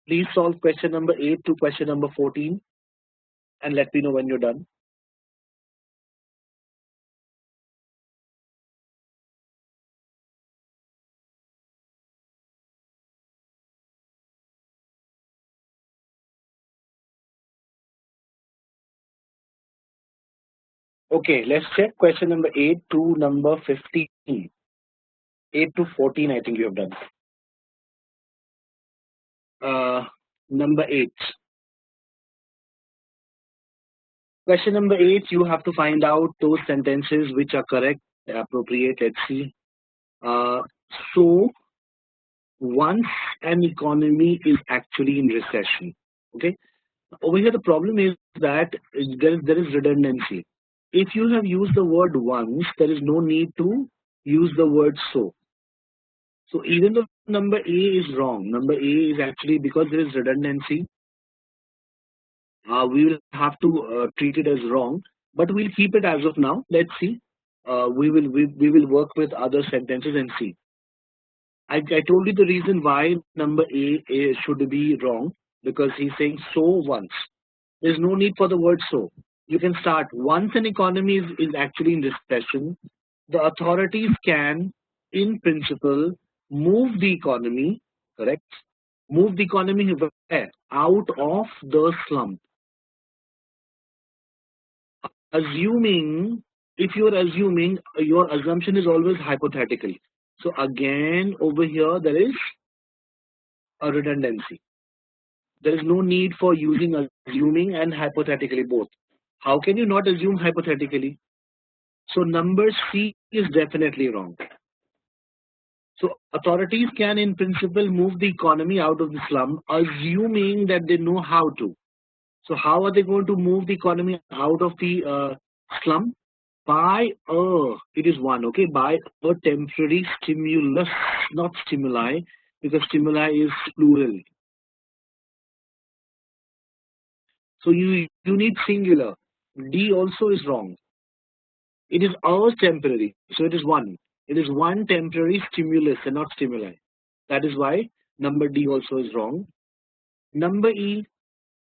Please solve question number 8 to question number 14 and let me know when you're done. Okay, let's check question number 8 to number 15. 8 to 14, I think you have done. Uh, Number 8. Question number 8, you have to find out those sentences which are correct, appropriate. Let's see. Uh, so, once an economy is actually in recession, okay, over here the problem is that there is redundancy. If you have used the word once, there is no need to use the word so. So even though number A is wrong, number A is actually, because there is redundancy, we will have to treat it as wrong, but we'll keep it as of now. Let's see. We will work with other sentences and see. I told you the reason why number A should be wrong, because he's saying so once. There's no need for the word so. You can start once an economy is actually in recession, the authorities can, in principle, move the economy, correct? Move the economy where? Out of the slump. Assuming, if you're assuming, your assumption is always hypothetical. So again, over here, there is a redundancy. There is no need for using assuming and hypothetically both. How can you not assume hypothetically? So number C is definitely wrong. So authorities can, in principle, move the economy out of the slum, assuming that they know how to. So how are they going to move the economy out of the slum? By it is one, okay, by a temporary stimulus, not stimuli, because stimuli is plural. So you need singular. D also is wrong. It is a temporary, so it is one. It is one temporary stimulus and not stimuli. That is why number D also is wrong. Number E,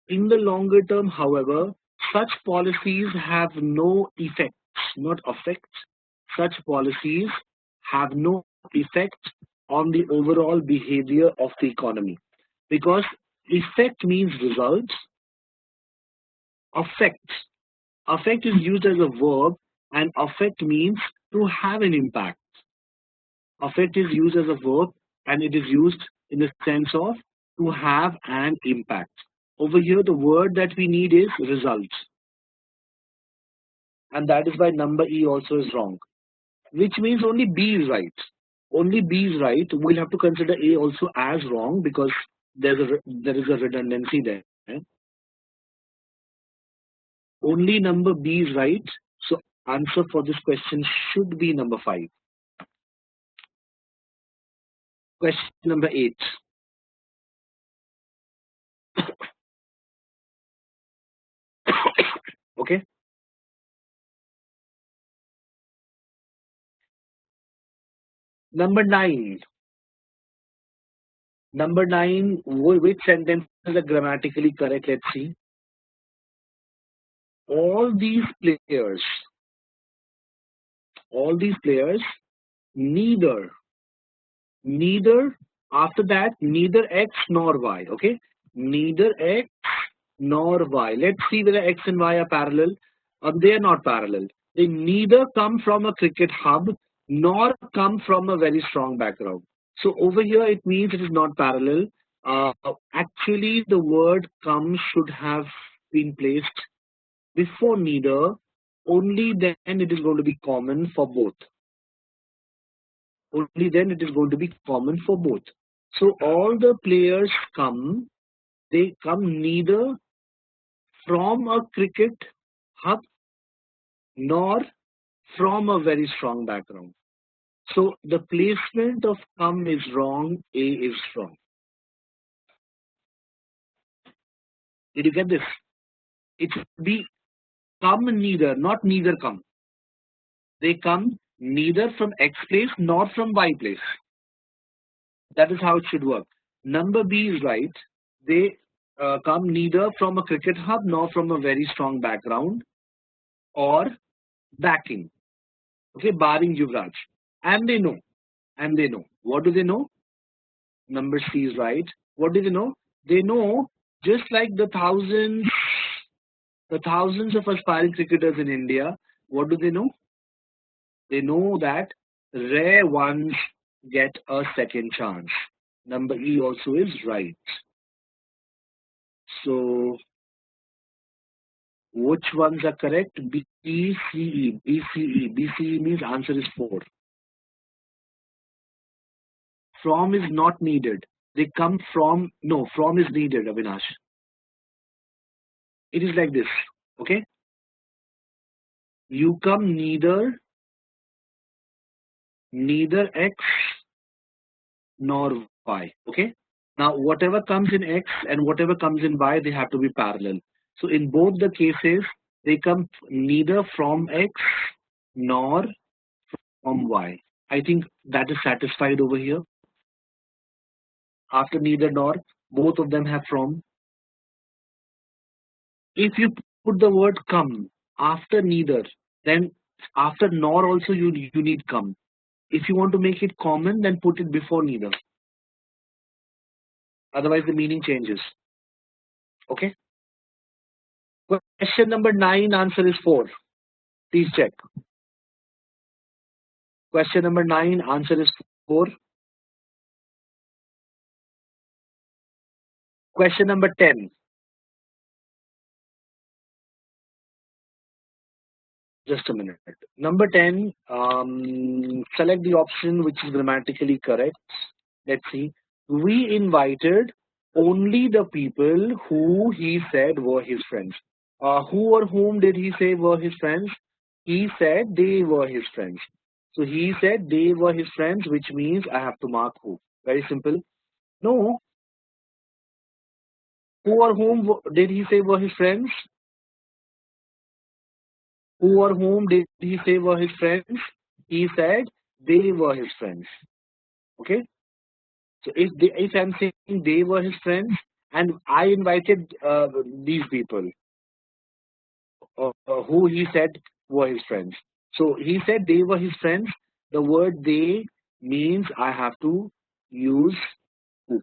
in the longer term, however, such policies have no effects, not effects. Such policies have no effect on the overall behavior of the economy. Because effect means results, affect. Affect is used as a verb, and affect means to have an impact. Affect is used as a verb, and it is used in the sense of to have an impact. Over here, the word that we need is results. And that is why number E also is wrong, which means only B is right. Only B is right. We'll have to consider A also as wrong because there is a redundancy there. Only number B is right. So answer for this question should be number 5. Question number 8. Okay. Number 9. Number 9, which sentence is grammatically correct? Let's see. All these players, neither, after that, neither X nor Y. Okay. Neither X nor Y. Let's see whether X and Y are parallel. They are not parallel. They neither come from a cricket hub nor come from a very strong background. So over here, it means it is not parallel. Actually, the word come should have been placed before neither. Only then it is going to be common for both. Only then it is going to be common for both. So all the players come, they come neither from a cricket hub nor from a very strong background. So the placement of come is wrong, A is wrong. Did you get this? It should be come neither, not neither come. They come neither from X place nor from Y place. That is how it should work. Number B is right. They come neither from a cricket hub nor from a very strong background or backing. Okay, barring Yuvraj. And they know. And they know. What do they know? Number C is right. What do they know? They know, just like the thousands of aspiring cricketers in India, what do they know? They know that rare ones get a second chance. Number E also is right. So, which ones are correct? B, C, E. B, C, E. B, C, E means answer is 4. From is not needed. They come from, no, from is needed, Avinash. It is like this, okay? You come neither X nor Y, okay? Now, whatever comes in X and whatever comes in Y, they have to be parallel. So in both the cases, they come neither from X nor from Y. I think that is satisfied over here. After neither nor, both of them have from. If you put the word come after neither, then after nor also you need come. If you want to make it common, then put it before neither. Otherwise, the meaning changes. Okay? Question number 9, answer is 4. Please check. Question number 9, answer is 4. Question number 10. Just a minute. Number 10, select the option which is grammatically correct. Let's see. We invited only the people who he said were his friends. Who or whom did he say were his friends? He said they were his friends. So he said they were his friends, which means I have to mark who. Very simple. No. Who or whom did he say were his friends? Who or whom did he say were his friends? He said they were his friends. Okay. So if I'm saying they were his friends and I invited these people who he said were his friends. So he said they were his friends. The word they means I have to use who.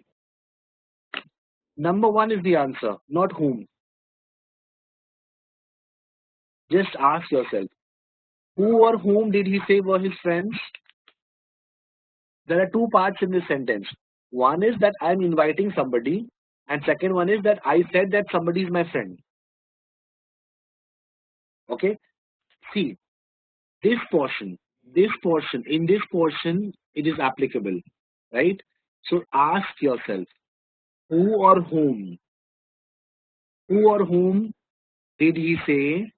Number 1 is the answer, not whom. Just ask yourself, who or whom did he say were his friends? There are 2 parts in this sentence. One is that I'm inviting somebody, and second one is that I said that somebody is my friend. Okay? See, in this portion, it is applicable, right? So ask yourself, who or whom did he say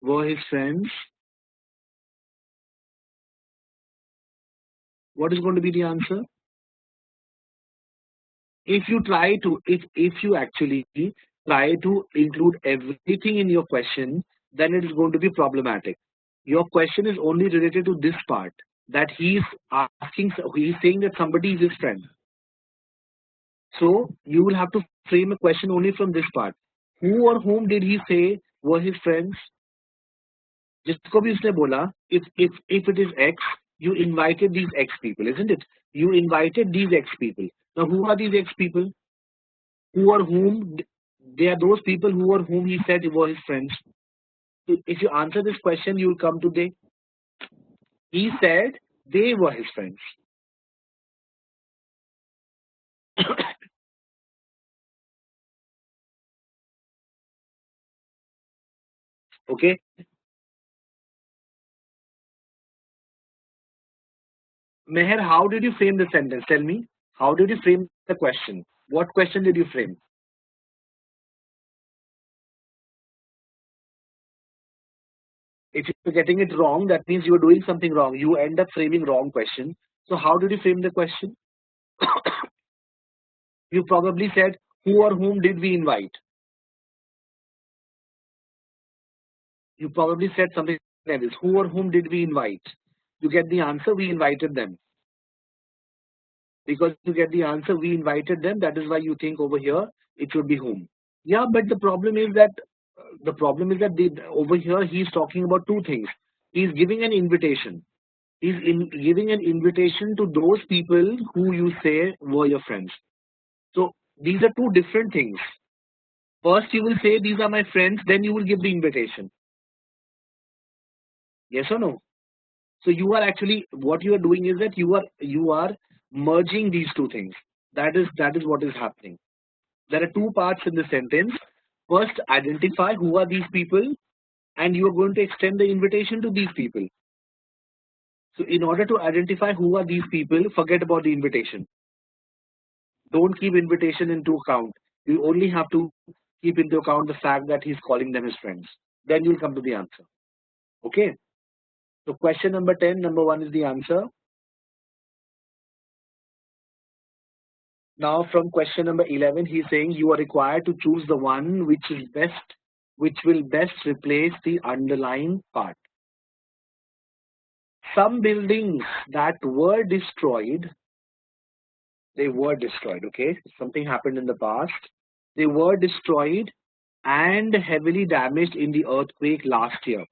were his friends, what is going to be the answer? If you try to, if you actually try to include everything in your question, then it is going to be problematic. Your question is only related to this part, that he's asking, he's saying that somebody is his friend. So you will have to frame a question only from this part. Who or whom did he say were his friends? जिसको भी उसने बोला, if it is X, you invited these X people, isn't it? You invited these X people. Now who are these X people? Who or whom? They are those people who or whom he said were his friends. So if you answer this question, you will come to they. He said they were his friends. Okay. Meher, how did you frame the sentence? Tell me. How did you frame the question? What question did you frame? If you're getting it wrong, that means you're doing something wrong. You end up framing wrong question. So how did you frame the question? You probably said, who or whom did we invite? You probably said something like this. Who or whom did we invite? You get the answer, we invited them. Because you get the answer, we invited them. That is why you think over here, it should be whom. Yeah, but the problem is that over here he's talking about two things. He's giving an invitation. Giving an invitation to those people who you say were your friends. So these are two different things. First you will say these are my friends, then you will give the invitation. Yes or no? So you are actually, what you are doing is that you are merging these two things. That is what is happening. There are two parts in the sentence. First, identify who are these people, and you are going to extend the invitation to these people. So in order to identify who are these people, forget about the invitation. Don't keep invitation into account. You only have to keep into account the fact that he's calling them his friends. Then you'll come to the answer. Okay? So question number 10, number 1 is the answer. Now from question number 11, he's saying you are required to choose the one which will best replace the underlying part. Some buildings that were destroyed, okay? Something happened in the past. They were destroyed and heavily damaged in the earthquake last year.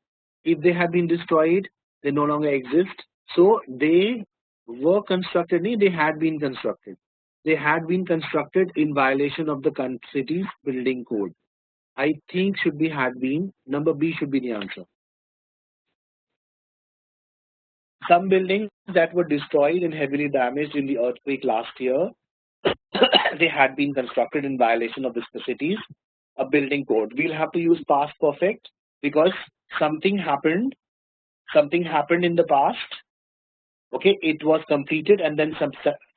If they have been destroyed, they no longer exist. So they were constructed, they had been constructed. They had been constructed in violation of the city's building code. I think should be had been. Number B should be the answer. Some buildings that were destroyed and heavily damaged in the earthquake last year, they had been constructed in violation of the city's building code. We'll have to use past perfect because something happened in the past. Okay, it was completed and then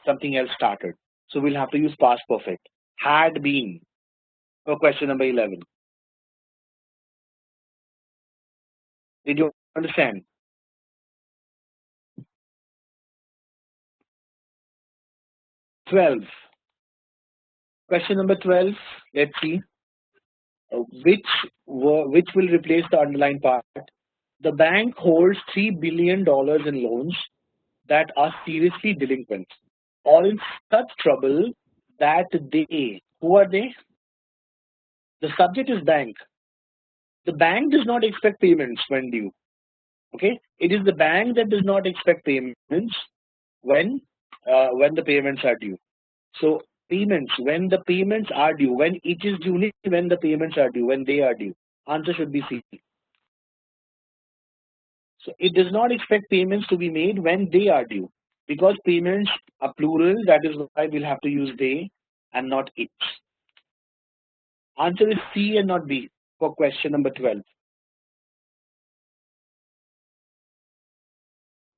something else started. So we'll have to use past perfect. Had been for question number 11. Did you understand? Question number 12. Let's see. Which will replace the underlying part? The bank holds $3 billion in loans that are seriously delinquent or in such trouble that they, who are they? The subject is bank. The bank does not expect payments when due. Okay, it is the bank that does not expect payments when the payments are due. So payments, when the payments are due, when it is due, when the payments are due, when they are due. Answer should be C. So it does not expect payments to be made when they are due. Because payments are plural, that is why we'll have to use they and not it. Answer is C and not B for question number 12.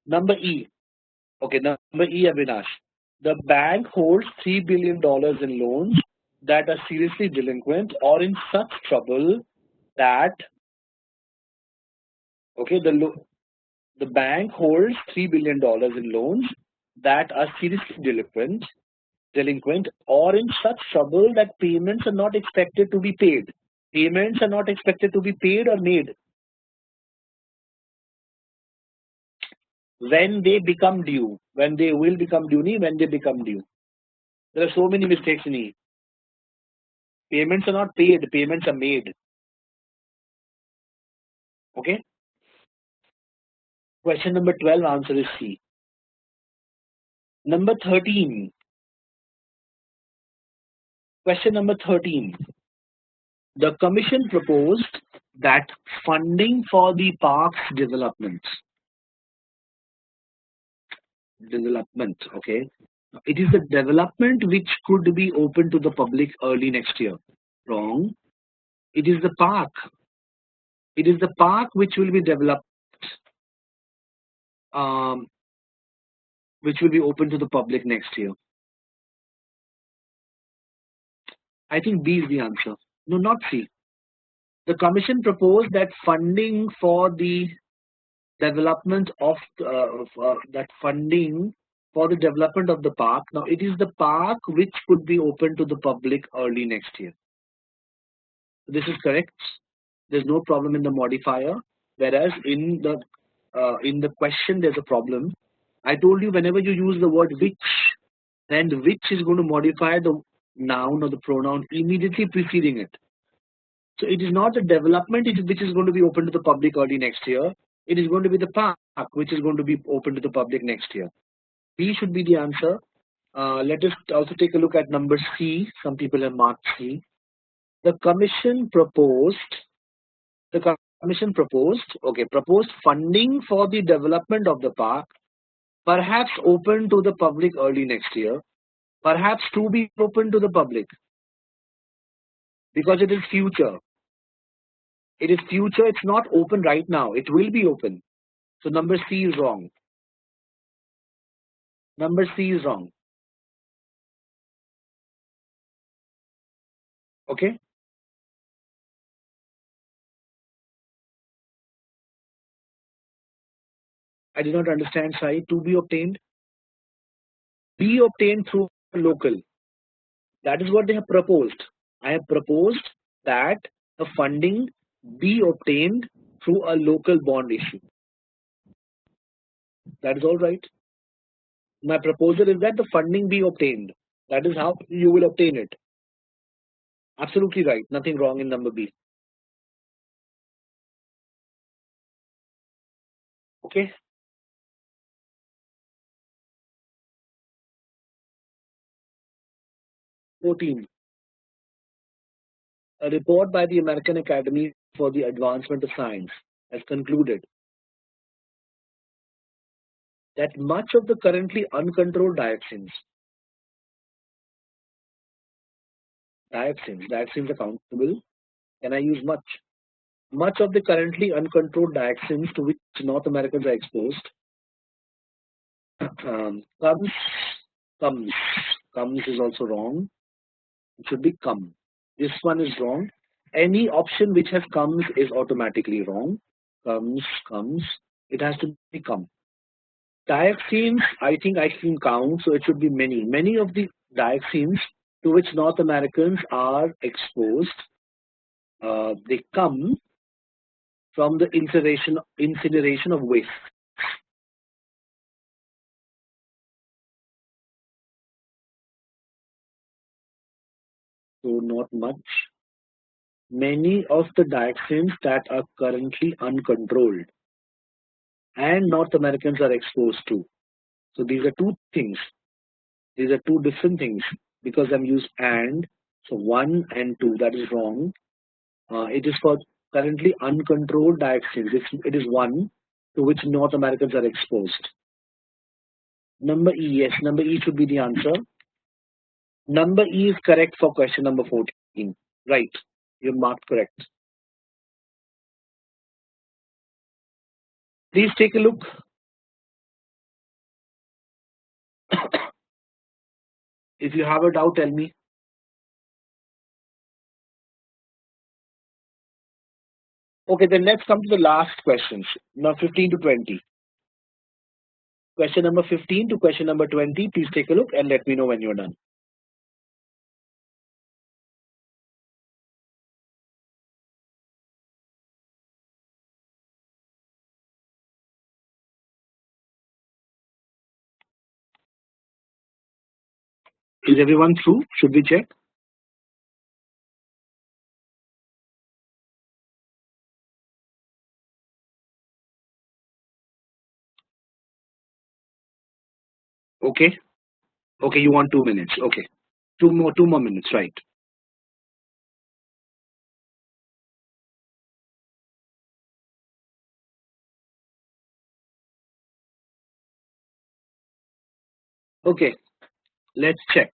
Number E. Okay, number E, Avinash. The bank holds $3 billion in loans that are seriously delinquent or in such trouble that Okay, the bank holds $3 billion in loans that are seriously delinquent or in such trouble that payments are not expected to be paid. Payments are not expected to be paid or made. When they become due, when they will become due, when they become due. There are so many mistakes in E. Payments are not paid, payments are made. Okay? Question number 12, answer is C. Number 13. Question number 13. The commission proposed that funding for the park's development, okay, it is the development which could be open to the public early next year. Wrong. It is the park. It is the park which will be developed, which will be open to the public next year. I think B is the answer. No, not C. The commission proposed that funding for the development of that funding for the development of the park. Now, it is the park which could be open to the public early next year. This is correct. There's no problem in the modifier, whereas in the question there's a problem. I told you whenever you use the word which, then the which is going to modify the noun or the pronoun immediately preceding it. So it is not a development which is going to be open to the public early next year. It is going to be the park which is going to be open to the public next year. B should be the answer. Let us also take a look at number C. Some people have marked C. The commission proposed, proposed funding for the development of the park, perhaps open to the public early next year, perhaps to be open to the public, because it is future. It is future, it's not open right now. It will be open. So number C is wrong. Number C is wrong. Okay? I did not understand, Sai. To be obtained? Be obtained through local. That is what they have proposed. I have proposed that the funding be obtained through a local bond issue. That is all right. My proposal is that the funding be obtained. That is how you will obtain it. Absolutely right. Nothing wrong in number B. Okay. '14. A report by the American Academy for the Advancement of Science has concluded that much of the currently uncontrolled dioxins accountable. Can I use much? Much of the currently uncontrolled dioxins to which North Americans are exposed comes. Comes is also wrong. It should be come. This one is wrong. Any option which has comes is automatically wrong. Comes. It has to be come. Dioxins, I think I can count, so it should be many. Many of the dioxins to which North Americans are exposed, they come from the incineration of waste. So not much. Many of the dioxins that are currently uncontrolled and North Americans are exposed to. So these are two things. These are two different things because I'm used and. So 1 and 2, that is wrong. It is for currently uncontrolled dioxins. It is 1 to which North Americans are exposed. Number E, yes, number E should be the answer. Number E is correct for question number 14. Right, you marked correct. Please take a look. If you have a doubt, tell me. Okay, then let's come to the last questions. Now 15 to 20. Question number 15 to question number 20. Please take a look and let me know when you're done. Is everyone through? Should we check? Okay. Okay, you want 2 minutes. Okay. Two more minutes, right. Okay, let's check.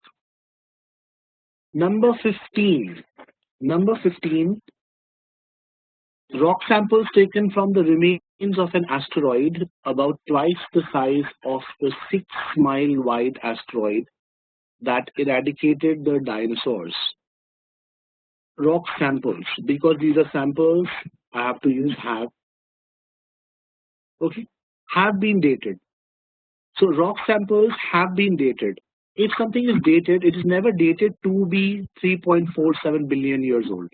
Number 15. Number 15. Rock samples taken from the remains of an asteroid about twice the size of the 6-mile wide asteroid that eradicated the dinosaurs. Rock samples, because these are samples, I have to use have. Okay, have been dated. So rock samples have been dated. If something is dated, it is never dated to be 3.47 billion years old.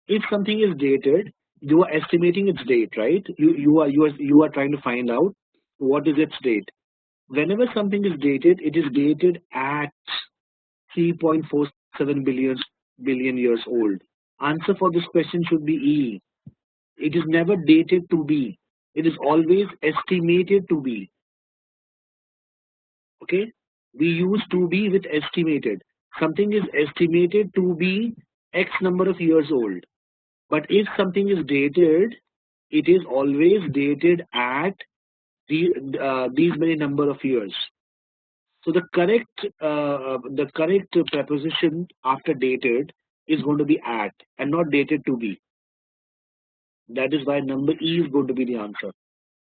If something is dated, you are estimating its date, right? You are trying to find out what is its date. Whenever something is dated, it is dated at 3.47 billion years old. Answer for this question should be E. It is never dated to be. It is always estimated to be. Okay? We use to be with estimated. Something is estimated to be X number of years old. But if something is dated, it is always dated at these many number of years. So the correct preposition after dated is going to be at and not dated to be. That is why number E is going to be the answer.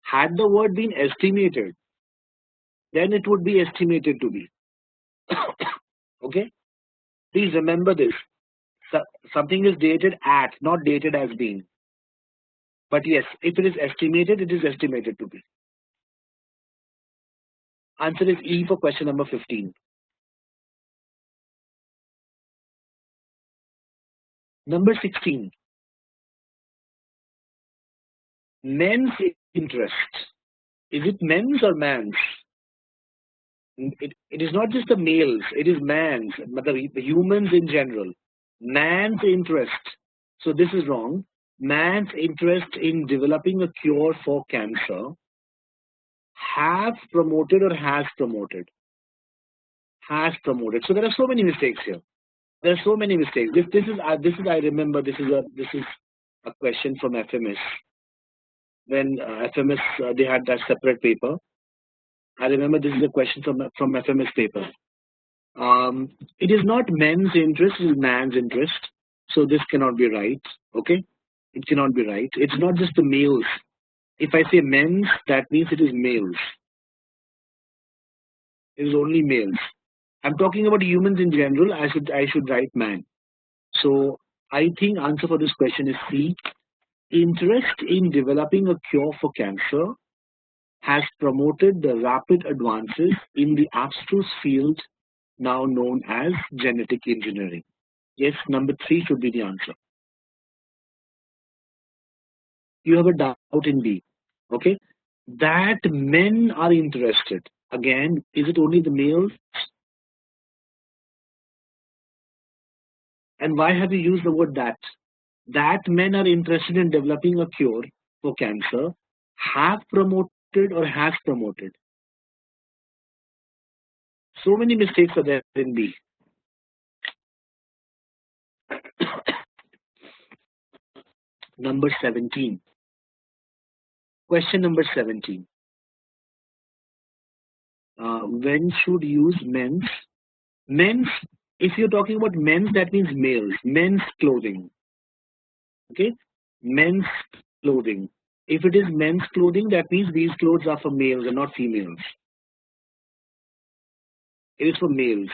Had the word been estimated, then it would be estimated to be. Okay? Please remember this. So, something is dated at, not dated as being. But yes, if it is estimated, it is estimated to be. Answer is E for question number 15. Number 16. Men's interest. Is it men's or man's? It is not just the males, it is man's, but the humans in general. Man's interest. So this is wrong. Man's interest in developing a cure for cancer have promoted or has promoted. Has promoted. So there are so many mistakes here. There are so many mistakes. This is I remember this is a question from FMS when FMS they had that separate paper. I remember this is a question from FMS paper. It is not men's interest, it is man's interest. So this cannot be right. Okay, it cannot be right. It's not just the males. If I say men's, that means it is males. It is only males. I'm talking about humans in general. I should write man. So I think answer for this question is C. Interest in developing a cure for cancer has promoted the rapid advances in the abstruse field now known as genetic engineering. Yes, number 3 should be the answer. You have a doubt in B. Okay. That men are interested. Again, is it only the males? And why have you used the word that? That men are interested in developing a cure for cancer have promoted or has promoted. So many mistakes are there in B. Number 17. Question number 17. When should use men's? Men's, if you're talking about men's, that means males. Men's clothing. Okay? Men's clothing. If it is men's clothing, that means these clothes are for males and not females. It is for males.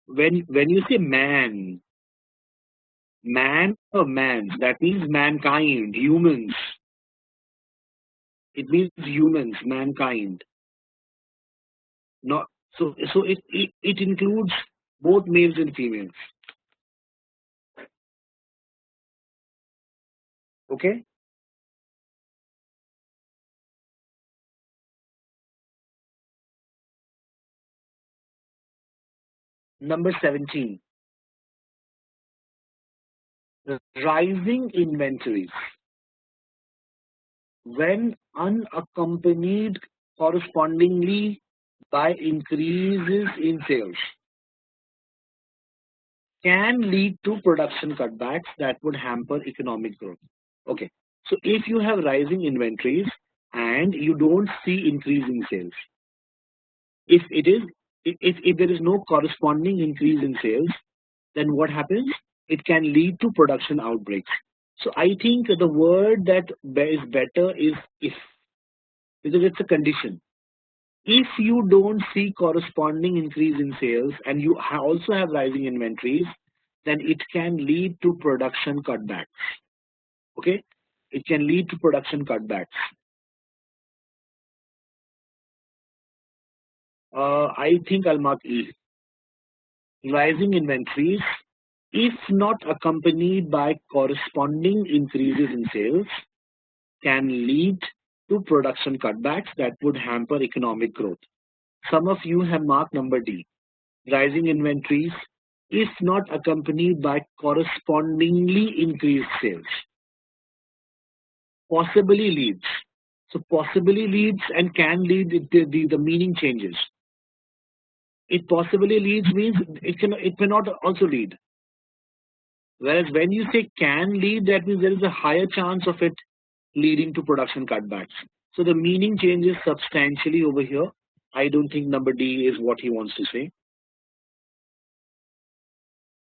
When you say man, Man or mans, that means mankind, humans. It means humans, mankind. Not so it includes both males and females. Okay? Number 17. Rising inventories. When unaccompanied correspondingly by increases in sales, can lead to production cutbacks that would hamper economic growth. Okay, so if you have rising inventories and you don't see increase in sales, if it is if there is no corresponding increase in sales, then what happens? It can lead to production outbreaks. So I think the word that is better is if, because it's a condition. If you don't see corresponding increase in sales and you also have rising inventories, then it can lead to production cutbacks. Okay, it can lead to production cutbacks. I think I'll mark E. Rising inventories, if not accompanied by corresponding increases in sales, can lead to production cutbacks that would hamper economic growth. Some of you have marked number D. Rising inventories, if not accompanied by correspondingly increased sales, possibly leads. So possibly leads and can lead, the meaning changes. It possibly leads means it cannot also lead. Whereas when you say can lead, that means there is a higher chance of it leading to production cutbacks. So the meaning changes substantially over here. I don't think number D is what he wants to say.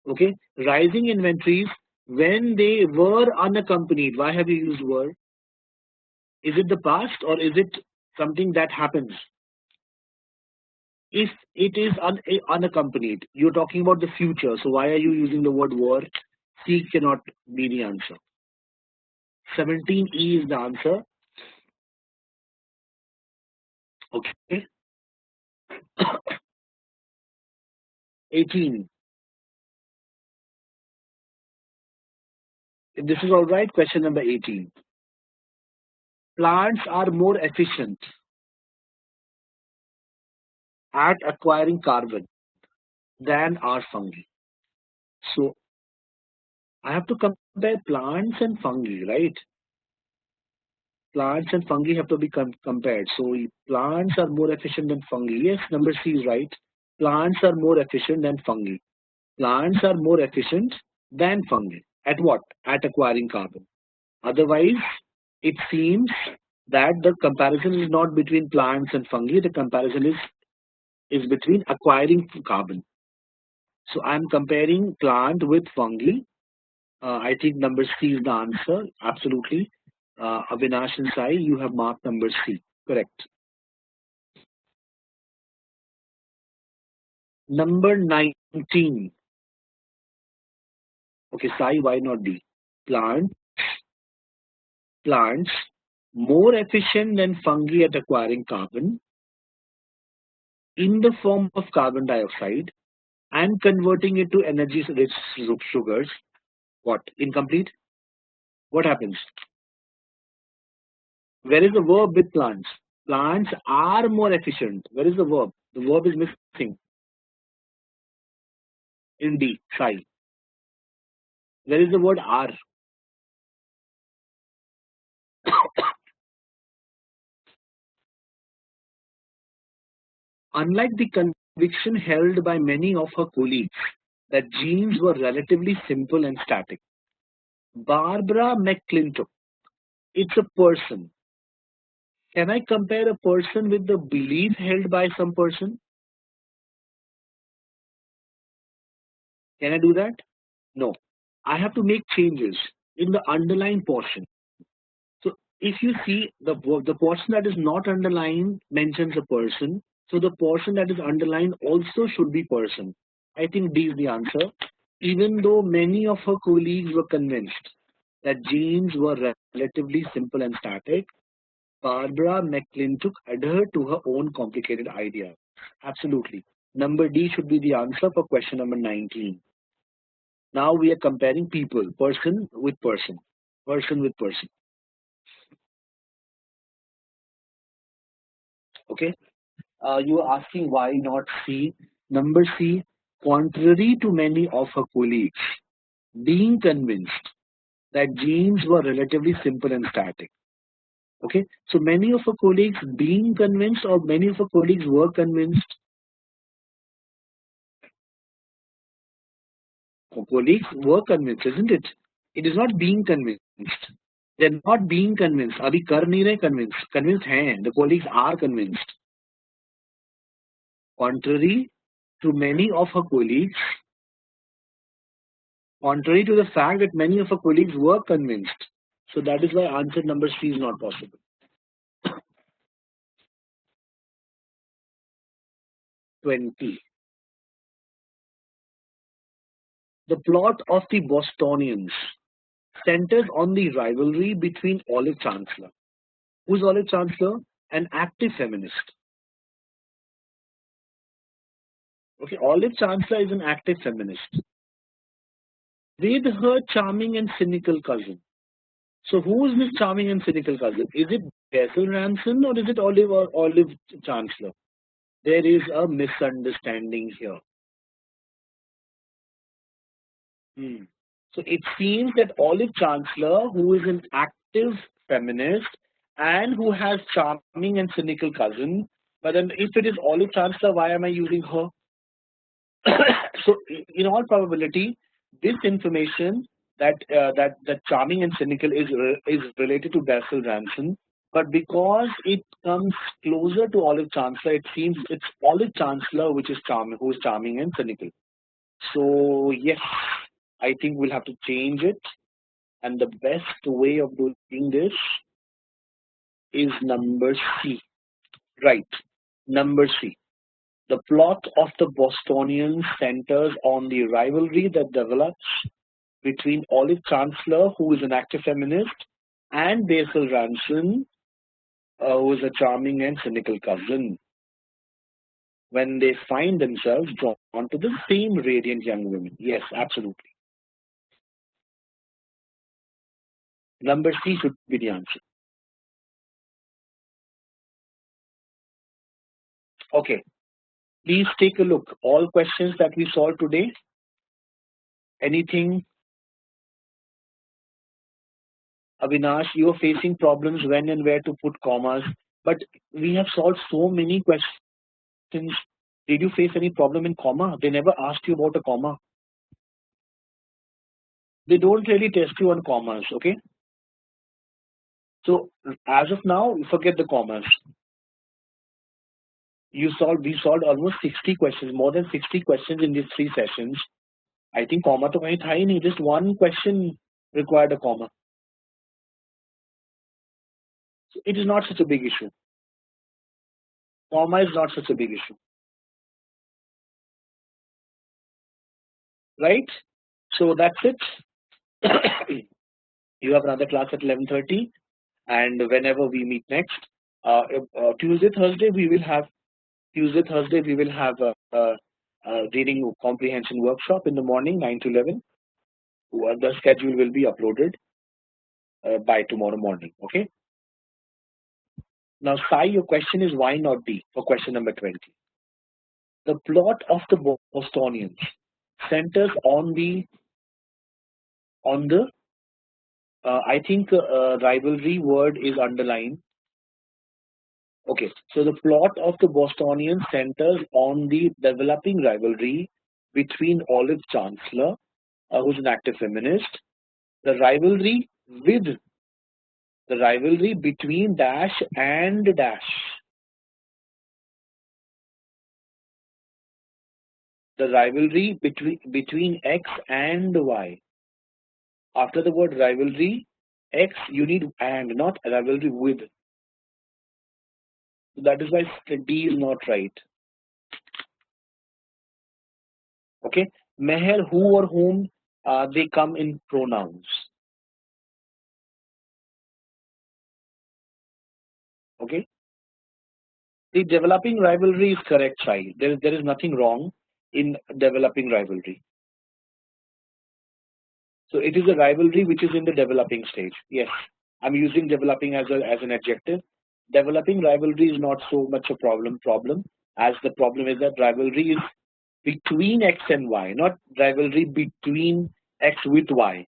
Okay, rising inventories when they were unaccompanied. Why have you used were? Is it the past or is it something that happens? If it is unaccompanied, you're talking about the future. So why are you using the word were? C cannot be the answer. 17E is the answer. Okay. 18. If this is all right, question number 18. Plants are more efficient at acquiring carbon than are fungi. So I have to compare plants and fungi, right? Plants and fungi have to be compared. So plants are more efficient than fungi. Yes, number C is right. Plants are more efficient than fungi. Plants are more efficient than fungi. At what? At acquiring carbon. Otherwise, it seems that the comparison is not between plants and fungi. The comparison is between acquiring carbon. So I'm comparing plant with fungi. I think number C is the answer. Absolutely. Avinash and Sai, you have marked number C. Correct. Number 19. Okay, Sai, why not D? Plant, plants more efficient than fungi at acquiring carbon in the form of carbon dioxide and converting it to energy-rich sugars. What? Incomplete? What happens? Where is the verb with plants? Plants are more efficient. Where is the verb? The verb is missing in D, Sai. Where is the word are? Unlike the conviction held by many of her colleagues that genes were relatively simple and static, Barbara McClintock, it's a person. Can I compare a person with the belief held by some person? Can I do that? No. I have to make changes in the underlying portion. So if you see the portion that is not underlined mentions a person, so the portion that is underlined also should be person. I think D is the answer. Even though many of her colleagues were convinced that genes were relatively simple and static, Barbara McClintock adhered to her own complicated idea. Absolutely. Number D should be the answer for question number 19. Now we are comparing people, person with person, person with person. Okay. You are asking why not C. Number C, contrary to many of her colleagues, being convinced that genes were relatively simple and static. Okay, so many of her colleagues being convinced, or many of her colleagues were convinced. Colleagues were convinced, isn't it? It is not being convinced. They're not being convinced. अभी कर नहीं रहे convinced. Convinced हैं. The colleagues are convinced. Contrary to many of her colleagues, contrary to the fact that many of her colleagues were convinced. So that is why answer number C is not possible. 20. The plot of the Bostonians centers on the rivalry between Olive Chancellor. Who's Olive Chancellor? An active feminist. Okay, Olive Chancellor is an active feminist with her charming and cynical cousin. So who is this charming and cynical cousin? Is it Basil Ranson or is it Olive or Olive Chancellor? There is a misunderstanding here. So it seems that Olive Chancellor, who is an active feminist and who has charming and cynical cousin, but then if it is Olive Chancellor, why am I using her? So in all probability, this information that charming and cynical is related to Basil Ranson, but because it comes closer to Olive Chancellor, it seems it's Olive Chancellor which is charming, who is charming and cynical. So yes, I think we'll have to change it, and the best way of doing this is number C. Right, number C. The plot of the Bostonians centers on the rivalry that develops between Olive Chancellor, who is an active feminist, and Basil Ranson, who is a charming and cynical cousin, when they find themselves drawn to the same radiant young women. Yes, absolutely. Number C should be the answer. Okay, please take a look. All questions that we solved today, anything? Avinash, you are facing problems when and where to put commas, but we have solved so many questions. Did you face any problem in comma? They never asked you about a comma. They don't really test you on commas, okay? So as of now, forget the commas. We solved almost 60 questions, more than 60 questions in these 3 sessions. I think comma to kahin tha hi nahi, just one question required a comma. So it is not such a big issue. Comma is not such a big issue. Right? So that's it. You have another class at 11:30, and whenever we meet next, Tuesday, Thursday, we will have a reading comprehension workshop in the morning, 9 to 11. The schedule will be uploaded by tomorrow morning. Okay. Now, Sai, your question is why not D for question number 20. The plot of the Bostonians centers on the I think rivalry word is underlined. Okay, so the plot of the Bostonians centers on the developing rivalry between Olive Chancellor, who's an active feminist, the rivalry between dash and dash. The rivalry between X and Y. After the word rivalry, X, you need and, not rivalry with. So that is why D is not right. Okay. Meher, who or whom, they come in pronouns. Okay. The developing rivalry is correct, Sai. There is nothing wrong in developing rivalry. So it is a rivalry which is in the developing stage. Yes, I'm using developing as an adjective. Developing rivalry is not so much a problem as the problem is that rivalry is between X and Y, not rivalry between X with Y.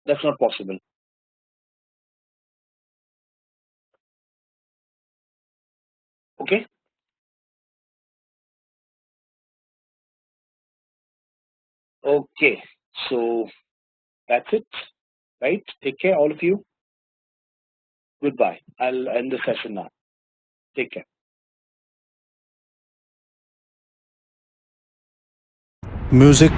That's not possible. Okay? Okay. So that's it. Right? Take care, all of you. Goodbye. I'll end the session now. Take care. Music